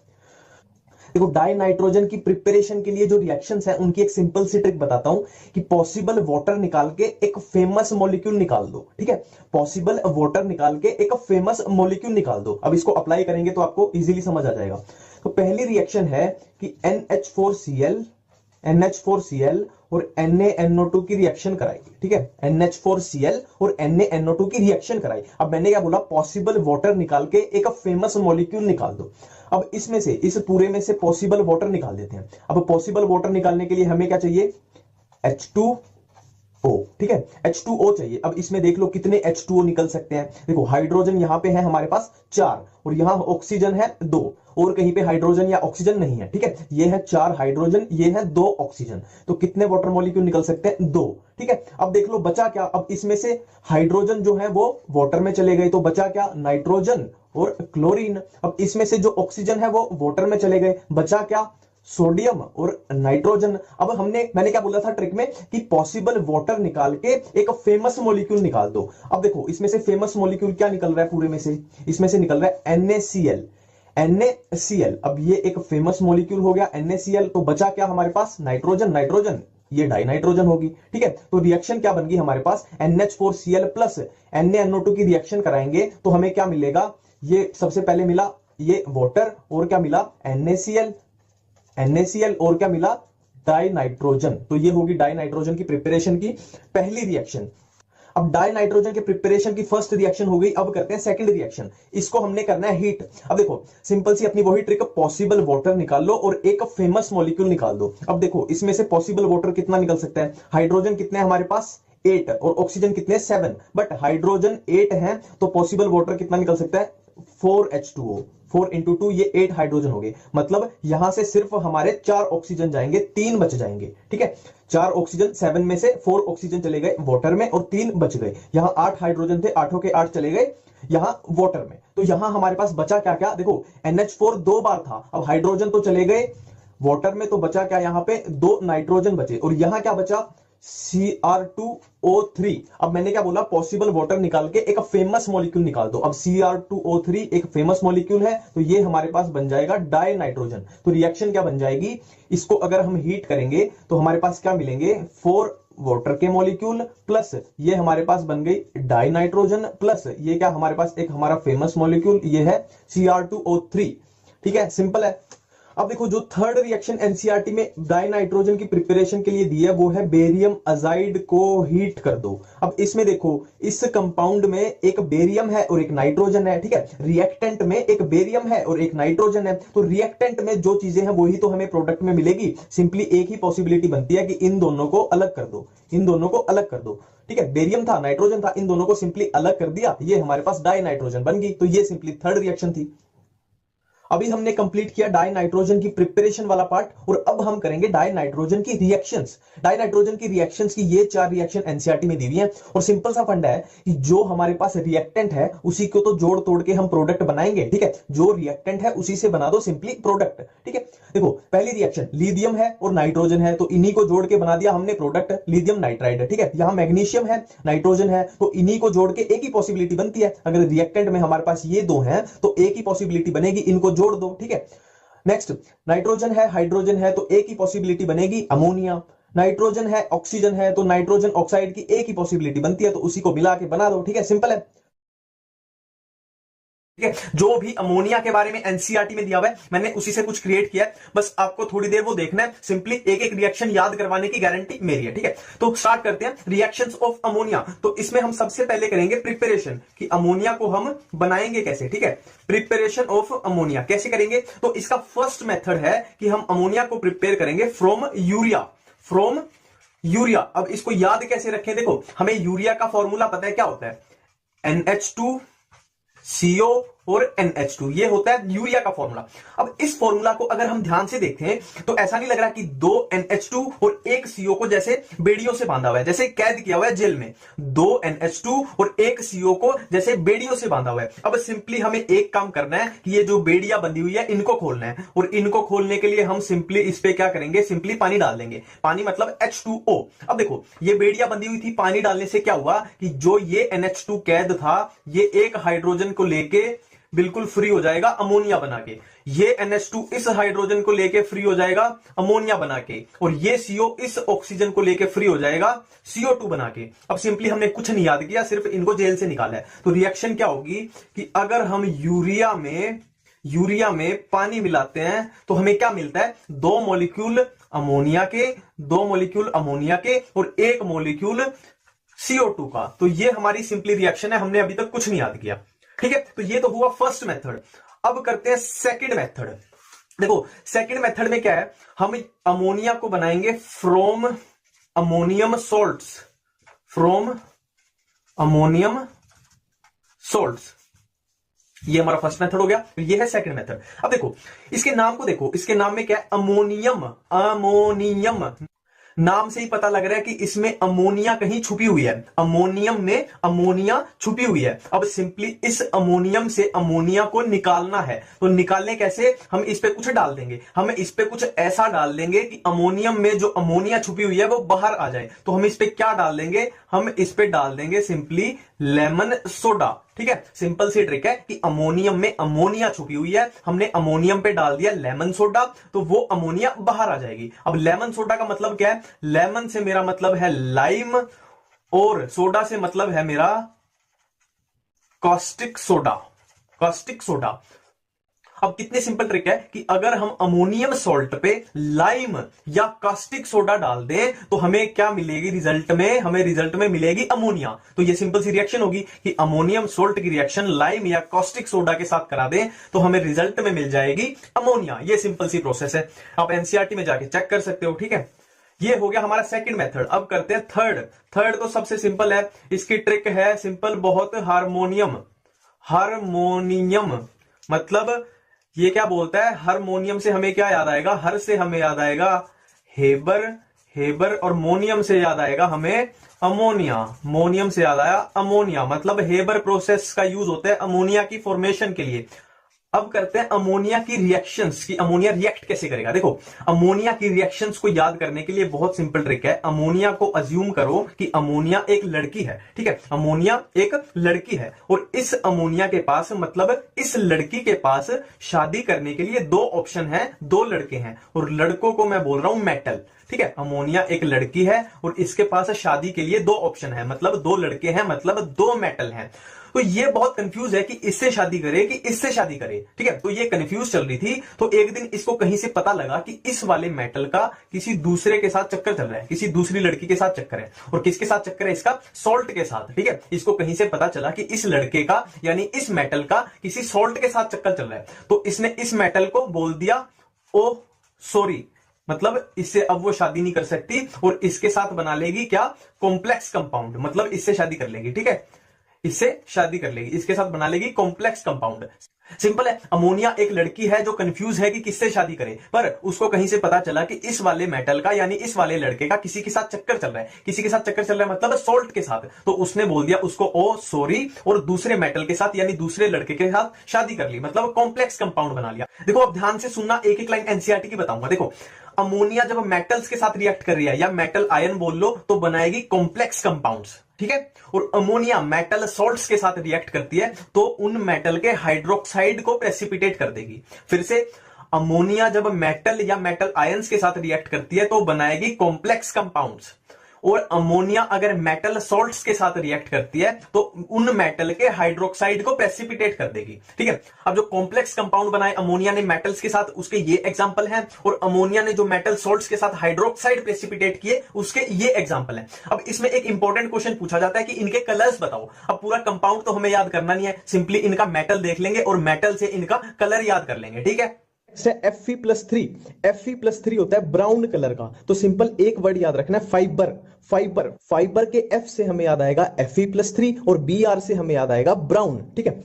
देखो डाई नाइट्रोजन की प्रिपरेशन के लिए जो रिएक्शंस हैं उनकी एक सिंपल सी ट्रिक बताता हूं कि पॉसिबल वाटर निकाल के एक फेमस मॉलिक्यूल निकाल दो, ठीक है। पॉसिबल वाटर निकाल के एक फेमस मॉलिक्यूल निकाल दो। अब इसको अप्लाई करेंगे तो आपको इजीली समझ आ जाएगा। तो पहली रिएक्शन है कि NH4Cl और NaNO2 की रिएक्शन कराएगी, ठीक है। NH4Cl और NaNO2 की रिएक्शन कराई। अब मैंने क्या बोला? पॉसिबल वाटर निकाल के एक फेमस मॉलिक्यूल निकाल दो। अब इसमें से, इस पूरे में से पॉसिबल वाटर निकाल देते हैं। अब पॉसिबल वाटर निकालने के लिए हमें क्या चाहिए? H2O, ठीक है, H2O चाहिए। अब इसमें देख लो कितने H2O निकल सकते हैं। देखो हाइड्रोजन यहां पे है हमारे पास 4 और यहां ऑक्सीजन है 2, और कहीं पे हाइड्रोजन या ऑक्सीजन नहीं है, ठीक है। ये है 4 हाइड्रोजन, ये है 2 ऑक्सीजन, तो कितने वाटर मॉलिक्यूल निकल सकते हैं? 2, ठीक है। अब देख लो बचा क्या, अब इसमें से हाइड्रोजन जो है वो वाटर में चले गए, तो बचा क्या? नाइट्रोजन और क्लोरीन। अब इसमें से जो ऑक्सीजन है वो वाटर में चले गए, बचा क्या? सोडियम और नाइट्रोजन। अब मैंने क्या बोला था ट्रिक में कि पॉसिबल वाटर निकाल के एक फेमस मॉलिक्यूल निकाल दो। अब देखो इसमें से फेमस मॉलिक्यूल क्या निकल रहा है पूरे में से? इसमें से निकल रहा है NaCl। NaCl, अब ये एक फेमस मॉलिक्यूल हो गया NaCl, तो बचा क्या हमारे पास? नाइट्रोजन। नाइट्रोजन ये डाई नाइट्रोजन होगी, ठीक है। तो रिएक्शन क्या बन गई हमारे पास? NH4Cl प्लस NaNO2 की रिएक्शन कराएंगे तो हमें क्या मिलेगा? ये सबसे पहले मिला ये वाटर, और क्या मिला? NaCl और क्या मिला? Die nitrogen. तो ये होगी डाई नाइट्रोजन की प्रिपरेशन की पहली रिएक्शन। अब डाई नाइट्रोजन के प्रिपरेशन की फर्स्ट रिएक्शन हो गई, अब करते हैं सेकंड रिएक्शन। इसको हमने करना है हीट। अब देखो सिंपल सी अपनी वही ट्रिक, पॉसिबल वाटर निकाल लो और एक फेमस मॉलिक्यूल निकाल दो। अब देखो इसमें से पॉसिबल वाटर कितना निकल सकता है? हाइड्रोजन कितने हैं हमारे पास? 8, और ऑक्सीजन कितने? 7, बट हाइड्रोजन 8 है तो पॉसिबल वाटर कितना निकल सकता है? 4H2O। 4 इंटू 2 ये 8 हाइड्रोजन हो गए, मतलब यहां से सिर्फ हमारे 4 ऑक्सीजन जाएंगे, 3 बच जाएंगे, ठीक है। 4 ऑक्सीजन, 7 में से 4 ऑक्सीजन चले गए वाटर में और 3 बच गए। यहां 8 हाइड्रोजन थे, 8 के 8 चले गए यहां वाटर में, तो यहां हमारे पास बचा क्या क्या? देखो NH4 2 बार था, अब हाइड्रोजन तो चले गए वाटर में, तो बचा क्या? यहां पे 2 नाइट्रोजन बचे, और यहां क्या बचा? Cr2O3। अब मैंने क्या बोला? पॉसिबल वाटर निकाल के एक फेमस मॉलिक्यूल निकाल दो। अब Cr2O3 एक फेमस मॉलिक्यूल है, तो ये हमारे पास बन जाएगा डाई नाइट्रोजन। तो रिएक्शन क्या बन जाएगी? इसको अगर हम हीट करेंगे तो हमारे पास क्या मिलेंगे? 4 वाटर के मॉलिक्यूल प्लस ये हमारे पास बन गई डाई नाइट्रोजन, प्लस ये क्या हमारे पास? एक हमारा फेमस मॉलिक्यूल, ये है Cr2O3, ठीक है। सिंपल है। अब देखो जो थर्ड रिएक्शन एनसीईआरटी में डाई नाइट्रोजन की प्रिपरेशन के लिए दी है वो है बेरियम अजाइड को हीट कर दो। अब इसमें देखो इस कंपाउंड में एक बेरियम है और एक नाइट्रोजन है, ठीक है। रिएक्टेंट में एक बेरियम है और एक नाइट्रोजन है, तो रिएक्टेंट में जो चीजें हैं वही तो हमें प्रोडक्ट में मिलेगी। सिंपली एक ही पॉसिबिलिटी बनती है कि इन दोनों को अलग कर दो, इन दोनों को अलग कर दो, ठीक है। बेरियम था, नाइट्रोजन था, इन दोनों को सिंपली अलग कर दिया, ये हमारे पास डाई नाइट्रोजन बन गई। तो ये सिंपली थर्ड रिएक्शन थी। अभी हमने कंप्लीट किया डाई नाइट्रोजन की प्रिपरेशन वाला पार्ट, और अब हम करेंगे डाई नाइट्रोजन की रिएक्शंस। डाई नाइट्रोजन की रिएक्शंस की ये 4 रिएक्शन एनसीईआरटी में दी हुई है, और सिंपल सा फंडा है कि जो हमारे पास रिएक्टेंट है उसी को तो जोड़ तोड़ के हम प्रोडक्ट बनाएंगे, ठीक है। जो रिएक्टेंट है उसी से बना दो सिंपली प्रोडक्ट, ठीक है। देखो पहली रिएक्शन लिथियम है और नाइट्रोजन है, तो इन्हीं को जोड़ के बना दिया हमने प्रोडक्ट लिथियम नाइट्राइड, ठीक है। यहां मैग्नीशियम है, नाइट्रोजन है, तो इन्हीं को जोड़ के एक ही पॉसिबिलिटी बनती है। अगर रिएक्टेंट में हमारे पास ये दो हैं तो एक ही पॉसिबिलिटी बनेगी, इनको जोड़ दो, ठीक है। नेक्स्ट नाइट्रोजन है, हाइड्रोजन है, तो एक ही पॉसिबिलिटी बनेगी अमोनिया। नाइट्रोजन है, ऑक्सीजन है, तो नाइट्रोजन ऑक्साइड की एक ही पॉसिबिलिटी बनती है, तो उसी को मिला के बना दो, ठीक है। सिंपल है, ठीक है। जो भी अमोनिया के बारे में एनसीईआरटी में दिया हुआ है मैंने उसी से कुछ क्रिएट किया है, बस आपको थोड़ी देर वो देखना है। सिंपली एक एक रिएक्शन याद करवाने की गारंटी मेरी है, ठीक है। तो स्टार्ट करते हैं रिएक्शंस ऑफ अमोनिया। तो इसमें हम सबसे पहले करेंगे प्रिपरेशन, कि अमोनिया को हम बनाएंगे कैसे, ठीक है। प्रिपरेशन ऑफ अमोनिया कैसे करेंगे? तो इसका फर्स्ट मेथड है कि हम अमोनिया को प्रिपेयर करेंगे फ्रॉम यूरिया, फ्रॉम यूरिया। अब इसको याद कैसे रखें? देखो हमें यूरिया का फॉर्मूला पता है क्या होता है, NH2CO और NH2, ये होता है यूरिया का फॉर्मूला। अब इस फॉर्मूला को अगर हम ध्यान से देखें तो ऐसा नहीं लग रहा कि 2 NH2 और 1 CO को जैसे बेड़ियों से बांधा हुआ है, जैसे कैद किया हुआ है जेल में। 2 NH2 और 1 CO को जैसे बेड़ियों से बांधा हुआ है। अब सिंपली हमें एक काम करना है कि ये जो बेड़ियां बंधी हुई है इनको खोलना है, और इनको खोलने के लिए हम सिंपली इस पे क्या करेंगे, सिंपली पानी डाल देंगे। पानी मतलब H2O। अब देखो ये बेड़ियां बंधी हुई थी, पानी डालने से क्या हुआ कि जो ये NH2 कैद था ये एक हाइड्रोजन को लेके बिल्कुल फ्री हो जाएगा अमोनिया बना के। ये NH2 इस हाइड्रोजन को लेके फ्री हो जाएगा अमोनिया बना के, और ये CO इस ऑक्सीजन को लेके फ्री हो जाएगा CO2 बना के। अब सिंपली हमने कुछ नहीं याद किया, सिर्फ इनको जेल से निकाला है। तो रिएक्शन क्या होगी कि अगर हम यूरिया में पानी मिलाते हैं तो हमें क्या मिलता है, 2 मॉलिक्यूल अमोनिया के, 2 मॉलिक्यूल अमोनिया के और 1 मॉलिक्यूल CO2 का। तो ये हमारी सिंपली रिएक्शन है, हमने अभी तक कुछ नहीं याद किया, ठीक है। तो ये तो हुआ फर्स्ट मेथड। अब करते हैं सेकंड मेथड। देखो सेकंड मेथड में क्या है, हम अमोनिया को बनाएंगे from ammonium salts, from ammonium salts. ये हमारा फर्स्ट मेथड हो गया। ये है सेकंड मेथड। अब देखो इसके नाम को, देखो इसके नाम में क्या है, अमोनियम। अमोनियम नाम से ही पता लग रहा है कि इसमें अमोनिया कहीं छुपी हुई है, अमोनियम में अमोनिया छुपी हुई है। अब सिंपली इस अमोनियम से अमोनिया को निकालना है, तो निकालने कैसे, हम इस पे कुछ डाल देंगे, हम इस पे कुछ ऐसा डाल देंगे कि अमोनियम में जो अमोनिया छुपी हुई है वो बाहर आ जाए। तो हम इस पे क्या डाल देंगे, हम इस पे डाल देंगे सिंपली लेमन सोडा। ठीक है, सिंपल सी ट्रिक है कि अमोनियम में अमोनिया छुपी हुई है, हमने अमोनियम पे डाल दिया लेमन सोडा, तो वो अमोनिया बाहर आ जाएगी। अब लेमन सोडा का मतलब क्या है, लेमन से मेरा मतलब है लाइम और सोडा से मतलब है मेरा कॉस्टिक सोडा। Caustic soda. अब कितनी सिंपल ट्रिक है कि अगर हम अमोनियम सॉल्ट पे लाइम या कास्टिक सोडा डाल दें तो हमें क्या मिलेगी रिजल्ट में, हमें रिजल्ट में मिलेगी अमोनिया। तो ये सिंपल सी रिएक्शन होगी कि अमोनियम सॉल्ट की रिएक्शन लाइम या कास्टिक सोडा के साथ करा दें तो हमें रिजल्ट में मिल जाएगी अमोनिया। ये सिंपल सी प्रोसेस है, आप एनसीईआरटी में जाके चेक कर सकते हो। ठीक है, ये हो गया हमारा सेकंड मेथड। अब करते हैं थर्ड। थर्ड तो सबसे सिंपल है, इसकी ट्रिक है सिंपल बहुत, हार्मोनियम। हार्मोनियम मतलब ये क्या बोलता है, हार्मोनियम से हमें क्या याद आएगा, हर से हमें याद आएगा हेबर, हेबर, और मोनियम से याद आएगा हमें अमोनिया। मोनियम से याद आया अमोनिया, मतलब हेबर प्रोसेस का यूज होता है अमोनिया की फॉर्मेशन के लिए। अब करते हैं अमोनिया की रिएक्शंस की, अमोनिया रिएक्ट कैसे करेगा। देखो अमोनिया की रिएक्शंस को याद करने के लिए बहुत सिंपल ट्रिक है। अमोनिया को अज्यूम करो कि अमोनिया एक लड़की है। ठीक है, अमोनिया एक लड़की है और इस अमोनिया के पास, मतलब इस लड़की के पास शादी करने के लिए दो ऑप्शन है, दो लड़के हैं और लड़कों को मैं बोल रहा हूं मेटल। ठीक है, अमोनिया एक लड़की है और इसके पास शादी के लिए दो ऑप्शन है, मतलब दो लड़के हैं, मतलब दो मेटल हैं। तो ये बहुत कंफ्यूज है कि इससे शादी करे कि इससे शादी करे। ठीक है, तो ये कंफ्यूज चल रही थी। तो एक दिन इसको कहीं से पता लगा कि इस वाले मेटल का किसी दूसरे के साथ चक्कर चल रहा है, किसी दूसरी लड़की के साथ चक्कर है। और किसके साथ चक्कर है इसका, सॉल्ट के साथ। ठीक है, इसको कहीं से पता चला कि इस लड़के का यानी इस मेटल का किसी सॉल्ट के साथ चक्कर चल रहा है। तो इसने इस मेटल को बोल दिया ओ सॉरी, मतलब इससे अब वो शादी नहीं कर सकती और इसके साथ बना लेगी क्या, कॉम्प्लेक्स कंपाउंड, मतलब इससे शादी कर लेगी। ठीक है, इससे शादी कर लेगी, इसके साथ बना लेगी कॉम्प्लेक्स कंपाउंड। सिंपल है, अमोनिया एक लड़की है जो कंफ्यूज है कि किससे शादी करे, पर उसको कहीं से पता चला कि इस वाले मेटल का यानी इस वाले लड़के का किसी के साथ चक्कर चल रहा है। किसी के साथ चक्कर चल रहा है मतलब सॉल्ट के साथ। तो उसने बोल दिया उसको ओ सॉरी और दूसरे मेटल के साथ यानी दूसरे लड़के के साथ शादी कर ली, मतलब कॉम्प्लेक्स कंपाउंड बना लिया। देखो अब ध्यान से सुनना, एक एक लाइन एनसीईआरटी की बताऊंगा। देखो अमोनिया जब मेटल्स के साथ रिएक्ट कर रही है या मेटल आयन बोल लो तो बनाएगी कॉम्प्लेक्स कंपाउंड्स। ठीक है, और अमोनिया मेटल सॉल्ट्स के साथ रिएक्ट करती है तो उन मेटल के हाइड्रोक्साइड को प्रेसिपिटेट कर देगी। फिर से अमोनिया जब मेटल या मेटल आयंस के साथ रिएक्ट करती है तो बनाएगी कॉम्प्लेक्स कंपाउंड्स। और अमोनिया अगर मेटल सॉल्ट्स के साथ रिएक्ट करती है तो उन मेटल के हाइड्रोक्साइड को प्रेसिपिटेट कर देगी। ठीक है, अब जो कॉम्प्लेक्स कंपाउंड बनाए अमोनिया ने मेटल्स के साथ, उसके ये एग्जांपल हैं, और अमोनिया ने जो मेटल सॉल्ट्स के साथ हाइड्रोक्साइड प्रेसिपिटेट किए उसके ये एग्जांपल हैं। अब इसमें एक इंपॉर्टेंट क्वेश्चन पूछा जाता है कि इनके कलर्स बताओ। अब पूरा कंपाउंड तो हमें याद करना नहीं है, सिंपली इनका मेटल देख लेंगे और मेटल से इनका कलर याद कर लेंगे। ठीक है, Fe+3, Fe+3 होता है ब्राउन कलर का। तो सिंपल एक वर्ड याद रखना है, फाइबर। फाइबर, फाइबर के F से हमें याद आएगा Fe+3 और Br से हमें याद आएगा ब्राउन। ठीक है,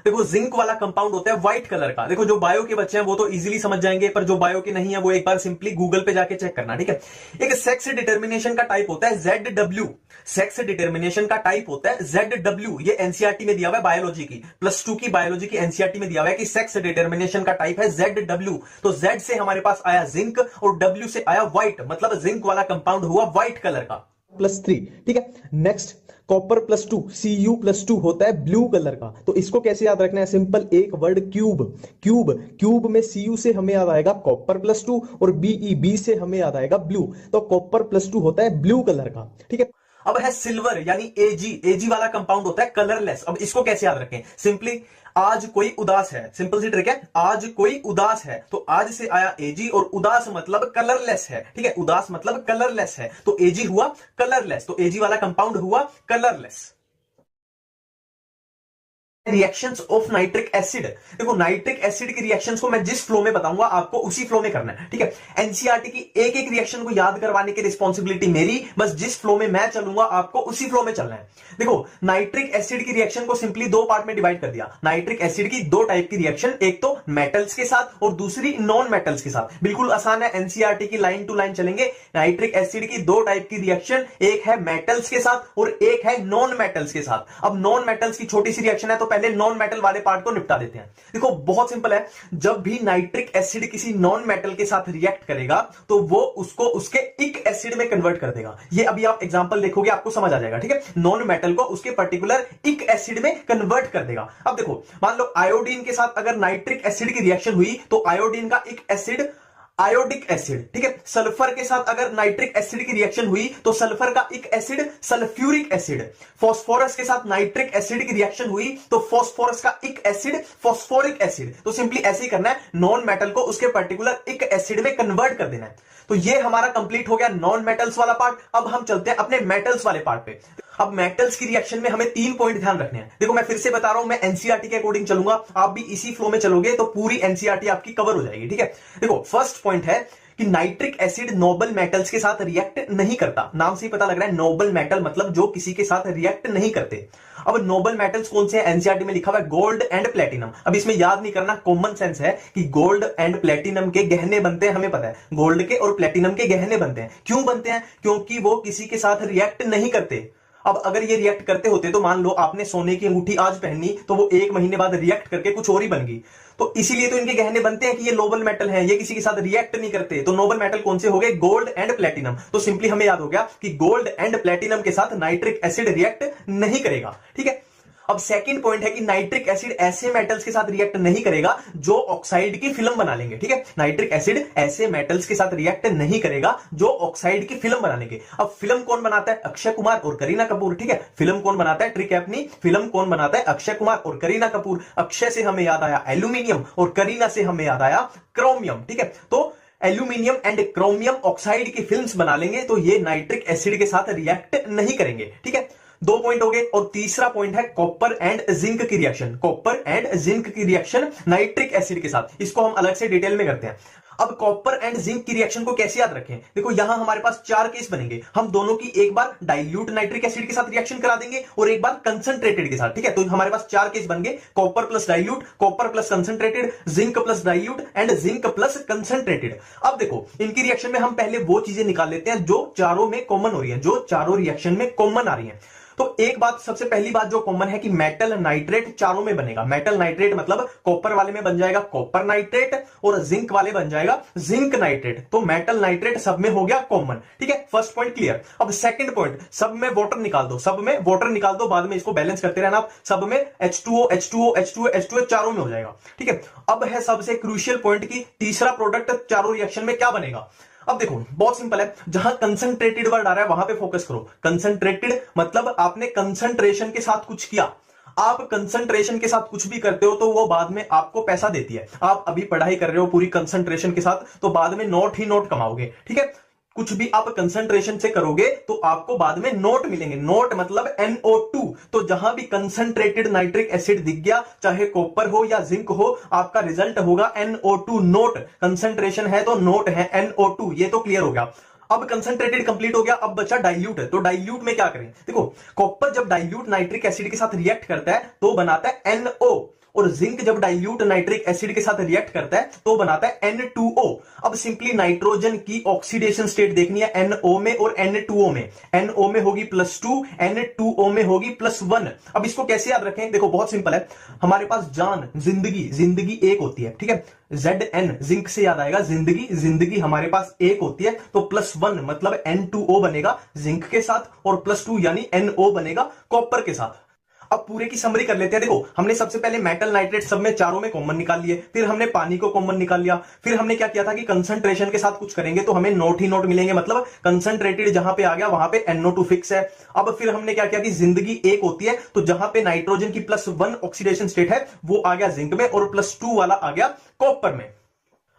देखो जिंक वाला कंपाउंड होता है व्हाइट कलर का। देखो जो बायो के बच्चे हैं वो तो इजीली समझ जाएंगे, पर जो बायो के नहीं है वो एक बार सिंपली गूगल पे जाके चेक करना। ठीक है, एक सेक्स डिटर्मिनेशन का टाइप होता है ZW। सेक्स डिटर्मिनेशन का टाइप होता है ZW। ये एनसीईआरटी में दिया हुआ है बायोलॉजी की, +2 की बायोलॉजी की एनसीईआरटी में दिया हुआ है कि सेक्स डिटर्मिनेशन का टाइप है ZW। तो Z से हमारे पास आया जिंक और W से आया व्हाइट, मतलब जिंक वाला कंपाउंड हुआ व्हाइट कलर का। +3। ठीक है, नेक्स्ट कॉपर+2, Cu+2 होता है ब्लू कलर का। तो इसको कैसे याद रखना है, सिंपल एक वर्ड क्यूब। क्यूब, क्यूब में Cu से हमें याद आएगा कॉपर+2 और Be से हमें याद आएगा ब्लू। तो कॉपर+2 होता है ब्लू कलर का। ठीक है, अब है सिल्वर यानी Ag वाला कंपाउंड होता है कलरलेस। अब इसको कैसे याद रखें, सिंपली आज कोई उदास है, सिंपल सी ट्रिक है, आज कोई उदास है तो आज से आया Ag और उदास मतलब कलरलेस है। ठीक है, उदास मतलब कलरलेस है तो Ag हुआ कलरलेस, तो Ag वाला कंपाउंड हुआ colourless. Reactions of nitric acid. देखो नाइट्रिक एसिड की रिएक्शंस को मैं जिस फ्लो में बताऊंगा आपको उसी फ्लो में करना है, ठीक है। एनसीईआरटी की एक एक रिएक्शन को याद करवाने की रिस्पॉन्सिबिलिटी मेरी, बस जिस फ्लो में मैं चलूंगा आपको उसी फ्लो में चलना है। देखो नाइट्रिक एसिड की रिएक्शन को सिंपली दो पार्ट में डिवाइड कर दिया। नाइट्रिक एसिड की दो टाइप की रिएक्शन, एक तो मेटल्स के साथ और दूसरी नॉन मेटल्स के साथ। बिल्कुल आसान है, एनसीईआरटी की लाइन टू लाइन चलेंगे। नाइट्रिक एसिड की दो टाइप की रिएक्शन, एक है मेटल्स के साथ और एक है नॉन मेटल्स के साथ। अब नॉन मेटल्स की छोटी सी रिएक्शन है तो पहले नॉन मेटल वाले पार्ट को निपटा देते हैं। देखो बहुत सिंपल है, जब भी नाइट्रिक एसिड किसी नॉन मेटल के साथ रिएक्ट करेगा तो वो उसको उसके इक एसिड में कन्वर्ट कर देगा। ये अभी आप एग्जांपल देखोगे आपको समझ आ जाएगा, ठीक है। नॉन मेटल को उसके पर्टिकुलर इक एसिड में कन्वर्ट कर देगा। अब देखो मान लो आयोडीन के साथ अगर नाइट्रिक एसिड की रिएक्शन हुई तो आयोडीन का इक एसिड आयोडिक एसिड, ठीक है। सल्फर के साथ अगर नाइट्रिक एसिड की रिएक्शन हुई तो सल्फर का एक एसिड सल्फ्यूरिक एसिड। फास्फोरस के साथ नाइट्रिक एसिड की रिएक्शन हुई तो फास्फोरस का एक एसिड फास्फोरिक एसिड। तो सिंपली ऐसे ही करना है, नॉन मेटल को उसके पर्टिकुलर एक एसिड में कन्वर्ट कर देना है। तो ये हमारा कंप्लीट हो गया नॉन मेटल्स वाला पार्ट। अब हम चलते हैं अपने मेटल्स वाले पार्ट पे। अब मेटल्स की रिएक्शन में हमें 3 पॉइंट ध्यान रखने हैं। देखो मैं फिर से बता रहा हूं, मैं एनसीईआरटी के अकॉर्डिंग चलूंगा, आप भी इसी फ्लो में चलोगे तो पूरी एनसीईआरटी आपकी कवर हो जाएगी, ठीक है। देखो फर्स्ट पॉइंट है कि नाइट्रिक एसिड नोबल मेटल्स के साथ रिएक्ट नहीं करता। नाम से ही पता लग रहा है, नोबल मेटल मतलब जो किसी के साथ रिएक्ट नहीं करते। अब नोबल मेटल्स कौन से हैं? एनसीईआरटी में लिखा हुआ है गोल्ड एंड प्लेटिनम। अब इसमें याद नहीं करना, कॉमन सेंस है कि गोल्ड एंड प्लेटिनम के गहने बनते हैं, हमें पता है गोल्ड के और प्लेटिनम के गहने बनते हैं। क्यों बनते हैं? क्योंकि वो किसी के साथ रिएक्ट नहीं करते। अब अगर ये रिएक्ट करते होते तो मान लो आपने सोने की अंगूठी आज पहनी तो वो 1 महीने बाद रिएक्ट करके कुछ और ही बन गई। तो इसीलिए तो इनके गहने बनते हैं कि ये नोबल मेटल हैं, ये किसी के साथ रिएक्ट नहीं करते। तो नोबल मेटल कौन से हो गए? Gold and platinum. तो सिंपली हमें याद हो गया कि गोल्ड एंड प्लेटिनम के साथ नाइट्रिक एसिड रिएक्ट नहीं करेगा, ठीक है। अब सेकंड पॉइंट है कि नाइट्रिक एसिड ऐसे मेटल्स के साथ रिएक्ट नहीं करेगा जो ऑक्साइड की फिल्म बना लेंगे, ठीक है। नाइट्रिक एसिड ऐसे मेटल्स के साथ रिएक्ट नहीं करेगा जो ऑक्साइड की फिल्म बना लेंगे। अब फिल्म कौन बनाता है? अक्षय कुमार और करीना कपूर, ठीक है। फिल्म कौन बनाता है? ट्रिक है अपनी, फिल्म कौन बनाता है? अक्षय कुमार और करीना कपूर। अक्षय से हमें याद आया एल्यूमिनियम और करीना से हमें याद आया क्रोमियम, ठीक है। तो एल्यूमिनियम एंड क्रोमियम ऑक्साइड की फिल्म्स बना लेंगे तो ये नाइट्रिक एसिड के साथ रिएक्ट नहीं करेंगे, ठीक है। 2 पॉइंट हो गए। और तीसरा पॉइंट है कॉपर एंड जिंक की रिएक्शन। कॉपर एंड जिंक की रिएक्शन नाइट्रिक एसिड के साथ, इसको हम अलग से डिटेल में करते हैं। अब कॉपर एंड जिंक की रिएक्शन को कैसे याद रखें? देखो यहां हमारे पास 4 केस बनेंगे। हम दोनों की एक बार डाइल्यूट नाइट्रिक एसिड के साथ रिएक्शन करा देंगे और एक बार कंसंट्रेटेड के साथ, ठीक है। तो हमारे पास 4 केस बन गए, copper plus dilute, copper plus concentrated, zinc plus dilute and zinc plus concentrated. अब देखो इनकी रिएक्शन में हम पहले वो चीजें निकाल लेते हैं जो चारों में कॉमन हो रही है, जो चारों रिएक्शन में कॉमन आ रही है। तो एक बात, सबसे पहली बात जो कॉमन है कि मेटल नाइट्रेट चारों में बनेगा। मेटल नाइट्रेट मतलब कॉपर वाले में बन जाएगा कॉपर नाइट्रेट और जिंक वाले बन जाएगा जिंक नाइट्रेट। तो मेटल नाइट्रेट सब में हो गया कॉमन, ठीक है। First point clear. अब सेकंड पॉइंट, सब में वाटर निकाल दो, सब में वाटर निकाल दो, बाद में इसको बैलेंस करते रहना आप। सब में H2O H2O H2O H2O चारों में हो जाएगा, ठीक है। अब है सबसे क्रूशियल पॉइंट की तीसरा प्रोडक्ट चारों रिएक्शन में क्या बनेगा। अब देखो बहुत सिंपल है, जहां कंसंट्रेटेड वर्ड आ रहा है वहां पे फोकस करो। कंसंट्रेटेड मतलब आपने कंसंट्रेशन के साथ कुछ किया। आप कंसंट्रेशन के साथ कुछ भी करते हो तो वो बाद में आपको पैसा देती है। आप अभी पढ़ाई कर रहे हो पूरी कंसंट्रेशन के साथ तो बाद में नोट ही नोट कमाओगे, ठीक है। कुछ भी आप कंसंट्रेशन से करोगे तो आपको बाद में नोट मिलेंगे। नोट मतलब NO2। तो जहां भी कंसंट्रेटेड नाइट्रिक एसिड दिख गया, चाहे कॉपर हो या जिंक हो, आपका रिजल्ट होगा NO2 नोट। कंसंट्रेशन है तो नोट है NO2, ये तो क्लियर हो गया। अब कंसंट्रेटेड कंप्लीट हो गया, अब बचा डाइल्यूट है। तो डाइल्यूट में क्या करें? देखो कॉपर जब डाइल्यूट नाइट्रिक एसिड के साथ रिएक्ट करता है तो बनाता है NO, और जिंक जब डाइल्यूट नाइट्रिक एसिड के साथ रिएक्ट करता है तो बनाता है N2O। अब सिंपली नाइट्रोजन की ऑक्सीडेशन स्टेट देखनी है NO में और N2O में। NO में होगी +2, N2O में होगी +1। अब इसको कैसे याद रखें? देखो बहुत सिंपल है, हमारे पास जान, जिंदगी एक होती है, ठीक है। ZN जिंक से याद आएगा जिंदगी हमारे पास एक होती है। तो +1 मतलब N2O बनेगा जिंक के साथ और +2 यानी NO बनेगा कॉपर के साथ। अब पूरे की समरी कर लेते हैं। देखो हमने सबसे पहले मेटल नाइट्रेट सब में चारों में कॉमन निकाल लिए, फिर हमने पानी को कॉमन निकाल लिया, फिर हमने क्या किया था कि कंसंट्रेशन के साथ कुछ करेंगे तो हमें नोट ही नोट मिलेंगे, मतलब कंसंट्रेटेड जहां पे आ गया वहां पे NO2 फिक्स है। अब फिर हमने क्या किया कि जिंदगी एक होती है तो जहां पे नाइट्रोजन की +1 ऑक्सीडेशन स्टेट है वो आ गया जिंक में और +2 वाला आ गया कॉपर में।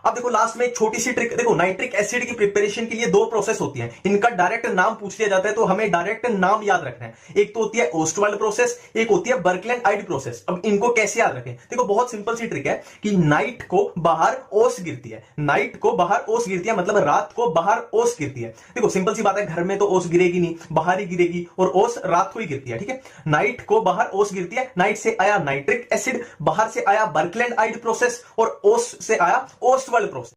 अब देखो लास्ट में एक छोटी सी ट्रिक, देखो नाइट्रिक एसिड की प्रिपरेशन के लिए दो प्रोसेस होती हैं, इनका डायरेक्ट नाम पूछ लिया जाता है तो हमें डायरेक्ट नाम याद रखना है। एक तो होती है ओस्टवाल्ड प्रोसेस, एक होती है बर्कलैंड-आइड प्रोसेस। अब इनको कैसे याद रखें? देखो बहुत सिंपल सी ट्रिक है कि नाइट को बाहर ओस गिरती है, नाइट को बाहर ओस गिरती है मतलब रात को बाहर ओस गिरती है। देखो सिंपल सी बात है, घर में तो ओस गिरेगी नहीं, बाहर ही गिरेगी, और ओस रात को ही गिरती है, ठीक है। नाइट को बाहर ओस गिरती है, नाइट से आया नाइट्रिक एसिड, बाहर से आया बर्कलैंड-आइड प्रोसेस, और ओस से आया ओस्टवाल्ड प्रोसेस।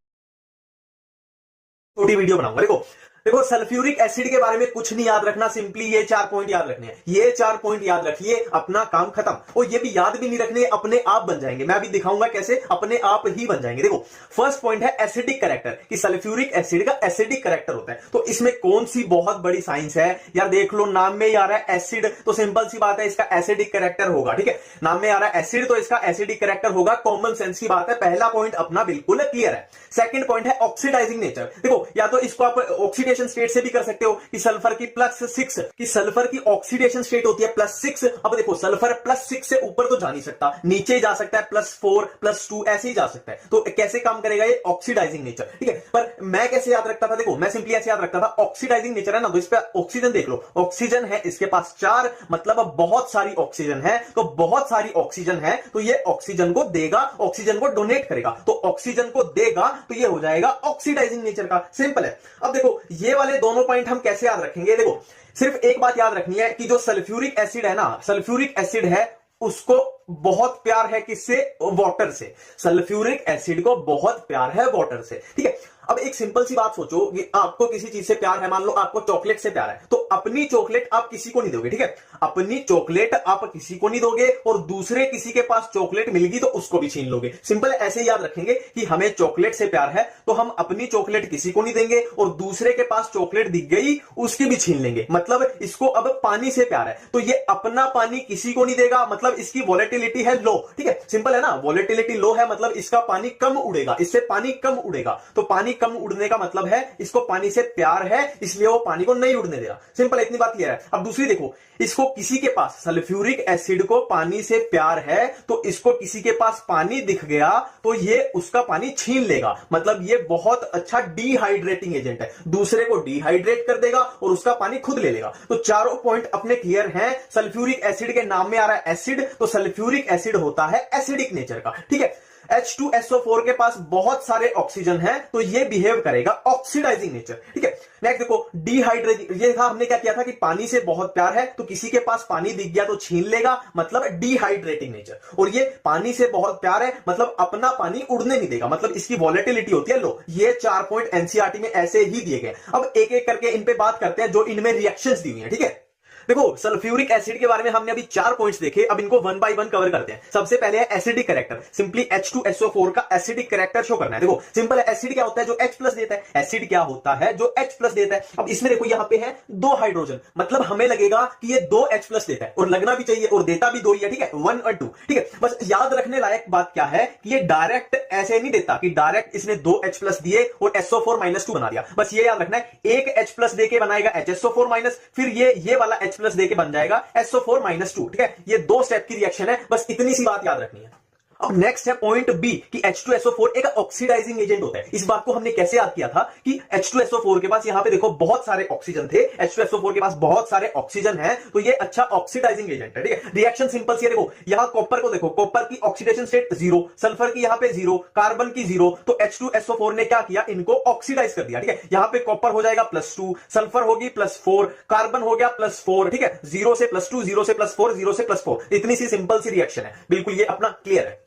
छोटी वीडियो बनाऊंगा। देखो देखो सल्फ्यूरिक एसिड के बारे में कुछ नहीं याद रखना, सिंपली ये 4 पॉइंट याद रखने हैं, ये 4 पॉइंट याद रखिए, अपना काम खत्म। और ये भी याद भी नहीं रखने, अपने आप बन जाएंगे। मैं अभी दिखाऊंगा कैसे अपने आप ही बन जाएंगे। देखो फर्स्ट पॉइंट है एसिडिक कैरेक्टर, कि सल्फ्यूरिक एसिड का एसिडिक कैरेक्टर होता है। तो इसमें कौन सी बहुत बड़ी साइंस है यार, देख लो नाम में ही आ रहा है एसिड, तो सिंपल सी बात है इसका एसिडिक कैरेक्टर होगा, ठीक है। नाम में आ रहा है एसिड तो इसका एसिडिक कैरेक्टर होगा, कॉमन सेंस की बात है। पहला पॉइंट अपना बिल्कुल क्लियर है। सेकंड पॉइंट है ऑक्सीडाइजिंग नेचर। देखो या तो इसको आप ऑक्सीडेशन स्टेट से भी कर सकते हो कि सल्फर की +6, कि सल्फर की ऑक्सीडेशन स्टेट होती है +6। अब देखो सल्फर +6 से ऊपर तो जा नहीं सकता, नीचे जा सकता है +4 +2 ऐसे ही जा सकता है। तो कैसे काम करेगा ये ऑक्सीडाइजिंग नेचर, ठीक है। पर मैं कैसे याद रखता था, देखो मैं सिंपली ऐसे याद रखता था, ऑक्सीडाइजिंग नेचर है ना, तो इस पे ऑक्सीजन देख लो, ऑक्सीजन है इसके पास 4, मतलब अब बहुत सारी ऑक्सीजन है, तो बहुत सारी ऑक्सीजन है तो ये ऑक्सीजन को देगा, ऑक्सीजन को डोनेट करेगा, तो ऑक्सीजन को देगा तो ये हो जाएगा ऑक्सीडाइजिंग नेचर का। सिंपल है। अब देखो ये वाले दोनों पॉइंट हम कैसे याद रखेंगे? देखो सिर्फ एक बात याद रखनी है कि जो सल्फ्यूरिक एसिड है ना, सल्फ्यूरिक एसिड है उसको बहुत प्यार है किससे? वाटर से। सल्फ्यूरिक एसिड को बहुत प्यार है वाटर से, ठीक है। अब एक सिंपल सी बात सोचो कि आपको किसी चीज से प्यार है, मान लो आपको चॉकलेट से प्यार है, तो अपनी चॉकलेट आप किसी को नहीं दोगे, ठीक है। अपनी चॉकलेट आप किसी को नहीं दोगे, और दूसरे किसी के पास चॉकलेट मिलेगी तो उसको भी छीन लोगे। सिंपल ऐसे याद रखेंगे कि हमें चॉकलेट से प्यार है तो हम अपनी चॉकलेट किसी को नहीं देंगे, और दूसरे के पास चॉकलेट दिख गई उसकी भी छीन लेंगे। मतलब इसको अब पानी से प्यार है तो ये अपना पानी किसी को नहीं देगा, मतलब इसकी वॉलेटिलिटी है लो, ठीक है। सिंपल है ना, वॉलेटिलिटी लो है मतलब इसका पानी कम उड़ेगा, इससे पानी कम उड़ेगा, तो पानी कम उड़ने का मतलब है इसको पानी से प्यार है, इसलिए वो पानी को नहीं उड़ने देगा। सिंपल, इतनी बात क्लियर है। अब दूसरी देखो, इसको किसी के पास, सल्फ्यूरिक एसिड को पानी से प्यार है तो इसको किसी के पास पानी दिख गया तो ये उसका पानी छीन लेगा, मतलब ये बहुत अच्छा डिहाइड्रेटिंग एजेंट है, दूसरे को डिहाइड्रेट कर देगा और उसका पानी खुद ले लेगा। तो चारों पॉइंट अपने क्लियर हैं। सल्फ्यूरिक एसिड के नाम में आ रहा है एसिड, तो सल्फ्यूरिक एसिड होता है एसिडिक नेचर का, ठीक है। H2SO4 के पास बहुत सारे ऑक्सीजन हैं तो ये बिहेव करेगा ऑक्सीडाइजिंग नेचर, ठीक है। नेक्स्ट देखो डिहाइड्रेटिंग, ये था हमने क्या किया था कि पानी से बहुत प्यार है तो किसी के पास पानी दिख गया तो छीन लेगा, मतलब डिहाइड्रेटिंग नेचर। और ये पानी से बहुत प्यार है मतलब अपना पानी उड़ने नहीं देगा, मतलब इसकी वॉलेटिलिटी होती है लो। ये 4 पॉइंट एनसीईआरटी में ऐसे ही दिए गए। अब एक एक करके इन पे बात करते हैं जो इनमें रिएक्शंस दी हुई है, ठीक है। देखो सल्फ्यूरिक एसिड के बारे में हमने अभी 4 पॉइंट्स देखे, अब इनको 1 बाय 1 कवर करते हैं। सबसे पहले है एसिडिक कैरेक्टर, सिंपली H2SO4 का एसिडिक कैरेक्टर शो करना है। देखो सिंपल है, एसिड क्या होता है? जो H+ देता है। एसिड क्या होता है? जो H+ देता है। अब इसमें देखो यहां पे है 2 हाइड्रोजन, मतलब हमें लगेगा कि ये 2 H+ देता है, और लगना भी चाहिए, और देता भी 2 ही है, ठीक है, 1 और 2, ठीक है। बस याद रखने लायक बात क्या है कि ये डायरेक्ट ऐसे नहीं देता कि डायरेक्ट इसने 2 H+ दिए और SO4-2 बना दिया। बस ये याद रखना है, एक H+ देके बनाएगा HSO4-, फिर ये वाला H+ देके बन जाएगा SO4-2, ठीक है। ये 2 स्टेप की रिएक्शन है, बस इतनी सी बात याद रखनी है। अब नेक्स्ट है पॉइंट बी कि H2SO4 एक ऑक्सीडाइजिंग एजेंट होता है। इस बात को हमने कैसे याद किया था कि H2SO4 के पास यहां पे देखो बहुत सारे ऑक्सीजन थे, H2SO4 के पास बहुत सारे ऑक्सीजन है तो ये अच्छा ऑक्सीडाइजिंग एजेंट है, ठीक है। रिएक्शन सिंपल सी है, देखो यहां कॉपर को देखो, कॉपर की ऑक्सीडेशन स्टेट 0, सल्फर की यहां पे 0, कार्बन की 0, तो H2SO4 ने क्या किया? इनको ऑक्सीडाइज कर दिया, ठीक है। यहां पे कॉपर हो जाएगा +2, सल्फर होगी +4, कार्बन हो गया +4, ठीक है। 0 से +2, 0 से +4, 0 से +4, इतनी सी सिंपल सी रिएक्शन है, बिल्कुल ये अपना क्लियर है।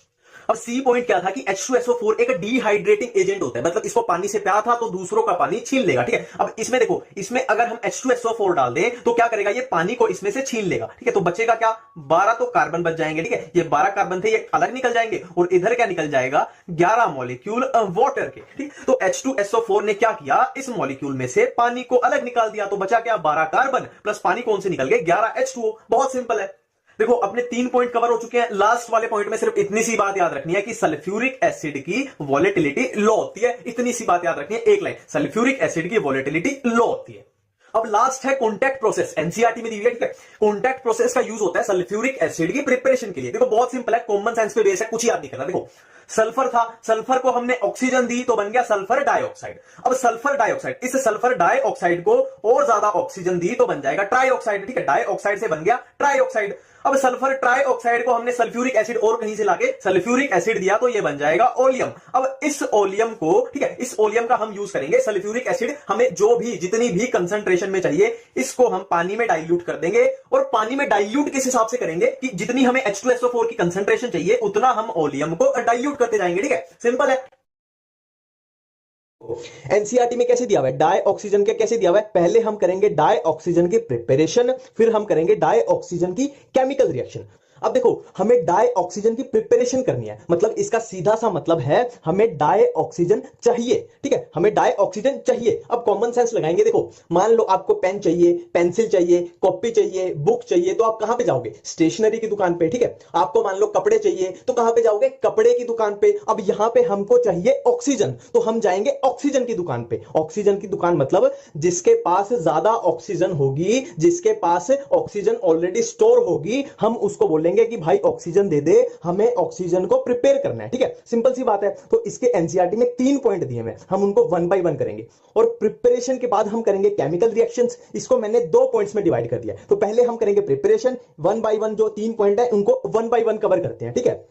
अब सी पॉइंट क्या था कि H2SO4 एक डिहाइड्रेटिंग एजेंट होता है, मतलब इसको पानी से प्यार था तो दूसरों का पानी छीन लेगा, ठीक है। अब इसमें देखो, इसमें अगर हम H2SO4 डाल दें तो क्या करेगा? ये पानी को इसमें से छीन लेगा, ठीक है। तो बचेगा क्या? 12 तो कार्बन बच जाएंगे, ठीक है। ये 12 कार्बन थे, ये अलग निकल जाएंगे, और इधर क्या निकल जाएगा? 11 मॉलिक्यूल वाटर के, ठीक। तो H2SO4 ने क्या किया? इस मॉलिक्यूल में से पानी को अलग निकाल दिया, तो बचा क्या? 12 कार्बन प्लस पानी कौन से निकल गए? 11 H2O। बहुत सिंपल है। देखो अपने 3 पॉइंट कवर हो चुके हैं। लास्ट वाले पॉइंट में सिर्फ इतनी सी बात याद रखनी है कि सल्फ्यूरिक एसिड की वॉलेटिलिटी लो होती है, इतनी सी बात याद रखनी है, एक लाइन, सल्फ्यूरिक एसिड की वॉलेटिलिटी लो होती है। अब लास्ट है कॉन्टैक्ट प्रोसेस, एनसीईआरटी में दी हुई है, ठीक है। कॉन्टैक्ट प्रोसेस का यूज होता है सल्फ्यूरिक एसिड की प्रिपरेशन के लिए। देखो बहुत सिंपल है, कॉमन सेंस पे बेस है, कुछ याद नहीं करना। देखो सल्फर था, सल्फर को हमने ऑक्सीजन दी तो बन गया सल्फर डाइऑक्साइड। अब सल्फर डाइऑक्साइड, इस सल्फर डाइऑक्साइड को और ज्यादा ऑक्सीजन दी तो बन जाएगा ट्राइऑक्साइड, ठीक है। डाइऑक्साइड से बन गया ट्राइऑक्साइड। अब सल्फर ट्राइऑक्साइड को हमने सल्फ्यूरिक एसिड और कहीं से लाके सल्फ्यूरिक एसिड दिया तो ये बन जाएगा ओलियम। अब इस ओलियम को, ठीक है, इस ओलियम का हम यूज करेंगे। सल्फ्यूरिक एसिड हमें जो भी जितनी भी कंसंट्रेशन में चाहिए, इसको हम पानी में डाइल्यूट कर देंगे। और पानी में डाइल्यूट किस हिसाब से करेंगे कि जितनी हमें H2SO4 की कंसंट्रेशन चाहिए उतना हम ओलियम को डाइल्यूट करते जाएंगे, ठीक है। सिंपल है। एनसीईआरटी में कैसे दिया हुआ है, डाई ऑक्सीजन के कैसे दिया हुआ है, पहले हम करेंगे डाई ऑक्सीजन की प्रिपरेशन, फिर हम करेंगे डाई ऑक्सीजन की केमिकल रिएक्शन। अब देखो हमें डाई ऑक्सीजन की प्रिपरेशन करनी है, मतलब इसका सीधा सा मतलब है हमें डाई ऑक्सीजन चाहिए, ठीक है, हमें डाई ऑक्सीजन चाहिए। अब कॉमन सेंस लगाएंगे। देखो मान लो आपको पेन चाहिए, पेंसिल चाहिए, कॉपी चाहिए, बुक चाहिए, तो आप कहां पे जाओगे, स्टेशनरी की दुकान पे, ठीक है। आपको मान लो कपड़े चाहिए तो कहां पे जाओगे, कपड़े की दुकान पे। अब यहां पे हमको चाहिए ऑक्सीजन तो हम जाएंगे ऑक्सीजन की दुकान पे। ऑक्सीजन की दुकान मतलब जिसके पास ज्यादा ऑक्सीजन होगी, जिसके पास ऑक्सीजन ऑलरेडी स्टोर होगी, हम उसको बोलेंगे कि भाई ऑक्सीजन दे दे, हमें ऑक्सीजन को प्रिपेयर करना है, ठीक है। सिंपल सी बात है। तो इसके एनसीईआरटी में 3 पॉइंट दिए हैं, हम उनको 1 बाय 1 करेंगे। और प्रिपरेशन के बाद हम करेंगे केमिकल रिएक्शंस। इसको मैंने 2 पॉइंट्स में डिवाइड कर दिया। तो पहले हम करेंगे प्रिपरेशन, 1 बाय 1 जो 3 पॉइंट है उनको 1 बाय 1 कवर करते हैं, ठीक है।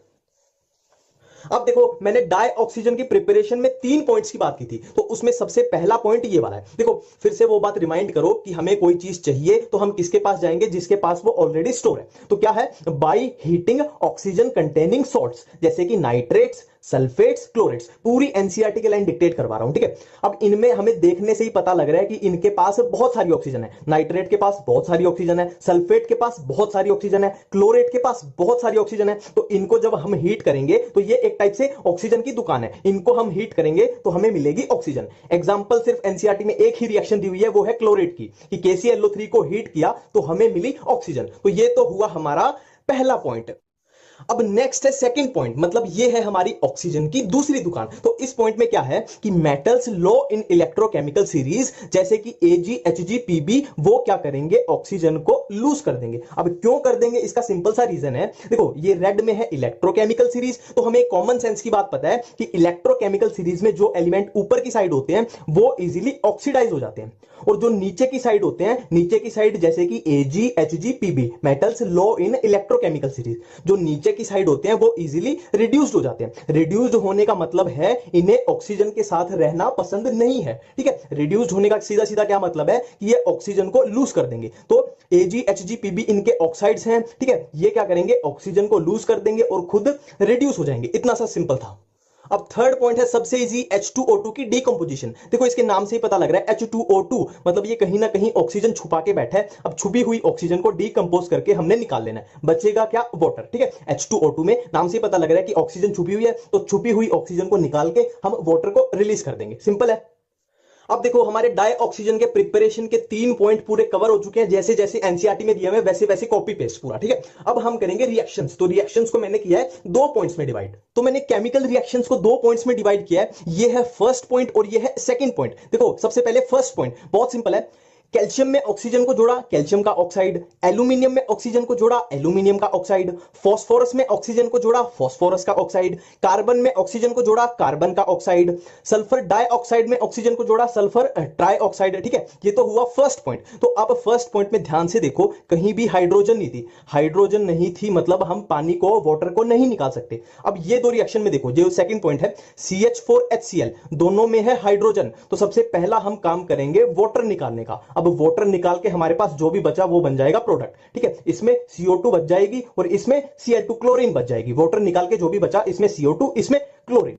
अब देखो मैंने डाई ऑक्सीजन की प्रिपरेशन में 3 पॉइंट्स की बात की थी, तो उसमें सबसे पहला पॉइंट ये वाला है। देखो फिर से वो बात रिमाइंड करो कि हमें कोई चीज चाहिए तो हम किसके पास जाएंगे, जिसके पास वो ऑलरेडी स्टोर है। तो क्या है, by heating oxygen containing salts, जैसे कि नाइट्रेट्स, सल्फेट्स, क्लोरेट्स। पूरी एनसीईआरटी की लाइन डिक्टेट करवा रहा हूं, ठीक है। अब इनमें हमें देखने से ही पता लग रहा है कि इनके पास बहुत सारी ऑक्सीजन है। नाइट्रेट के पास बहुत सारी ऑक्सीजन है, सल्फेट के पास बहुत सारी ऑक्सीजन है, क्लोरेट के पास बहुत सारी ऑक्सीजन है। तो इनको जब हम हीट करेंगे तो ये एक टाइप से ऑक्सीजन की दुकान है, इनको हम हीट करेंगे तो हमें मिलेगी ऑक्सीजन। एग्जांपल सिर्फ एनसीईआरटी में एक ही रिएक्शन दी हुई है, वो है क्लोरेट की, कि KClO3 को हीट किया तो हमें मिली ऑक्सीजन। तो ये तो हुआ हमारा पहला पॉइंट। अब नेक्स्ट है सेकंड पॉइंट, मतलब ये है हमारी ऑक्सीजन की दूसरी दुकान। तो इस पॉइंट में क्या है कि मेटल्स लो इन इलेक्ट्रोकेमिकल सीरीज जैसे कि Ag, Hg, Pb वो क्या करेंगे, ऑक्सीजन को लूज कर देंगे। अब क्यों कर देंगे, इसका सिंपल सा रीजन है। देखो ये रेड में है इलेक्ट्रोकेमिकल सीरीज, तो हमें कॉमन सेंस की बात पता है कि इलेक्ट्रोकेमिकल सीरीज में जो एलिमेंट ऊपर की साइड होते हैं वो इजीली ऑक्सीडाइज हो जाते हैं, और जो नीचे की साइड होते हैं, नीचे की साइड जैसे कि Ag, Hg, Pb मेटल्स लो इन इलेक्ट्रोकेमिकल सीरीज, जो नीचे की साइड होते हैं वो इजीली रिड्यूस्ड हो जाते हैं। रिड्यूस्ड होने का मतलब है इन्हें ऑक्सीजन के साथ रहना पसंद नहीं है, ठीक है। रिड्यूस्ड होने का सीधा सीधा क्या मतलब है कि ये ऑक्सीजन को लूज कर देंगे। तो Ag, Hg, Pb इनके ऑक्साइड्स हैं, ठीक है। ये क्या करेंगे, ऑक्सीजन को लूज कर देंगे और खुद रिड्यूस हो जाएंगे। इतना सा सिंपल था। अब थर्ड पॉइंट है सबसे इजी, H2O2 की डीकंपोजिशन। देखो इसके नाम से ही पता लग रहा है H2O2 मतलब ये कहीं ना कहीं ऑक्सीजन छुपा के बैठा है। अब छुपी हुई ऑक्सीजन को डीकंपोज करके हमने निकाल लेना है, बचेगा क्या, वाटर, ठीक है। H2O2 में नाम से ही पता लग रहा है कि ऑक्सीजन छुपी हुई है, तो छुपी हुई ऑक्सीजन को निकाल के हम वाटर को रिलीज कर देंगे, सिंपल है। अब देखो हमारे डाई ऑक्सीजन के प्रिपरेशन के 3 पॉइंट पूरे कवर हो चुके हैं, जैसे जैसे एनसीईआरटी में दिया हुआ है वैसे वैसे कॉपी पेस्ट पूरा, ठीक है। अब हम करेंगे रिएक्शंस। तो रिएक्शंस को मैंने किया है 2 पॉइंट्स में डिवाइड। तो मैंने केमिकल रिएक्शंस को 2 पॉइंट्स में डिवाइड किया है, ये है फर्स्ट पॉइंट और ये है सेकंड पॉइंट। देखो सबसे पहले फर्स्ट पॉइंट बहुत सिंपल है, कैल्शियम में ऑक्सीजन को जोड़ा, कैल्शियम का ऑक्साइड, एल्यूमिनियम में ऑक्सीजन को जोड़ा, एल्यूमिनियम का ऑक्साइड, फास्फोरस में ऑक्सीजन को जोड़ा, फास्फोरस का ऑक्साइड, कार्बन में ऑक्सीजन को जोड़ा, कार्बन का ऑक्साइड, सल्फर डाइऑक्साइड में ऑक्सीजन को जोड़ा, सल्फर ट्राइऑक्साइड, ठीक है। ये तो हुआ फर्स्ट पॉइंट। तो अब फर्स्ट पॉइंट में ध्यान से देखो, कहीं भी हाइड्रोजन नहीं थी, हाइड्रोजन नहीं थी मतलब हम पानी को, वाटर को नहीं निकाल सकते। अब ये 2 रिएक्शन में देखो, जो सेकंड पॉइंट है CH4HCl दोनों में है हाइड्रोजन, तो सबसे पहला हम काम करेंगे वाटर निकालने का। अब वाटर निकाल के हमारे पास जो भी बचा वो बन जाएगा प्रोडक्ट, ठीक है। इसमें CO2 बच जाएगी और इसमें Cl2 क्लोरीन बच जाएगी। वाटर निकाल के जो भी बचा, इसमें CO2 इसमें क्लोरीन।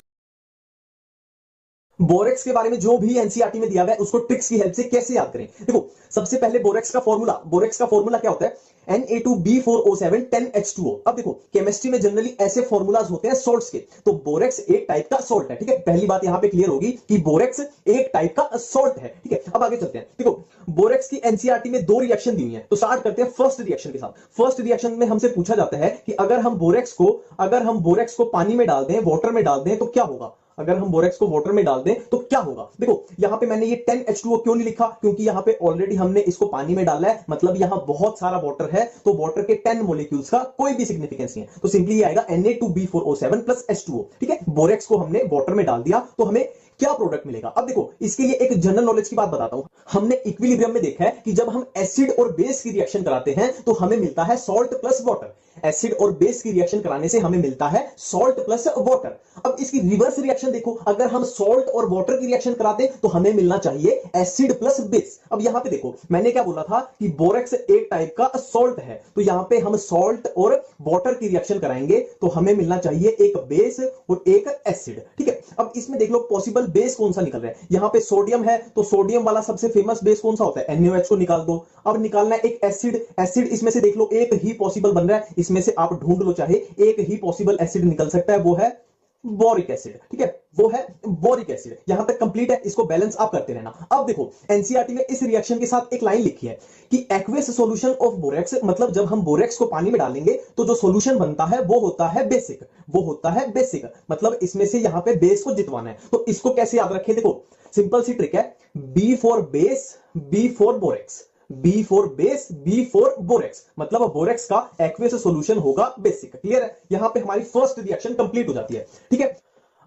बोरेक्स के बारे में जो भी एनसीईआरटी में दिया हुआ है उसको ट्रिक्स की हेल्प से कैसे याद करें। देखो सबसे पहले बोरेक्स का फॉर्मूला क्या होता है, Na2B4O7 10H2O। अब देखो केमिस्ट्री में जनरली ऐसे फॉर्मूलाज होते हैं सॉल्ट्स के, तो बोरेक्स एक टाइप का सॉल्ट है, ठीक है। पहली बात यहां पे क्लियर होगी कि बोरेक्स एक टाइप का सॉल्ट है, ठीक है। अब आगे चलते हैं। देखो बोरेक्स की एनसीईआरटी में 2 रिएक्शन दी हुई है, तो स्टार्ट करते हैं फर्स्ट रिएक्शन के साथ। फर्स्ट रिएक्शन में हमसे पूछा जाता है कि अगर हम बोरेक्स को पानी में डाल दें, वाटर में डाल दें तो क्या होगा। अगर हम बोरेक्स को वाटर में डाल दें तो क्या होगा? देखो यहां पे मैंने ये 10H2O क्यों नहीं लिखा, क्योंकि यहां पे ऑलरेडी हमने इसको पानी में डाला है, मतलब यहां बहुत सारा वाटर है, तो वाटर के 10 मॉलिक्यूल्स का कोई भी सिग्निफिकेंस नहीं है, तो सिंपली ये आएगा Na2B4O7 प्लस H2O। ठीक है, बोरेक्स को हमने वाटर में डाल दिया तो हमें क्या प्रोडक्ट मिलेगा? अब देखो इसके लिए एक जनरल नॉलेज की बात बताता हूं। हमने इक्विलिब्रियम में देखा है कि जब हम एसिड और बेस की रिएक्शन कराते हैं तो हमें मिलता है सॉल्ट प्लस वाटर। एसिड और बेस की रिएक्शन कराने से हमें मिलता है सॉल्ट प्लस वाटर। अब इसकी रिवर्स रिएक्शन देखो, अगर हम सॉल्ट और वाटर की रिएक्शन कराते तो हमें मिलना चाहिए एसिड प्लस बेस। अब यहां पे देखो मैंने क्या बोला था कि बोरेक्स एक टाइप का सॉल्ट है, तो यहां पे हम सॉल्ट और वाटर की रिएक्शन कराएंगे तो हमें मिलना चाहिए एक बेस और एक एसिड। ठीक है, अब इसमें देख लो पॉसिबल बेस कौन सा निकल रहा है। यहां पे सोडियम है तो सोडियम वाला सबसे फेमस बेस कौन सा होता है? NaOH को निकाल दो। अब निकालना है एक एसिड। एसिड इसमें से देख लो एक ही पॉसिबल बन रहा है, इसमें से आप ढूंढ लो, चाहे एक ही पॉसिबल एसिड निकल सकता है, वो है बोरिक एसिड। ठीक है, वो है बोरिक एसिड। यहां तक कंप्लीट है, इसको बैलेंस आप करते रहना। अब देखो एनसीईआरटी में इस रिएक्शन के साथ एक लाइन लिखी है कि एक्वेस सॉल्यूशन ऑफ बोरेक्स, मतलब जब हम बोरेक्स को पानी में डालेंगे तो जो सॉल्यूशन बनता है वो होता है बेसिक, वो होता है बेसिक, मतलब इसमें से यहां पे बेस को जितवाना है। तो इसको कैसे याद रखें? देखो सिंपल सी ट्रिक है, B for base, B for borax, B for base, B for borax, मतलब बोरेक्स का एक्वेस सॉल्यूशन होगा बेसिक। क्लियर है? यहां पे हमारी फर्स्ट रिएक्शन कंप्लीट हो जाती है। ठीक है,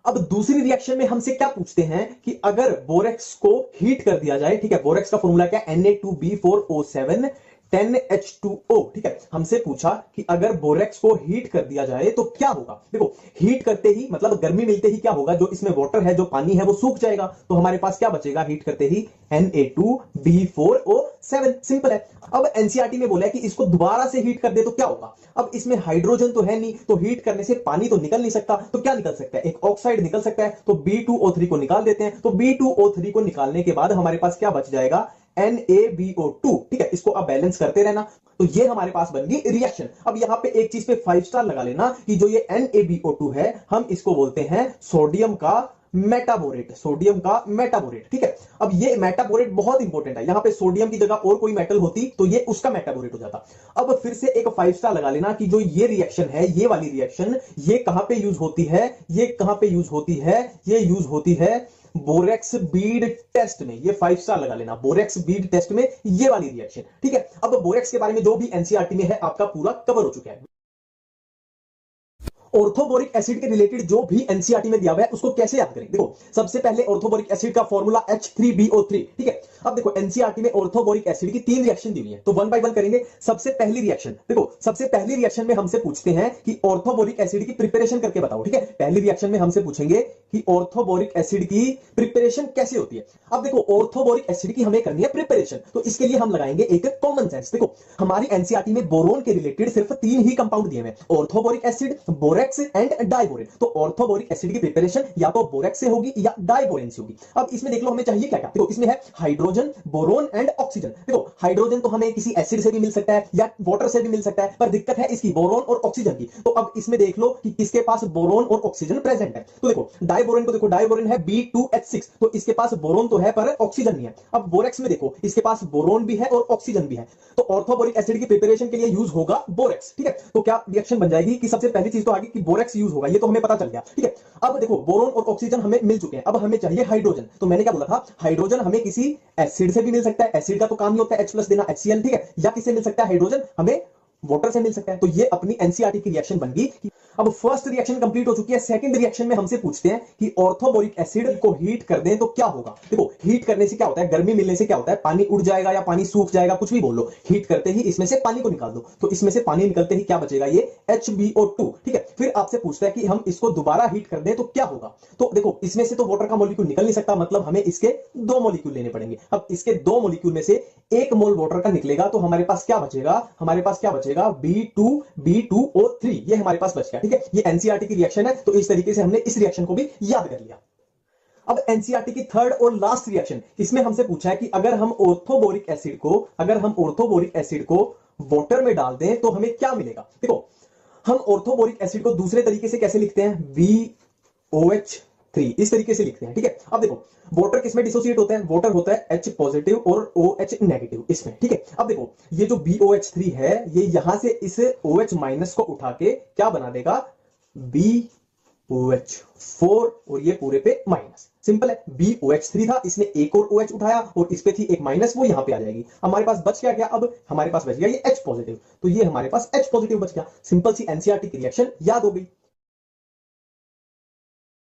अब दूसरी रिएक्शन में हमसे क्या पूछते हैं कि अगर बोरेक्स को हीट कर दिया जाए। ठीक है, बोरेक्स का फॉर्मूला क्या है? Na2B4O7 10H2O। ठीक है, हमसे पूछा कि अगर बोरेक्स को हीट कर दिया जाए तो क्या होगा। देखो हीट करते ही मतलब गर्मी मिलते ही क्या होगा, जो इसमें वाटर है, जो पानी है, वो सूख जाएगा, तो हमारे पास क्या बचेगा हीट करते ही? Na2B4O7। सिंपल है। अब एनसीईआरटी में बोला है कि इसको दोबारा से हीट कर दे तो क्या होगा। अब इसमें हाइड्रोजन तो है नहीं, तो हीट करने से पानी तो निकल नहीं सकता, तो क्या निकल सकता है? एक ऑक्साइड निकल सकता है, तो B2O3 को निकाल देते हैं। तो B2O3 को निकालने के बाद हमारे पास क्या बच जाएगा? NaBO2। ठीक है, इसको आप बैलेंस करते रहना। तो ये हमारे पास बन गई रिएक्शन। अब यहां पे एक चीज पे 5 स्टार लगा लेना कि जो ये NaBO2 है हम इसको बोलते हैं सोडियम का मेटाबोरेट, सोडियम का मेटाबोरेट। ठीक है, अब ये मेटाबोरेट बहुत इंपॉर्टेंट है। यहां पे सोडियम की जगह और कोई मेटल होती तो ये उसका मेटाबोरेट हो जाता। अब फिर से एक 5 स्टार लगा लेना कि जो ये रिएक्शन है, ये वाली रिएक्शन, ये कहां पे यूज होती है? ये कहां पे यूज होती है? ये यूज होती है बोरेक्स बीड टेस्ट में। ये 5 स्टार लगा लेना, बोरेक्स बीड टेस्ट में ये वाली रिएक्शन। ठीक है, अब बोरेक्स के बारे में जो भी एनसीईआरटी में है आपका पूरा कवर हो चुका है। ऑर्थोबोरिक एसिड के रिलेटेड जो भी एनसीईआरटी में दिया हुआ है उसको कैसे याद करें? देखो सबसे पहले ऑर्थोबोरिक एसिड का फॉर्मूला H3BO3। ठीक है, अब देखो एनसीईआरटी में ऑर्थोबोरिक एसिड की 3 रिएक्शन दी हुई है, तो वन बाय वन करेंगे। सबसे पहली रिएक्शन देखो, सबसे पहली रिएक्शन में हमसे पूछते हैं कि ऑर्थोबोरिक एसिड की प्रिपरेशन करके बताओ। ठीक है, पहली रिएक्शन में हमसे पूछेंगे कि ऑर्थोबोरिक एसिड की प्रिपरेशन कैसे होती है। अब देखो ऑर्थोबोरिक एसिड की हमें करनी है प्रिपरेशन, तो इसके लिए हम लगाएंगे एक कॉमन सेंस। देखो हमारी एनसीईआरटी में बोरोन के रिलेटेड सिर्फ 3 ही कंपाउंड दिए हैं, orthoboric acid, borax and diborane. तो ऑर्थोबोरिक एसिड की प्रिपरेशन या तो बोरेक्स से होगी या डाइबोरेन से होगी। अब इसमें देख लो हमें चाहिए क्या क्या। देखो इसमें है हाइड्रोजन, बोरोन एंड ऑक्सीजन। देखो हाइड्रोजन तो हमें किसी एसिड से भी मिल सकता है या वाटर से भी मिल सकता है, पर दिक्कत है इसकी बोरोन और ऑक्सीजन की। तो अब इसमें देख लो कि किसके पास बोरोन और ऑक्सीजन प्रेजेंट है। तो देखो डाइबोरेन को देखो, डाइबोरेन है B2H6, तो इसके पास बोरोन तो है पर ऑक्सीजन नहीं है। अब बोरेक्स में देखो इसके पास बोरोन भी है और ऑक्सीजन भी है, तो ऑर्थोबोरिक एसिड की प्रिपरेशन के लिए यूज होगा बोरेक्स। ठीक है, तो क्या रिएक्शन बन जाएगी कि सबसे पहली चीज तो आगे कि बोरेक्स यूज होगा, ये तो हमें पता चल गया। ठीक है, अब देखो बोरोन और ऑक्सीजन हमें मिल चुके हैं, अब हमें चाहिए हाइड्रोजन। तो मैंने क्या बोला था, हाइड्रोजन हमें किसी एसिड से भी मिल सकता है, एसिड का तो काम ही होता है H+ देना HCl। ठीक है, या किससे मिल सकता है हाइड्रोजन, हमें वाटर से मिल सकता है। तो ये अपनी एनसीईआरटी की रिएक्शन बन गई। अब फर्स्ट रिएक्शन कंप्लीट हो चुकी है। सेकंड रिएक्शन में हमसे पूछते हैं कि ऑर्थोबोरिक एसिड को हीट कर दें तो क्या होगा। देखो हीट करने से क्या होता है, गर्मी मिलने से क्या होता है, पानी उड़ जाएगा या पानी सूख जाएगा, कुछ भी बोल लो। हीट करते ही इसमें से पानी को निकाल दो, तो इसमें से पानी निकलते ही क्या बचेगा, ये HbO2। ठीक है, फिर आपसे पूछता है कि हम इसको दोबारा हीट कर दें तो क्या होगा। तो देखो इसमें से तो वाटर का मॉलिक्यूल निकल नहीं सकता, मतलब हमें इसके 2 मॉलिक्यूल लेने पड़ेंगे। अब इसके 2 मॉलिक्यूल में से 1 मोल वाटर का निकलेगा, तो हमारे पास क्या बचेगा, हमारे पास क्या बचेगा, B2O3। ये हमारे पास बच गया। ठीक है, ये एनसीईआरटी की रिएक्शन है, तो इस तरीके से हमने इस रिएक्शन को भी याद कर लिया। अब एनसीईआरटी की थर्ड और लास्ट रिएक्शन, इसमें हमसे पूछा है कि अगर हम ऑर्थोबोरिक एसिड को वाटर में डाल दें तो हमें क्या मिलेगा। देखो हम ऑर्थोबोरिक एसिड को दूसरे तरीके से कैसे लिखते हैं, BOH3, इस तरीके से लिखते हैं। ठीक है, अब देखो वाटर किसमें डिसोसिएट होता है, वाटर होता है H+ और OH- इसमें। ठीक है, अब देखो ये जो BOH3 है, ये यहां से इस OH- को उठा के क्या बना देगा, OH4 और ये पूरे पे माइनस। सिंपल है। BOH3 था, इसने एक और OH उठाया और इस पे थी एक माइनस, वो यहां पे आ जाएगी। हमारे पास बच क्या? अब हमारे पास बच गया ये H पॉजिटिव, तो ये हमारे पास H पॉजिटिव बच गया। सिंपल सी एनसीईआरटी की रिएक्शन याद हो गई।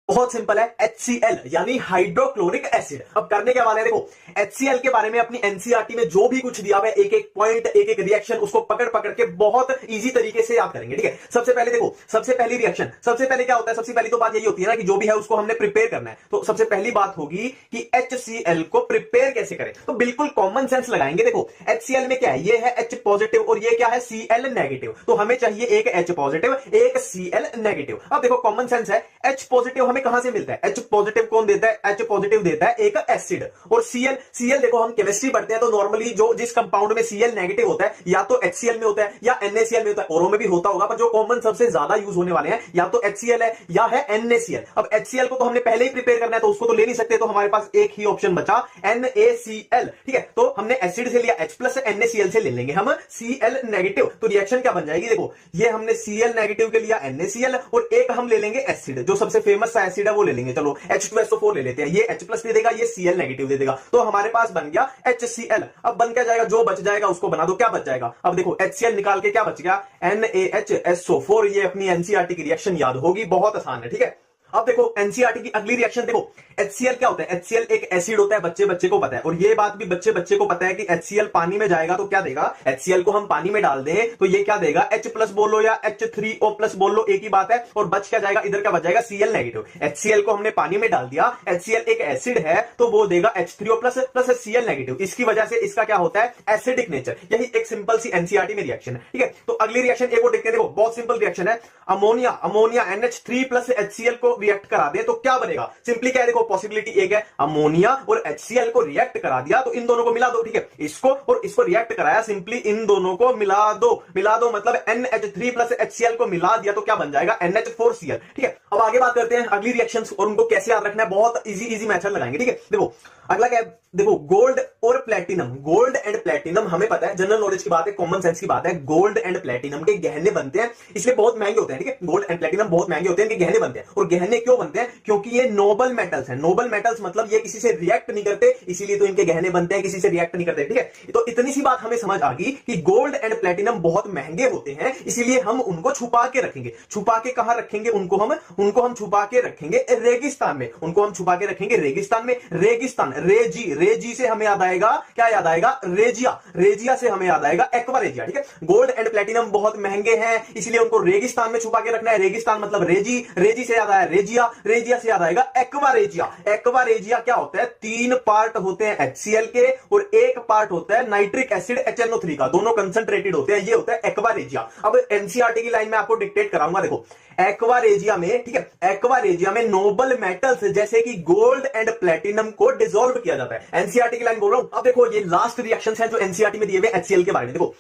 बहुत सिंपल है, HCl यानी हाइड्रोक्लोरिक एसिड। अब करने के वाले हैं, देखो HCl के बारे में अपनी एनसीईआरटी में जो भी कुछ दिया हुआ है, एक एक पॉइंट, एक एक रिएक्शन, उसको पकड़ पकड़ के बहुत इजी तरीके से याद करेंगे। ठीक है, सबसे पहले देखो, सबसे पहली रिएक्शन, सबसे पहले क्या होता है? सबसे पहली तो बात यही होती है ना कि जो भी है उसको हमने प्रिपेयर करना है। तो सबसे पहली बात होगी कि HCl को प्रिपेयर कैसे करें। तो बिल्कुल कॉमन सेंस लगाएंगे। देखो HCl में क्या है? ये है H पॉजिटिव और ये क्या है? Cl negative. तो हमें चाहिए एक H पॉजिटिव, एक Cl नेगेटिव। अब देखो कॉमन सेंस है, H पॉजिटिव हमें कहां से मिलता है? H पॉजिटिव कौन देता है? H पॉजिटिव देता है एक एसिड। और Cl देखो हम केमिस्ट्री पढ़ते हैं तो नॉर्मली जो जिस कंपाउंड में Cl नेगेटिव होता है या तो HCl में होता है या NaCl में होता है, औरों में भी होता होगा, पर जो कॉमन सबसे ज्यादा यूज होने वाले हैं या तो HCl है या है NaCl। अब HCl को तो हमने पहले ही प्रिपेयर करना है तो उसको तो ले नहीं सकते, तो हमारे पास एक ही ऑप्शन बचा NaCl। ठीक है, तो हमने एसिड से लिया H प्लस, NaCl से ले लेंगे हम Cl नेगेटिव। तो रिएक्शन क्या बन जाएगी? देखो ये हमने Cl नेगेटिव के लिया NaCl और एक हम ले लेंगे एसिड, जो सबसे फेमस सा एसिड है वो ले लेंगे। चलो H2SO4 ले लेते हैं, ये H प्लस दे देगा, ये Cl नेगेटिव दे देगा, तो हमारे पास बन गया HCl। अब बन क्या जाएगा? जो बच जाएगा उसको बना दो। क्या बच जाएगा? अब देखो HCl निकाल के क्या बच गया? NaHSO4। ये अपनी एनसीईआरटी की रिएक्शन याद होगी, बहुत आसान है। ठीक है, अब देखो एनसीईआरटी की अगली रिएक्शन देखो, HCl क्या होता है? HCl एक एसिड होता है, बच्चे बच्चे को पता है, और ये बात भी बच्चे बच्चे को पता है कि HCl पानी में जाएगा तो क्या देगा? HCl को हम पानी में डाल दें तो ये क्या देगा? H प्लस बोलो या H3O प्लस बोलो, एक ही बात है। और बच क्या जाएगा? इधर क्या बच जाएगा? Cl negative. HCl को हमने पानी में डाल दिया, HCl एक एसिड है तो वो देगा H3O plus plus Cl negative. इसकी वजह से इसका क्या होता है? Acidic nature. यही एक सिंपल सी एनसीईआरटी में रिएक्शन है। ठीक है, तो अगली रिएक्शन एक और देखते हैं। देखो बहुत सिंपल रिएक्शन है, अमोनिया NH3 प्लस HCl को रिएक्ट करा दे तो क्या बनेगा? सिंपली क्या है? देखो पॉसिबिलिटी एक है, अमोनिया और HCl को रिएक्ट करा दिया तो इन दोनों को मिला दो। ठीक है, इसको और इसको रिएक्ट कराया, सिंपली इन दोनों को मिला दो मतलब NH3 प्लस HCl को मिला दिया तो क्या बन जाएगा? NH4Cl। ठीक है, अब आगे बात करते हैं अगली रिएक्शंस और उनको कैसे याद रखना है। बहुत इजी मेथड लगाएंगे। ठीक है, देखो अगला क्या है? देखो गोल्ड और प्लेटिनम, गोल्ड एंड प्लेटिनम हमें पता है, जनरल नॉलेज की बात है, कॉमन सेंस की बात है। गोल्ड एंड प्लेटिनम के गहने बनते हैं, इसलिए बहुत महंगे होते हैं। ठीक है, गोल्ड एंड प्लेटिनम बहुत महंगे होते हैं, इनके गहने बनते हैं। और गहने क्यों बनते हैं? क्योंकि ये नोबल मेटल्स हैं। नोबल मेटल्स मतलब ये किसी से रिएक्ट नहीं करते, इसीलिए तो इनके गहने बनते हैं, किसी से रिएक्ट नहीं करते। ठीक है, तो इतनी सी बात हमें समझ आ गई कि गोल्ड एंड प्लेटिनम बहुत महंगे होते हैं, इसीलिए हम उनको छुपा के रखेंगे। छुपा के कहां रखेंगे? उनको हम छुपा के रखेंगे रेगिस्तान में। उनको हम छुपा के रखेंगे रेगिस्तान में। रेगिस्तान, रेजी से हमें याद आएगा, क्या याद आएगा? रेजिया से हमें याद आएगा एक्वारेजिया। ठीक है, गोल्ड एंड प्लेटिनम बहुत महंगे हैं, इसलिए उनको रेगिस्तान में छुपा के रखना है। रेगिस्तान मतलब रेजी से याद आया रेजिया से याद आएगा एक्वारेजिया क्या होता है? 3 पार्ट होते हैं HCl के और 1 पार्ट होता है नाइट्रिक एसिड HNO3 का, दोनों कंसंट्रेटेड होते हैं, ये होता है एक्वारेजिया। अब एनसीईआरटी की लाइन में आपको डिक्टेट कराऊंगा। देखो एक्वारेजिया में, ठीक है, एक्वारेजिया में नोबल मेटल्स जैसे कि गोल्ड एंड प्लेटिनम को डिसॉल्व किया जाता है। एनसीईआरटी की लाइन बोल रहा हूं। अब देखो ये लास्ट रिएक्शंस हैं जो एनसीईआरटी में दिए हुए HCl के बारे में। देखो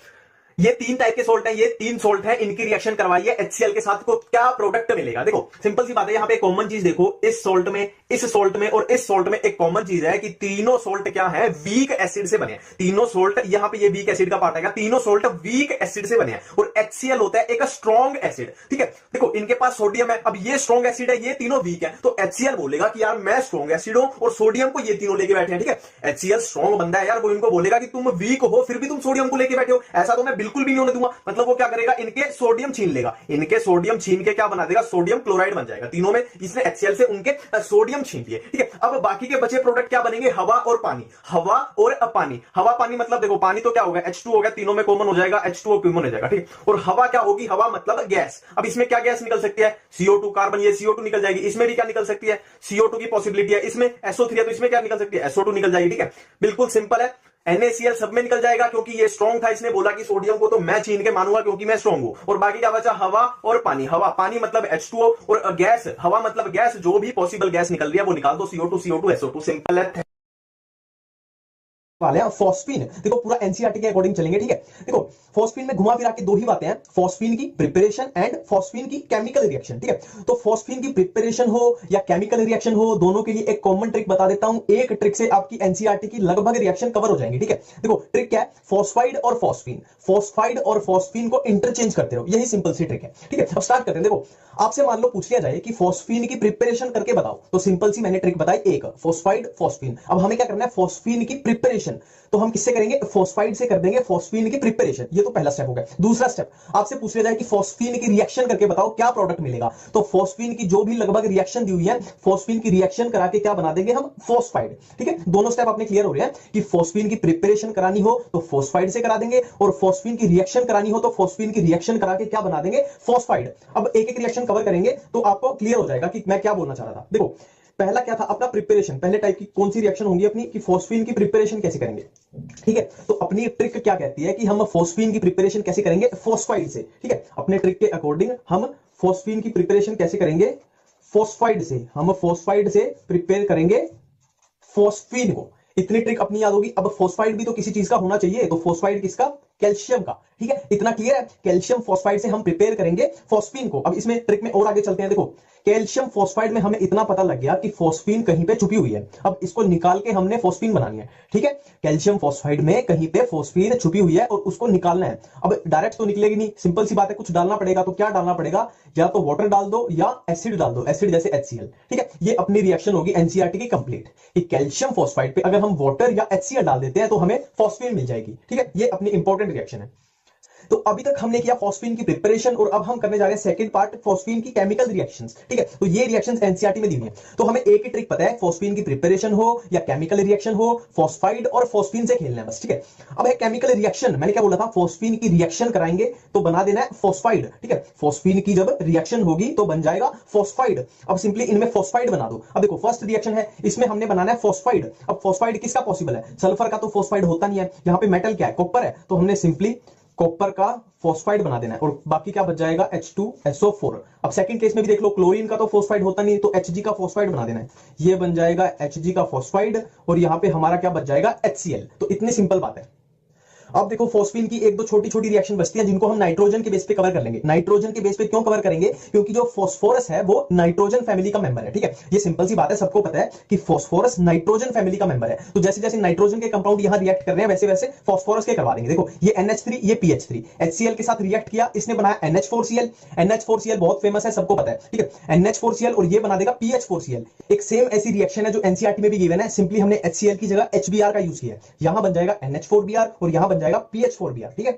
ये 3 टाइप के सोल्ट हैं, ये 3 सोल्ट हैं, इनकी रिएक्शन करवाइए HCl के साथ, को क्या प्रोडक्ट मिलेगा? देखो सिंपल सी बात है, यहां पे कॉमन चीज देखो, इस सोल्ट में, इस सोल्ट में और इस सोल्ट में एक कॉमन चीज है कि तीनों सोल्ट क्या है? वीक एसिड से बने हैं। तीनों सोल्ट, यहां पे ये वीक एसिड का पार्ट आएगा, तीनों सोल्ट वीक एसिड से बने हैं और HCl होता है एक स्ट्रॉन्ग एसिड। ठीक है, देखो इनके पास सोडियम है, अब ये स्ट्रॉन्ग एसिड है, ये तीनों वीक है, तो HCl बोलेगा कि यार मैं स्ट्रॉन्ग एसिड हूं और सोडियम को ये तीनों लेके बैठे हैं। ठीक है, HCl स्ट्रॉन्ग बंदा है यार, वो इनको बोलेगा कि तुम वीक हो फिर भी तुम सोडियम को लेके बैठे हो, ऐसा तो मैं बिल्कुल भी नहीं होने दूंगा। मतलब वो क्या करेगा? इनके सोडियम छीन लेगा, इनके सोडियम छीन के क्या बना देगा? सोडियम क्लोराइड बन जाएगा। तीनों में इसने HCl से उनके सोडियम छीन लिए। ठीक है, अब बाकी के बचे प्रोडक्ट क्या बनेंगे? हवा और पानी। हवा और पानी, हवा पानी मतलब देखो पानी तो क्या होगा? H2 हो गया, तीनों में कॉमन हो जाएगा, H2O कॉमन हो जाएगा। ठीक, और हवा क्या होगी? हवा मतलब गैस। अब इसमें क्या गैस निकल सकती है? CO2 कार्बन, ये CO2 निकल जाएगी। इसमें भी क्या निकल सकती है? CO2 की पॉसिबिलिटी है। इसमें SO3 है तो इसमें क्या निकल सकती है? SO2 निकल जाएगी। ठीक है, बिल्कुल सिंपल है। NaCl सब में निकल जाएगा क्योंकि ये स्ट्रॉन्ग था, इसने बोला कि सोडियम को तो मैं छीन के मानूंगा क्योंकि मैं स्ट्रॉन्ग हूं। और बाकी क्या बचा? हवा और पानी। हवा पानी मतलब H2O और गैस, हवा मतलब गैस, जो भी पॉसिबल गैस निकल रही है वो निकाल दो, CO2 SO2, सिंपल है। वाले हैं फॉस्फीन। देखो पूरा एनसीईआरटी के अकॉर्डिंग चलेंगे, ठीक है। देखो फॉस्फीन में घुमा फिरा के दो ही बातें हैं, फॉस्फीन की प्रिपरेशन एंड फॉस्फीन की केमिकल रिएक्शन, ठीक है। तो फॉस्फीन की प्रिपरेशन हो या केमिकल रिएक्शन हो, दोनों के लिए एक कॉमन ट्रिक बता देता हूं। एक ट्रिक से आपकी एनसीईआरटी की लगभग रिएक्शन कवर हो जाएंगी, ठीक है। देखो ट्रिक क्या है, फॉस्फाइड और फॉस्फीन, फॉस्फाइड और फॉस्फीन को इंटरचेंज करते रहो, यही सिंपल सी ट्रिक है, ठीक है। अब स्टार्ट करते हैं। देखो आपसे मान लो पूछ लिया जाए कि फॉस्फीन की प्रिपरेशन करके बताओ, तो सिंपल सी मैंने ट्रिक बताई, एक फॉस्फाइड फॉस्फीन। अब हमें क्या करना है, फॉस्फीन की प्रिपरेशन, तो हम किससे करेंगे, फॉस्फाइड से कर देंगे फॉस्फीन की प्रिपरेशन, ये तो पहला स्टेप हो गया। दूसरा स्टेप आपसे पूछ लिया जाए कि फॉस्फीन की रिएक्शन करके बताओ क्या प्रोडक्ट मिलेगा, तो फॉस्फीन की जो भी लगभग रिएक्शन दी हुई है, फॉस्फीन की रिएक्शन करा के क्या बना देंगे हम, फॉस्फाइड, ठीक है। दोनों स्टेप अपने क्लियर हो रहे हैं कि फॉस्फीन की प्रिपरेशन करानी हो तो फॉस्फाइड से करा देंगे, और फॉस्फीन की रिएक्शन करानी हो तो फॉस्फीन की रिएक्शन करा के क्या बना देंगे, फॉस्फाइड। अब एक एक रिएक्शन कवर करेंगे तो आपको क्लियर हो जाएगा कि मैं क्या बोलना चाह रहा था। देखो पहला क्या था अपना प्रिपरेशन, पहले टाइप की कौन सी रिएक्शन होगी अपनी, कि फॉस्फीन की प्रिपरेशन कैसे करेंगे, ठीक है। तो अपनी ट्रिक क्या कहती है कि हम फॉस्फीन की प्रिपरेशन कैसे करेंगे, फॉस्फाइड से, ठीक है। अपने ट्रिक के अकॉर्डिंग हम फॉस्फीन की प्रिपरेशन कैसे करेंगे, फॉस्फाइड से, हम फॉस्फाइड से प्रिपेयर करेंगे फॉस्फीन को। इतनी ट्रिक अपनी याद होगी। अब फॉस्फाइड भी तो किसी चीज का होना चाहिए, तो फॉस्फाइड किसका, कैल्शियम का, ठीक है। इतना क्लियर है, कैल्शियम फॉस्फाइड से हम प्रिपेयर करेंगे फॉस्फीन को। अब इसमें ट्रिक में और आगे चलते हैं। देखो कैल्शियम फॉस्फाइड में हमें इतना पता लग गया कि फॉस्फीन कहीं पे छुपी हुई है, अब इसको निकाल के हमने फॉस्फीन बनानी है, ठीक है। कैल्शियम फॉस्फाइड में कहीं पे फॉस्फीन छुपी हुई है और उसको निकालना है। अब डायरेक्ट तो निकलेगी नहीं, सिंपल सी बात है, कुछ डालना पड़ेगा। तो क्या डालना पड़ेगा, या तो वाटर डाल दो या एसिड डाल दो, एसिड जैसे HCl, ठीक है। ये अपनी रिएक्शन होगी एनसीईआरटी की कंप्लीट, कि कैल्शियम फॉस्फाइड पे अगर हम वाटर या HCl डाल देते हैं तो हमें फॉस्फीन मिल जाएगी, ठीक है। ये अपनी इंपॉर्टेंट रिएक्शन है। तो अभी तक हमने किया फॉस्फीन की प्रिपरेशन, और अब हम करने जा रहे हैं सेकंड पार्ट, फॉस्फीन की केमिकल रिएक्शंस, ठीक है। तो ये रिएक्शंस एनसीईआरटी में दी हुई है। तो हमें एक ही ट्रिक पता है, फॉस्फीन की प्रिपरेशन हो या केमिकल रिएक्शन हो, फॉस्फाइड और फॉस्फीन से खेलना है बस, ठीक है। अब है केमिकल रिएक्शन, मैंने क्या बोला था, फॉस्फीन की रिएक्शन कराएंगे तो बना देना है फॉस्फाइड, ठीक है। फॉस्फीन की जब रिएक्शन होगी तो बन जाएगा फॉस्फाइड। अब सिंपली इनमें फॉस्फाइड बना दो। अब देखो फर्स्ट रिएक्शन है, इसमें हमने बनाना है फॉस्फाइड। अब फॉस्फाइड किसका पॉसिबल है, सल्फर का तो फॉस्फाइड होता नहीं है। यहाँ पे मेटल क्या है, कॉपर है, तो हमने सिंपली कॉपर का फॉस्फाइड बना देना है, और बाकी क्या बच जाएगा, H2SO4। अब सेकंड केस में भी देख लो, क्लोरीन का तो फॉस्फाइड होता नहीं, तो Hg का फॉस्फाइड बना देना है, ये बन जाएगा Hg का फॉस्फाइड, और यहां पे हमारा क्या बच जाएगा, HCl। तो इतनी सिंपल बात है। अब देखो फॉस्फीन की एक दो छोटी छोटी रिएक्शन बचती हैं, जिनको हम नाइट्रोजन के बेस पे कवर कर लेंगे। नाइट्रोजन के बेस पे क्यों कवर करेंगे, क्योंकि जो फास्फोरस है वो नाइट्रोजन फैमिली का मेंबर है, ठीक है। ये सिंपल सी बात है, सबको पता है कि फास्फोरस नाइट्रोजन फैमिली का मेंबर है। तो जैसे जैसे नाइट्रोजन के कंपाउंड यहां रिएक्ट कर रहे हैं, वैसे वैसे फास्फोरस के करवा देंगे। देखो ये NH3, ये PH3, HCl के साथ रिएक्ट किया, इसने बनाया NH4Cl। NH4Cl बहुत फेमस है, सबको पता है, ठीक है। NH4Cl, और ये बना देगा PH4Cl। एक सेम ऐसी रिएक्शन है जो एनसीईआरटी में भी गिवन है, सिंपली हमने HCl की जगह HBr का यूज किया है। यहां बन जाएगा NH4Br और यहां बन जाएगा PH4Br, ठीक है।